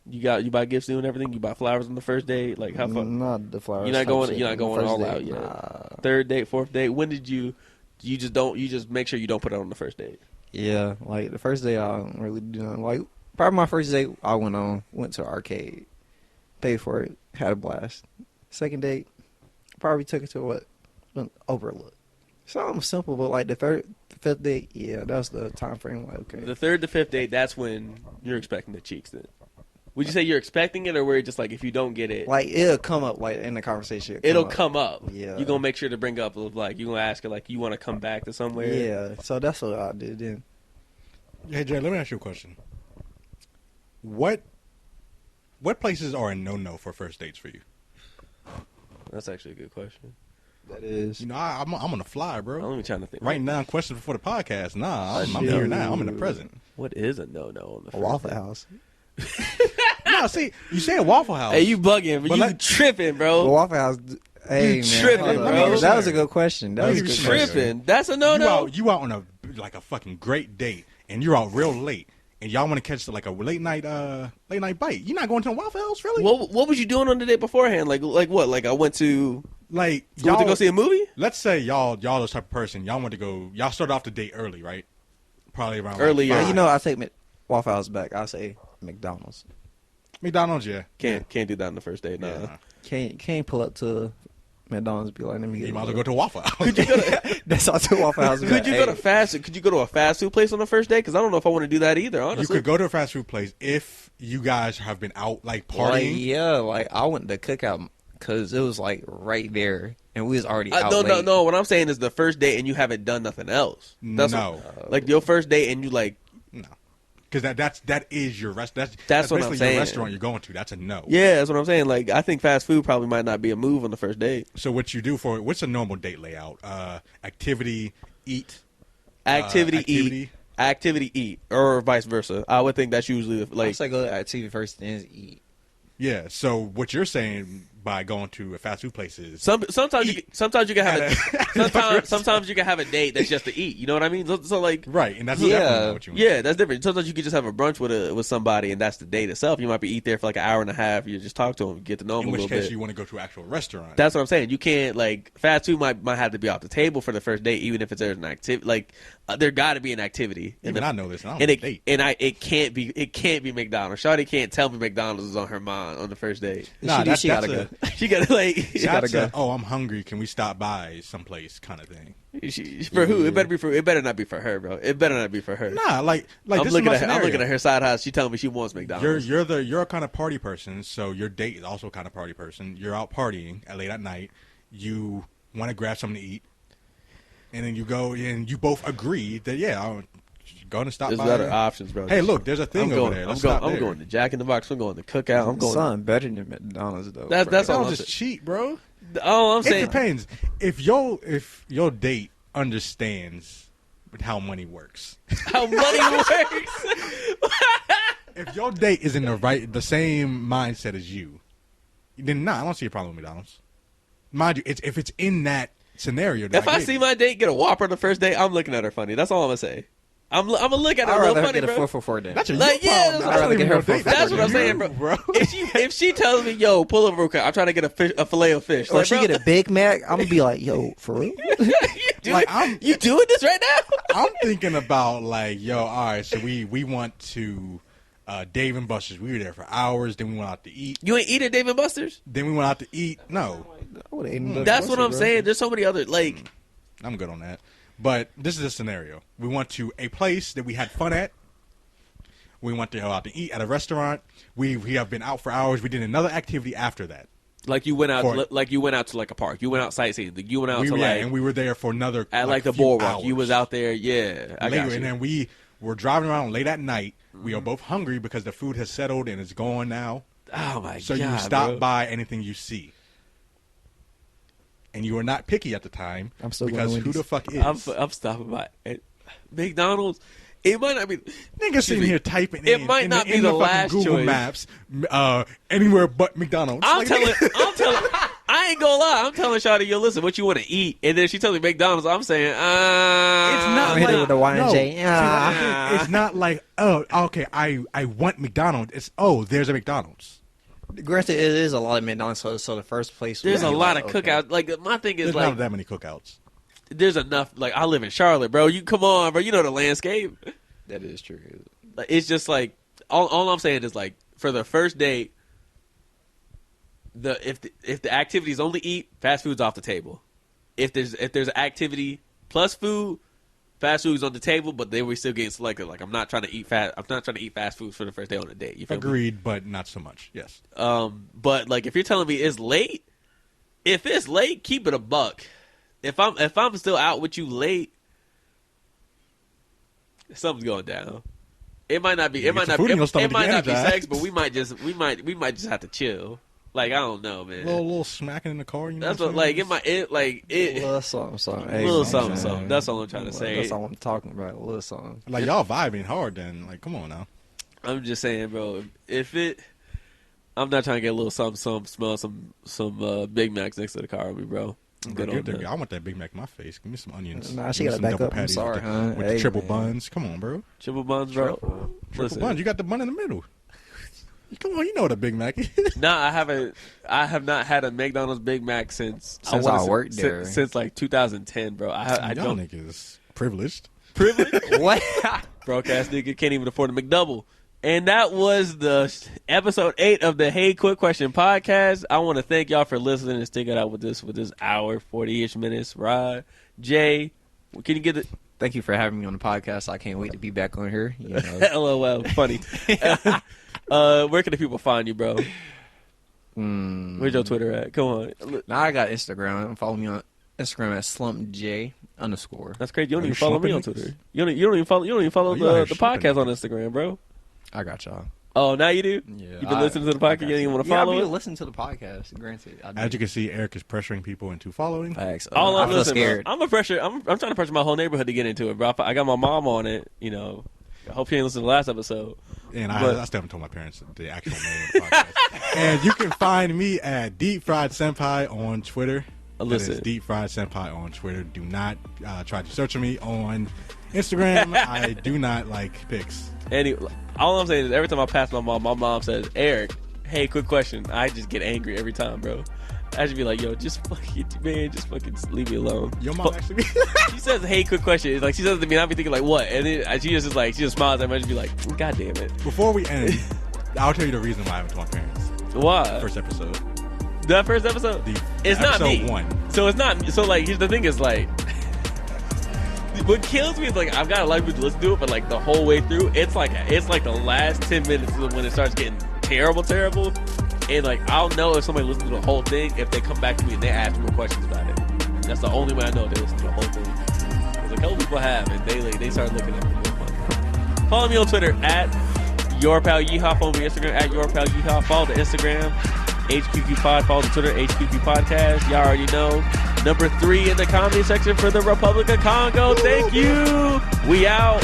You buy gifts and everything. You buy flowers on the first date. Like how fun? Not the flowers. You're not type going shit. all First out date, yet. Nah. 3rd date, 4th date. When did you just make sure you don't put it on the first date? Yeah, like the first day I don't really do nothing. Like probably my first date I went to an arcade, paid for it, had a blast. Second date, probably took it to an overlook. Something simple, but like the 5th date, yeah, that's the time frame. Like okay, The 3rd to 5th date, that's when you're expecting the cheeks. Then, would you say you're expecting it, or where just like if you don't get it, like it'll come up like in the conversation. it'll come up. Yeah, You're gonna make sure to bring up like you're gonna ask her like you want to come back to somewhere. Yeah, so that's what I did then. Hey Jay, let me ask you a question. What places are a no for first dates for you? That's actually a good question. That is. I'm on the fly, bro. Let me try to think. Writing down questions before the podcast. Nah, I'm here now. I'm in the present. What is a no on the A first Waffle date? House. No, see, you say a Waffle House. Hey, you bugging, but you tripping, The bro. Waffle House. Hey, You man, tripping, hold on. bro. That was a good question. That Let was a me good give you question. Tripping. That's a no. You out on a fucking great date, and you're out real late, and y'all want to catch like a late night bite. You're not going to a Waffle House, really? What was you doing on the date beforehand? Like what? Like I went to Like you went to go see a movie? Let's say y'all the type of person y'all started off the date early, right? Probably around Earlier. Like Yeah, 5. you know, I take Waffle House back. I say McDonald's. McDonald's, yeah. Can't do that on the first date. Nah. Yeah. Can't pull up to McDonald's and be like, let me get You a might as well little- go to a Waffle House. Could you go to That's all to Waffle House. Could you go to a fast food place on the first date? Because I don't know if I want to do that either. You Honestly, could go to a fast food place if you guys have been out like partying. Like, yeah, like I went to Cookout because it was like right there, and we was already out late. no. What I'm saying is the first date and you haven't done nothing else. That's No. like your first date and you like No. because that is your restaurant. That's what I'm basically saying. your restaurant you're going to. That's a no. Yeah, that's what I'm saying. Like, I think fast food probably might not be a move on the first date. So what you do what's a normal date layout? Activity, eat. Activity, eat, or vice versa. I would think that's usually like. I say go to activity first, then eat. Yeah. So what you're saying by going to a fast food place is Sometimes you can have sometimes you can have a date that's just to eat. You know what I mean? So like right, and that's definitely not what you want. Yeah, that's different. Sometimes you can just have a brunch with somebody, and that's the date itself. You might be eat there for like an hour and a half. You just talk to them, get to know them a little bit. In which case, you want to go to an actual restaurant. That's what I'm saying. You can't like fast food might have to be off the table for the first date, even if there's an activity. Like there got to be an activity. Even I know this. And it can't be McDonald's. Shawty can't tell me McDonald's is on her mind on the first date. Nah, she gotta go. She gotta like. She gotta go. Oh, I'm hungry. Can we stop by someplace? Kind of thing. For who? It better not be for her, bro. It better not be for her. Nah, like I'm this looking is at her. I'm looking at her side house. She telling me she wants McDonald's. You're a kind of party person, so your date is also a kind of party person. You're out partying late at night. You want to grab something to eat, and then you go and you both agree that I'm going to stop There's by. There's better options, bro. Hey, look, there's a thing over there. I'm going to Jack in the Box. I'm going to Cookout. I'm going. Something better than McDonald's though. That's all. Just cheap, bro. Oh, I'm saying it depends. If your date understands how money works, if your date is in the same mindset as you, then I don't see a problem with McDonald's. Mind you, if it's in that scenario. If I see my date get a Whopper on the first date, I'm looking at her funny. That's all I'm gonna say. I'm gonna look at her a little funny, bro. I'd rather get a 4 then. That's like, yeah, I'd rather get her 4 That's what I'm saying, bro. If she tells me, yo, pull over real quick, I'm trying to get a fillet of fish. Or Like, she bro, get a Big Mac, I'm gonna be like, yo, for real? You doing this right now? I'm thinking about like, yo, all right, so we went to Dave and Buster's. We were there for hours. Then we went out to eat. You ain't eat at Dave and Buster's? Then we went out to eat. No, that's what I'm saying. There's so many other like. I'm good on that. But this is a scenario. We went to a place that we had fun at. We went to go out to eat at a restaurant. We have been out for hours. We did another activity after that. Like you went out to like a park. You went out sightseeing. You went out and we were there for another at like the boardwalk. You was out there, yeah. I got you. And then we were driving around late at night. We are both hungry because the food has settled and it's gone now. Oh my god! So you stop by anything you see. And you were not picky at the time. I'm still because going who the fuck is? I'm stopping by McDonald's. It might not be. Nigga sitting here typing. It might not be the last Google choice. Maps, anywhere but McDonald's. I'm telling. I ain't gonna lie. I'm telling Shawty, yo, listen, what you want to eat? And then she tells me McDonald's. I'm saying, it's not hit it with the Y&J. It's not like, oh, okay, I want McDonald's. It's there's a McDonald's. Granted, it is a lot of McDonald's, so the first place. There's a lot of cookouts. Like my thing is, there's like not that many cookouts. There's enough. Like I live in Charlotte, bro. You come on, bro. You know the landscape. That is true. Like, it's just like all I'm saying is like for the first date, if the activity is only eat, fast food's off the table. If there's an activity plus food, fast food's on the table, but they were still getting selected. Like I'm not trying to eat fast food for the first day on a date. You feel Agreed, me? But not so much. Yes. But like if you're telling me it's late, if it's late, keep it a buck. If I'm still out with you late, something's going down. It might not be. It might not be sex, but we might just have to chill. Like I don't know, man. A little smacking in the car. You know that's what like it. Little something. Hey, little something. That's all I'm trying to say. That's all I'm talking about. A little something. Like y'all vibing hard. Then like, come on now. I'm just saying, bro. I'm not trying to get a little something. Smell some Big Macs next to the car with me, bro. I want that Big Mac in my face. Give me some onions. Nah, she got to back up. I'm sorry, with the triple buns. Come on, bro. Triple buns, bro. Triple buns. You got the bun in the middle. Come on, you know what a Big Mac is. Nah, I haven't. I have not had a McDonald's Big Mac since I worked there. Since like 2010, bro. I don't think it's privileged. Privileged? What? Broadcast nigga can't even afford a McDouble. And that was the episode 8 of the Hey Quick Question podcast. I want to thank y'all for listening and sticking out with this hour 40-ish minutes ride. Jay, can you get it? Thank you for having me on the podcast. I can't wait to be back on here. You know. LOL, funny. Where can the people find you, bro? Where's your Twitter at? Come on. Now I got Instagram. Follow me on Instagram at slumpj_. That's crazy. You don't even follow me on Twitter. You don't even follow the podcast on Instagram, bro. I got y'all. Oh, now you do? Yeah, You've been listening to the podcast? You didn't even want to follow I it? be listening to the podcast. Granted, I do. As you can see, Eric is pressuring people into following. Facts. All I I'm feel listening, scared. bro. I'm trying to pressure my whole neighborhood to get into it, bro. I got my mom on it. You know, I hope she ain't listened to the last episode. And But- I still haven't told my parents the actual name of the podcast. And you can find me at Deep Fried Senpai on Twitter. Listen. That is Deep Fried Senpai on Twitter. Do not try to search for me on Instagram. I do not like pics. All I'm saying is every time I pass my mom says, Eric, hey, quick question. I just get angry every time, bro. I should be like, yo, just fucking leave me alone. Your mom actually. She says, hey, quick question. It's like, she says it to me, and I'll be thinking, like, what? And then she just smiles at me, and just be like, God damn it. Before we end, I'll tell you the reason why I haven't told my parents. Why? First episode. That first episode? It's not me. Episode 1. So it's not. So like, here's the thing: is like, what kills me is like I've got a lot of people to listen to it, but like the whole way through, it's like the last 10 minutes is when it starts getting terrible, and like I'll know if somebody listens to the whole thing if they come back to me and they ask more questions about it. That's the only way I know if they listen to the whole thing. Because a couple people have, and they start looking at me. Follow me on Twitter at YourPalYeehaw. Follow me on Instagram at YourPalYeehaw. Follow the Instagram. HQQ Pod, follow the Twitter, HQQ Podcast. Y'all already know. Number 3 in the comedy section for the Republic of Congo. Thank you. We out.